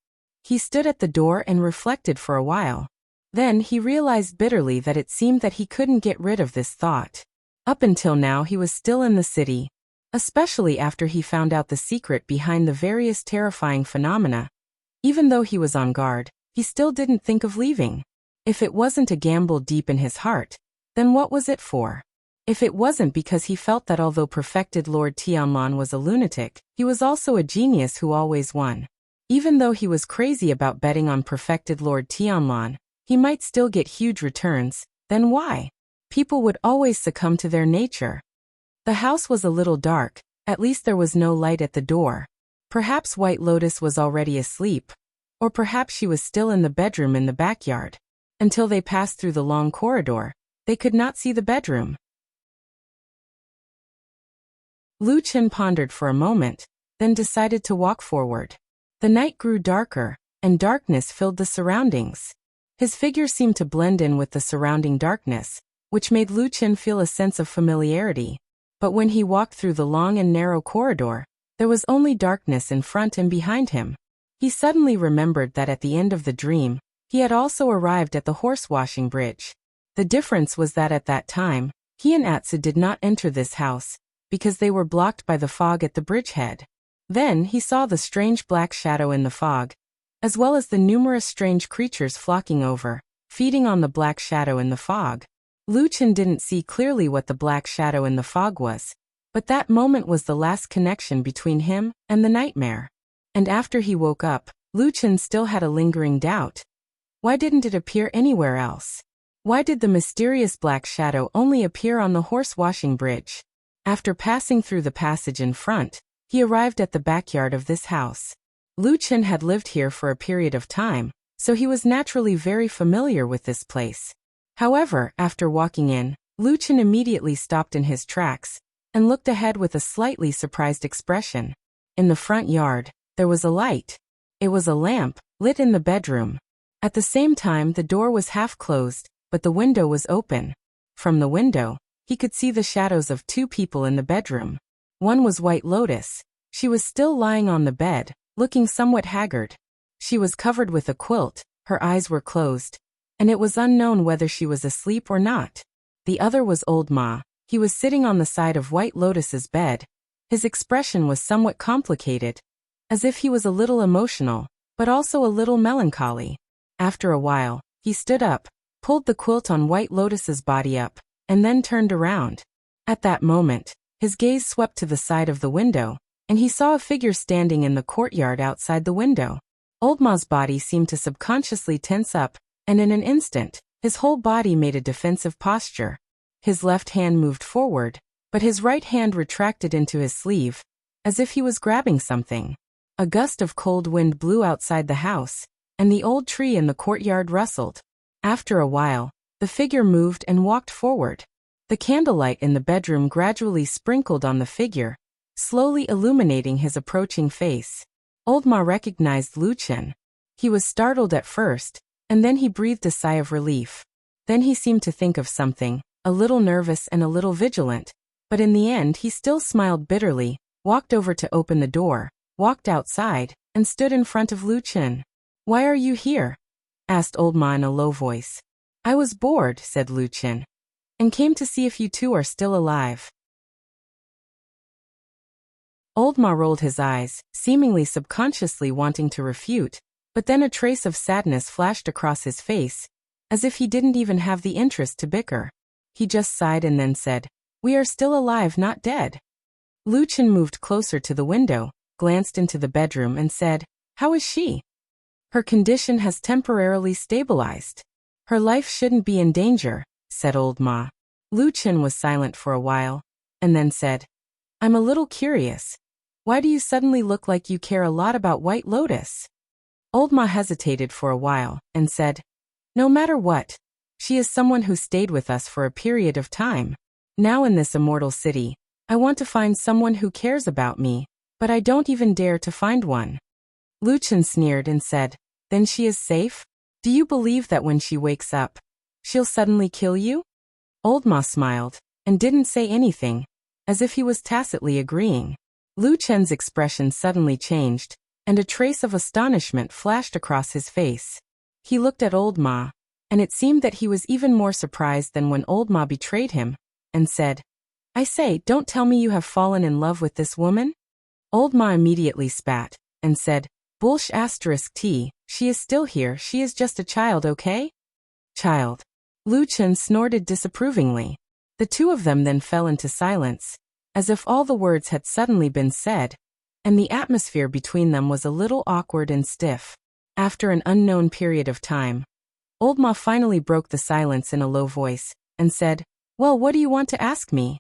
He stood at the door and reflected for a while. Then he realized bitterly that it seemed that he couldn't get rid of this thought. Up until now he was still in the city, especially after he found out the secret behind the various terrifying phenomena. Even though he was on guard, he still didn't think of leaving. If it wasn't a gamble deep in his heart, then what was it for? If it wasn't because he felt that although Perfected Lord Tianlong was a lunatic, he was also a genius who always won. Even though he was crazy about betting on Perfected Lord Tianlong, he might still get huge returns. Then why? People would always succumb to their nature. The house was a little dark, at least there was no light at the door. Perhaps White Lotus was already asleep. Or perhaps she was still in the bedroom in the backyard. Until they passed through the long corridor, they could not see the bedroom. Lu Chen pondered for a moment, then decided to walk forward. The night grew darker, and darkness filled the surroundings. His figure seemed to blend in with the surrounding darkness, which made Lu Chen feel a sense of familiarity. But when he walked through the long and narrow corridor, there was only darkness in front and behind him. He suddenly remembered that at the end of the dream, he had also arrived at the horse-washing bridge. The difference was that at that time, he and Atsu did not enter this house, because they were blocked by the fog at the bridgehead. Then he saw the strange black shadow in the fog, as well as the numerous strange creatures flocking over, feeding on the black shadow in the fog. Lu Chen didn't see clearly what the black shadow in the fog was, but that moment was the last connection between him and the nightmare. And after he woke up, Lu Chen still had a lingering doubt. Why didn't it appear anywhere else? Why did the mysterious black shadow only appear on the horse-washing bridge? After passing through the passage in front, he arrived at the backyard of this house. Lu Chen had lived here for a period of time, so he was naturally very familiar with this place. However, after walking in, Lu Chen immediately stopped in his tracks and looked ahead with a slightly surprised expression. In the front yard, there was a light. It was a lamp, lit in the bedroom. At the same time, the door was half closed, but the window was open. From the window, he could see the shadows of two people in the bedroom. One was White Lotus. She was still lying on the bed, looking somewhat haggard. She was covered with a quilt, her eyes were closed, and it was unknown whether she was asleep or not. The other was Old Ma. He was sitting on the side of White Lotus's bed. His expression was somewhat complicated, as if he was a little emotional, but also a little melancholy. After a while, he stood up, pulled the quilt on White Lotus's body up, and then turned around. At that moment, his gaze swept to the side of the window, and he saw a figure standing in the courtyard outside the window. Old Ma's body seemed to subconsciously tense up, and in an instant, his whole body made a defensive posture. His left hand moved forward, but his right hand retracted into his sleeve, as if he was grabbing something. A gust of cold wind blew outside the house, and the old tree in the courtyard rustled. After a while, the figure moved and walked forward. The candlelight in the bedroom gradually sprinkled on the figure, slowly illuminating his approaching face. Old Ma recognized Lu Chen. He was startled at first, and then he breathed a sigh of relief. Then he seemed to think of something, a little nervous and a little vigilant, but in the end he still smiled bitterly, walked over to open the door, walked outside, and stood in front of Lu Chen. "Why are you here?" asked Old Ma in a low voice. "I was bored," said Lu Chen, "and came to see if you two are still alive." Old Ma rolled his eyes, seemingly subconsciously wanting to refute, but then a trace of sadness flashed across his face, as if he didn't even have the interest to bicker. He just sighed and then said, "We are still alive, not dead." Lu Chen moved closer to the window, glanced into the bedroom and said, "How is she?" "Her condition has temporarily stabilized. Her life shouldn't be in danger," said Old Ma. Lu Chen was silent for a while, and then said, "I'm a little curious. Why do you suddenly look like you care a lot about White Lotus?" Old Ma hesitated for a while, and said, "No matter what, she is someone who stayed with us for a period of time. Now in this immortal city, I want to find someone who cares about me, but I don't even dare to find one." Lu Chen sneered and said, "Then she is safe? Do you believe that when she wakes up, she'll suddenly kill you?" Old Ma smiled, and didn't say anything, as if he was tacitly agreeing. Lu Chen's expression suddenly changed, and a trace of astonishment flashed across his face. He looked at Old Ma, and it seemed that he was even more surprised than when Old Ma betrayed him, and said, "I say, don't tell me you have fallen in love with this woman?" Old Ma immediately spat, and said, "Bullsh *T, she is still here, she is just a child, okay?" "Child." Lu Chen snorted disapprovingly. The two of them then fell into silence, as if all the words had suddenly been said, and the atmosphere between them was a little awkward and stiff. After an unknown period of time, Old Ma finally broke the silence in a low voice, and said, "Well, what do you want to ask me?"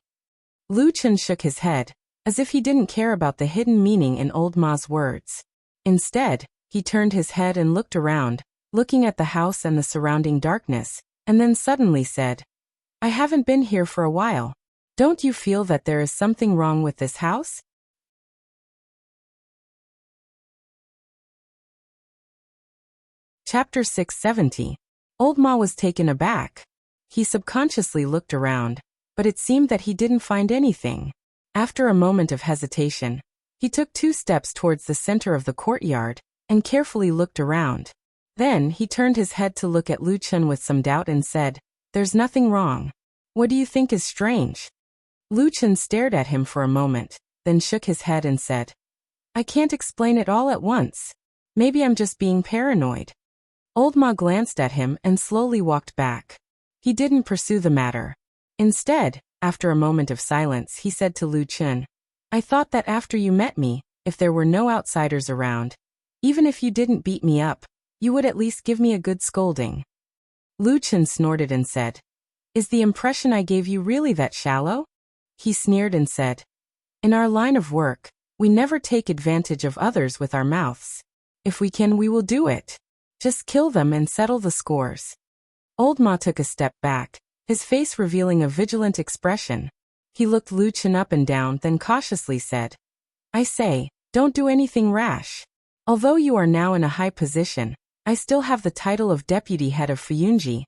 Lu Chen shook his head, as if he didn't care about the hidden meaning in Old Ma's words. Instead, He turned his head and looked around, looking at the house and the surrounding darkness, and then suddenly said, I haven't been here for a while. Don't you feel that there is something wrong with this house? Chapter 670. Old Ma was taken aback. He subconsciously looked around, but it seemed that he didn't find anything. After a moment of hesitation, he took 2 steps towards the center of the courtyard and carefully looked around. Then he turned his head to look at Lu Chen with some doubt and said, There's nothing wrong. What do you think is strange? Lu Chen stared at him for a moment, then shook his head and said, I can't explain it all at once. Maybe I'm just being paranoid. Old Ma glanced at him and slowly walked back. He didn't pursue the matter. Instead, after a moment of silence, he said to Lu Chen, I thought that after you met me, if there were no outsiders around, even if you didn't beat me up, you would at least give me a good scolding. Lu Chen snorted and said, Is the impression I gave you really that shallow? He sneered and said, In our line of work, we never take advantage of others with our mouths. If we can, we will do it. Just kill them and settle the scores. Old Ma took a step back, his face revealing a vigilant expression. He looked Lu Chen up and down, then cautiously said, I say, don't do anything rash. Although you are now in a high position, I still have the title of deputy head of Fuyunji,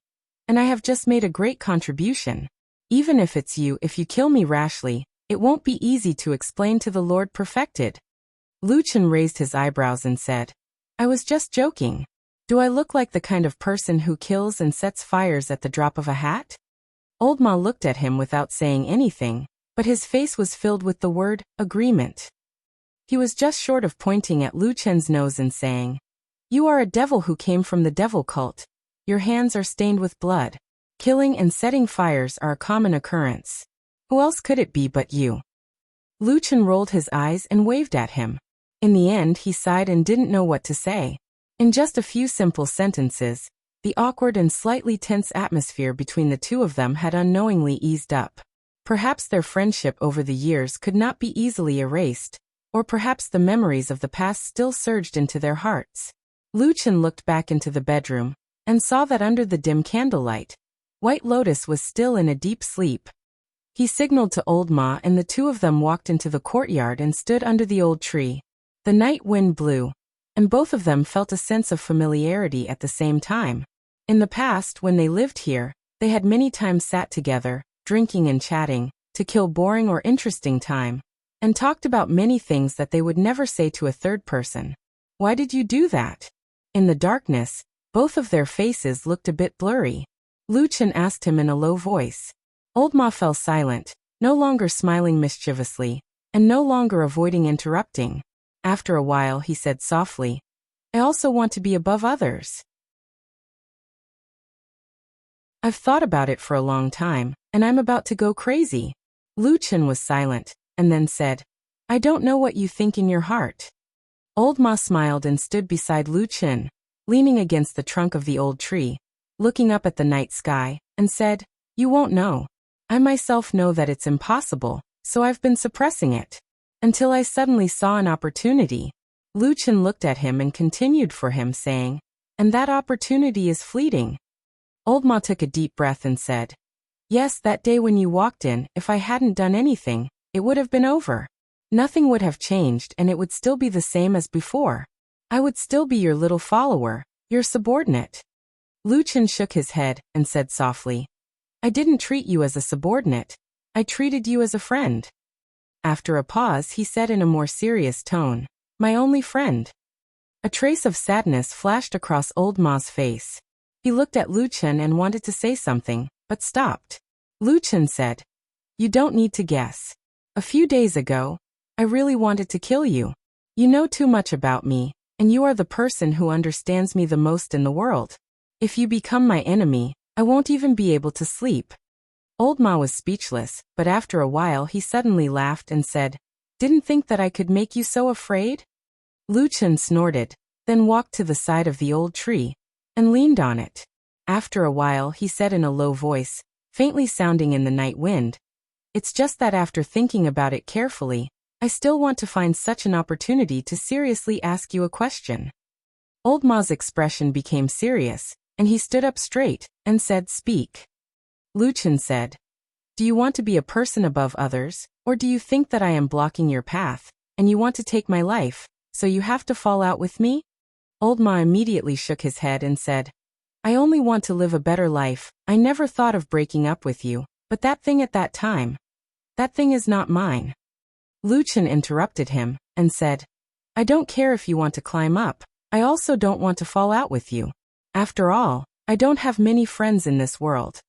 and I have just made a great contribution. Even if it's you, if you kill me rashly, it won't be easy to explain to the Lord Perfected. Lu Chen raised his eyebrows and said, I was just joking. Do I look like the kind of person who kills and sets fires at the drop of a hat? Old Ma looked at him without saying anything, but his face was filled with the word, agreement. He was just short of pointing at Lu Chen's nose and saying, You are a devil who came from the devil cult. Your hands are stained with blood. Killing and setting fires are a common occurrence. Who else could it be but you? Lu Chen rolled his eyes and waved at him. In the end, he sighed and didn't know what to say. In just a few simple sentences, the awkward and slightly tense atmosphere between the two of them had unknowingly eased up. Perhaps their friendship over the years could not be easily erased, or perhaps the memories of the past still surged into their hearts. Lu Chen looked back into the bedroom, and saw that under the dim candlelight, White Lotus was still in a deep sleep. He signaled to Old Ma, and the two of them walked into the courtyard and stood under the old tree. The night wind blew, and both of them felt a sense of familiarity at the same time. In the past, when they lived here, they had many times sat together, drinking and chatting, to kill boring or interesting time, and talked about many things that they would never say to a third person. Why did you do that? In the darkness, both of their faces looked a bit blurry. Lu Chen asked him in a low voice. Old Ma fell silent, no longer smiling mischievously, and no longer avoiding interrupting. After a while he said softly, I also want to be above others. I've thought about it for a long time, and I'm about to go crazy. Lu Chen was silent, and then said, I don't know what you think in your heart. Old Ma smiled and stood beside Lu Chen, leaning against the trunk of the old tree, looking up at the night sky, and said, You won't know. I myself know that it's impossible, so I've been suppressing it. Until I suddenly saw an opportunity. Lu Chen looked at him and continued for him, saying, And that opportunity is fleeting. Old Ma took a deep breath and said, Yes, that day when you walked in, if I hadn't done anything, it would have been over. Nothing would have changed, and it would still be the same as before. I would still be your little follower, your subordinate. Lu Chen shook his head and said softly, I didn't treat you as a subordinate. I treated you as a friend. After a pause, he said in a more serious tone, My only friend. A trace of sadness flashed across Old Ma's face. He looked at Lu Chen and wanted to say something, but stopped. Lu Chen said, You don't need to guess. A few days ago, I really wanted to kill you. You know too much about me, and you are the person who understands me the most in the world. If you become my enemy, I won't even be able to sleep. Old Ma was speechless, but after a while he suddenly laughed and said, Didn't think that I could make you so afraid? Lu Chen snorted, then walked to the side of the old tree, and leaned on it. After a while he said in a low voice, faintly sounding in the night wind, It's just that after thinking about it carefully, I still want to find such an opportunity to seriously ask you a question. Old Ma's expression became serious, and he stood up straight, and said, "Speak." Luchin said, "Do you want to be a person above others, or do you think that I am blocking your path, and you want to take my life, so you have to fall out with me?" Old Ma immediately shook his head and said, "I only want to live a better life. I never thought of breaking up with you, but that thing at that time, that thing is not mine." Luchin interrupted him, and said, "I don't care if you want to climb up. I also don't want to fall out with you. After all, I don't have many friends in this world."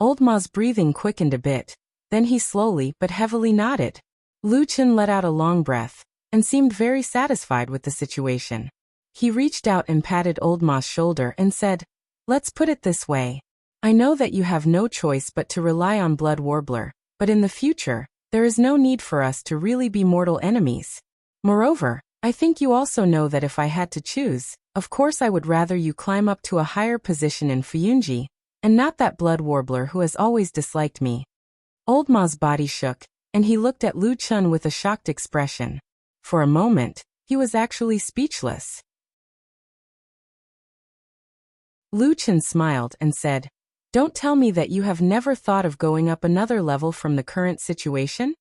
Old Ma's breathing quickened a bit, then he slowly but heavily nodded. Luchin let out a long breath, and seemed very satisfied with the situation. He reached out and patted Old Ma's shoulder and said, "Let's put it this way. I know that you have no choice but to rely on Blood Warbler, but in the future, there is no need for us to really be mortal enemies. Moreover, I think you also know that if I had to choose, of course I would rather you climb up to a higher position in Fuyunji, and not that Blood Warbler who has always disliked me." Old Ma's body shook, and he looked at Lu Chun with a shocked expression. For a moment, he was actually speechless. Lu Chun smiled and said, "Don't tell me that you have never thought of going up another level from the current situation?"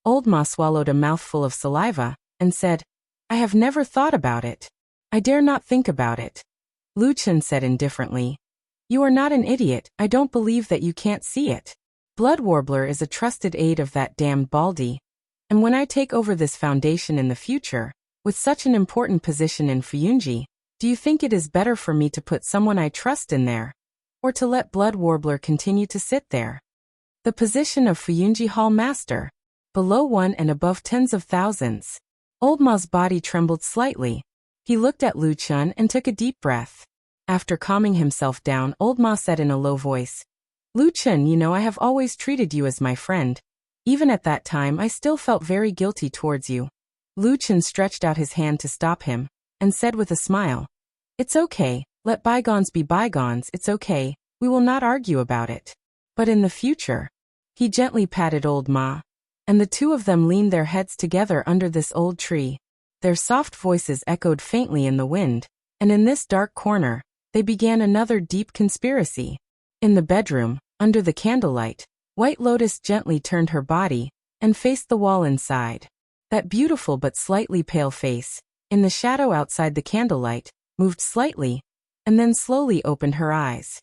Old Ma swallowed a mouthful of saliva, and said, "I have never thought about it. I dare not think about it." Lu Chun said indifferently, "You are not an idiot. I don't believe that you can't see it. Blood Warbler is a trusted aide of that damned Baldi. And when I take over this foundation in the future, with such an important position in Fuyunji, do you think it is better for me to put someone I trust in there, or to let Blood Warbler continue to sit there? The position of Fuyunji Hall Master, below one and above tens of thousands." Old Ma's body trembled slightly. He looked at Lu Chun and took a deep breath. After calming himself down, Old Ma said in a low voice, "Lu Chun, you know I have always treated you as my friend. Even at that time I still felt very guilty towards you." Lu Chun stretched out his hand to stop him, and said with a smile, "It's okay, let bygones be bygones, it's okay, we will not argue about it. But in the future," he gently patted Old Ma, and the two of them leaned their heads together under this old tree. Their soft voices echoed faintly in the wind, and in this dark corner, they began another deep conspiracy. In the bedroom, under the candlelight, White Lotus gently turned her body, and faced the wall inside. That beautiful but slightly pale face, in the shadow outside the candlelight, moved slightly, and then slowly opened her eyes.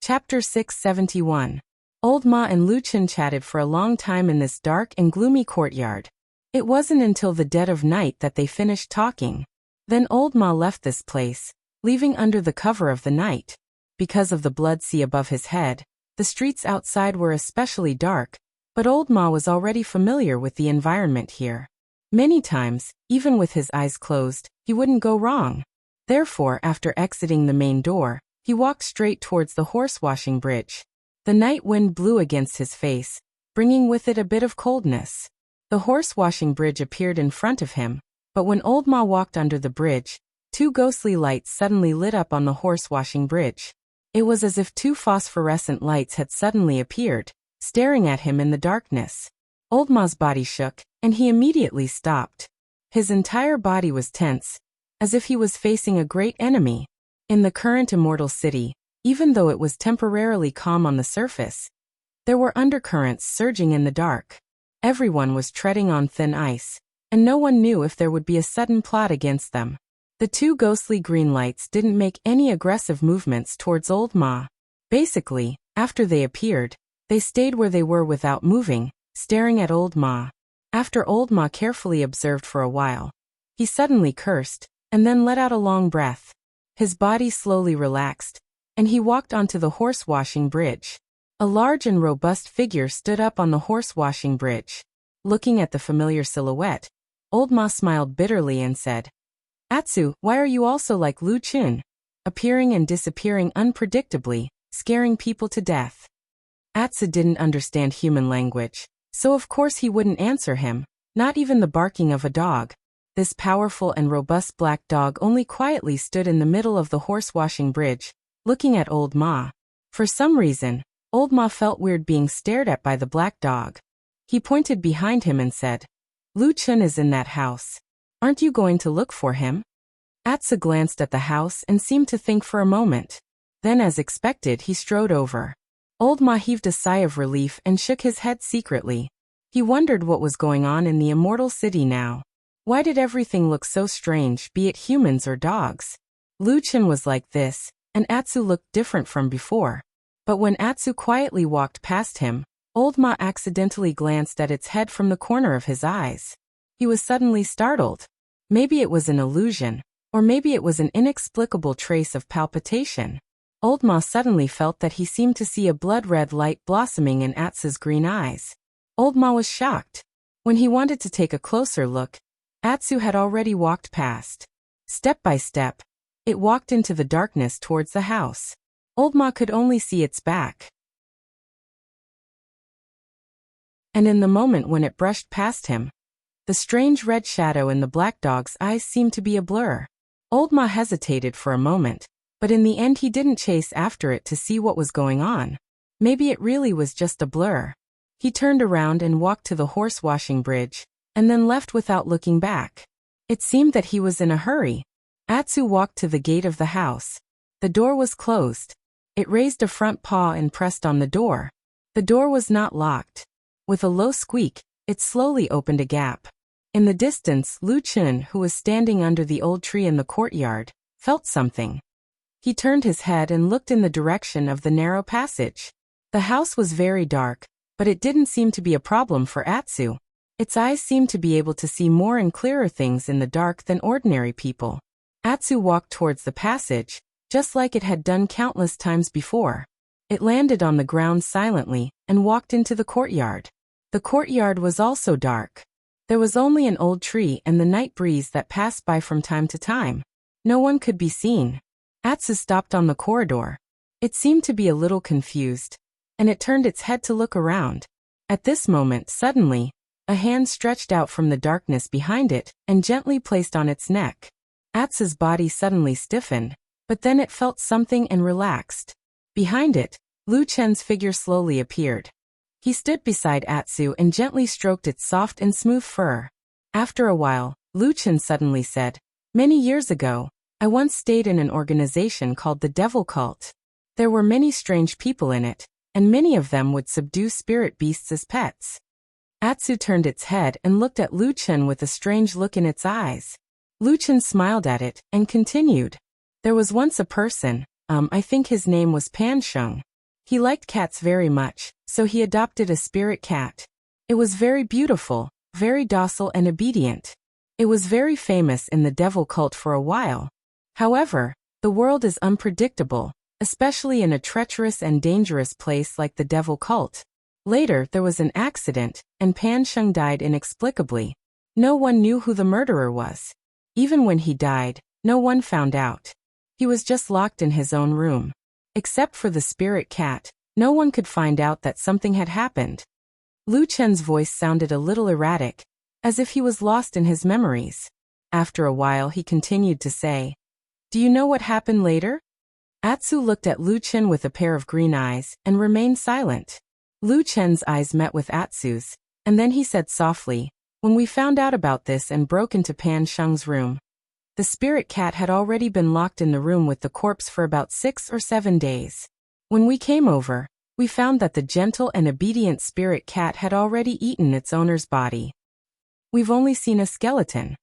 Chapter 671. Old Ma and Lu Chun chatted for a long time in this dark and gloomy courtyard. It wasn't until the dead of night that they finished talking. Then Old Ma left this place, leaving under the cover of the night. Because of the blood sea above his head, the streets outside were especially dark, but Old Ma was already familiar with the environment here. Many times, even with his eyes closed, he wouldn't go wrong. Therefore, after exiting the main door, he walked straight towards the horse-washing bridge. The night wind blew against his face, bringing with it a bit of coldness. The horse-washing bridge appeared in front of him, but when Old Ma walked under the bridge, two ghostly lights suddenly lit up on the horse-washing bridge. It was as if two phosphorescent lights had suddenly appeared, staring at him in the darkness. Old Ma's body shook, and he immediately stopped. His entire body was tense, as if he was facing a great enemy. In the current immortal city, even though it was temporarily calm on the surface, there were undercurrents surging in the dark. Everyone was treading on thin ice, and no one knew if there would be a sudden plot against them. The two ghostly green lights didn't make any aggressive movements towards Old Ma. Basically, after they appeared, they stayed where they were without moving, staring at Old Ma. After Old Ma carefully observed for a while, he suddenly cursed, and then let out a long breath. His body slowly relaxed, and he walked onto the horse-washing bridge. A large and robust figure stood up on the horse-washing bridge. Looking at the familiar silhouette, Old Ma smiled bitterly and said, "Atsu, why are you also like Lu Chun? Appearing and disappearing unpredictably, scaring people to death." Atsu didn't understand human language, so of course he wouldn't answer him, not even the barking of a dog. This powerful and robust black dog only quietly stood in the middle of the horse-washing bridge, looking at Old Ma. For some reason, Old Ma felt weird being stared at by the black dog. He pointed behind him and said, Lu Chun is in that house. Aren't you going to look for him? Atsu glanced at the house and seemed to think for a moment. Then, as expected, he strode over. Old Ma heaved a sigh of relief and shook his head secretly. He wondered what was going on in the immortal city now. Why did everything look so strange, be it humans or dogs? Lu Chun was like this, and Atsu looked different from before. But when Atsu quietly walked past him, Old Ma accidentally glanced at its head from the corner of his eyes. He was suddenly startled. Maybe it was an illusion, or maybe it was an inexplicable trace of palpitation. Old Ma suddenly felt that he seemed to see a blood-red light blossoming in Atsu's green eyes. Old Ma was shocked. When he wanted to take a closer look, Atsu had already walked past. Step by step, it walked into the darkness towards the house. Old Ma could only see its back. And in the moment when it brushed past him, the strange red shadow in the black dog's eyes seemed to be a blur. Old Ma hesitated for a moment, but in the end he didn't chase after it to see what was going on. Maybe it really was just a blur. He turned around and walked to the horse-washing bridge, and then left without looking back. It seemed that he was in a hurry. Atsu walked to the gate of the house. The door was closed. It raised a front paw and pressed on the door. The door was not locked. With a low squeak, it slowly opened a gap. In the distance, Lu Chun, who was standing under the old tree in the courtyard, felt something. He turned his head and looked in the direction of the narrow passage. The house was very dark, but it didn't seem to be a problem for Atsu. Its eyes seemed to be able to see more and clearer things in the dark than ordinary people. Atsu walked towards the passage, just like it had done countless times before. It landed on the ground silently and walked into the courtyard. The courtyard was also dark. There was only an old tree and the night breeze that passed by from time to time. No one could be seen. Atsu stopped on the corridor. It seemed to be a little confused, and it turned its head to look around. At this moment, suddenly, a hand stretched out from the darkness behind it and gently placed on its neck. Atsu's body suddenly stiffened, but then it felt something and relaxed. Behind it, Lu Chen's figure slowly appeared. He stood beside Atsu and gently stroked its soft and smooth fur. After a while, Lu Chen suddenly said, "Many years ago, I once stayed in an organization called the Devil Cult. There were many strange people in it, and many of them would subdue spirit beasts as pets." Atsu turned its head and looked at Lu Chen with a strange look in its eyes. Lu Chen smiled at it and continued. "There was once a person, I think his name was Pan Sheng. He liked cats very much, so he adopted a spirit cat. It was very beautiful, very docile and obedient. It was very famous in the devil cult for a while. However, the world is unpredictable, especially in a treacherous and dangerous place like the devil cult. Later, there was an accident, and Pan Sheng died inexplicably. No one knew who the murderer was. Even when he died, no one found out. He was just locked in his own room. Except for the spirit cat, no one could find out that something had happened." Lu Chen's voice sounded a little erratic, as if he was lost in his memories. After a while he continued to say, "Do you know what happened later?" Atsu looked at Lu Chen with a pair of green eyes and remained silent. Lu Chen's eyes met with Atsu's, and then he said softly, "When we found out about this and broke into Pan Sheng's room, the spirit cat had already been locked in the room with the corpse for about 6 or 7 days. When we came over, we found that the gentle and obedient spirit cat had already eaten its owner's body. We've only seen a skeleton."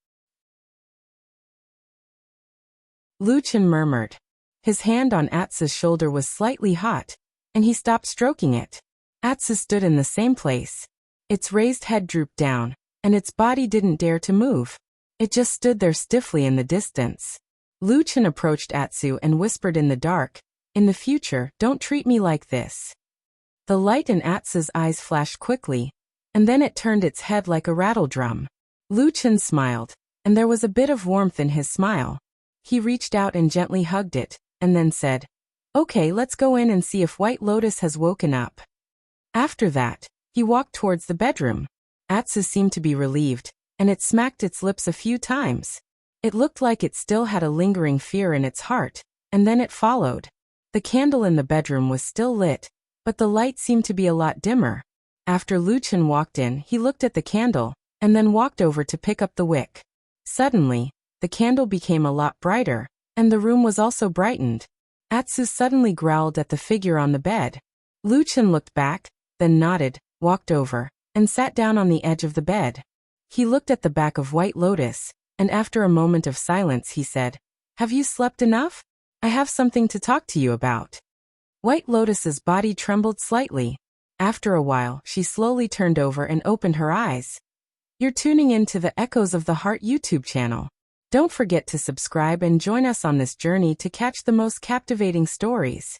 Lu Chen murmured. His hand on Atsu's shoulder was slightly hot, and he stopped stroking it. Atsu stood in the same place. Its raised head drooped down, and its body didn't dare to move. It just stood there stiffly in the distance. Lu Chen approached Atsu and whispered in the dark, "In the future, don't treat me like this." The light in Atsu's eyes flashed quickly, and then it turned its head like a rattle drum. Lu Chen smiled, and there was a bit of warmth in his smile. He reached out and gently hugged it, and then said, "Okay, let's go in and see if White Lotus has woken up." After that, he walked towards the bedroom. Atsu seemed to be relieved, and it smacked its lips a few times. It looked like it still had a lingering fear in its heart, and then it followed. The candle in the bedroom was still lit, but the light seemed to be a lot dimmer. After Lu Chen walked in, he looked at the candle, and then walked over to pick up the wick. Suddenly, the candle became a lot brighter, and the room was also brightened. Atsu suddenly growled at the figure on the bed. Luchin looked back, then nodded, walked over, and sat down on the edge of the bed. He looked at the back of White Lotus, and after a moment of silence he said, "Have you slept enough? I have something to talk to you about." White Lotus's body trembled slightly. After a while, she slowly turned over and opened her eyes. You're tuning in to the Echoes of the Heart YouTube channel. Don't forget to subscribe and join us on this journey to catch the most captivating stories.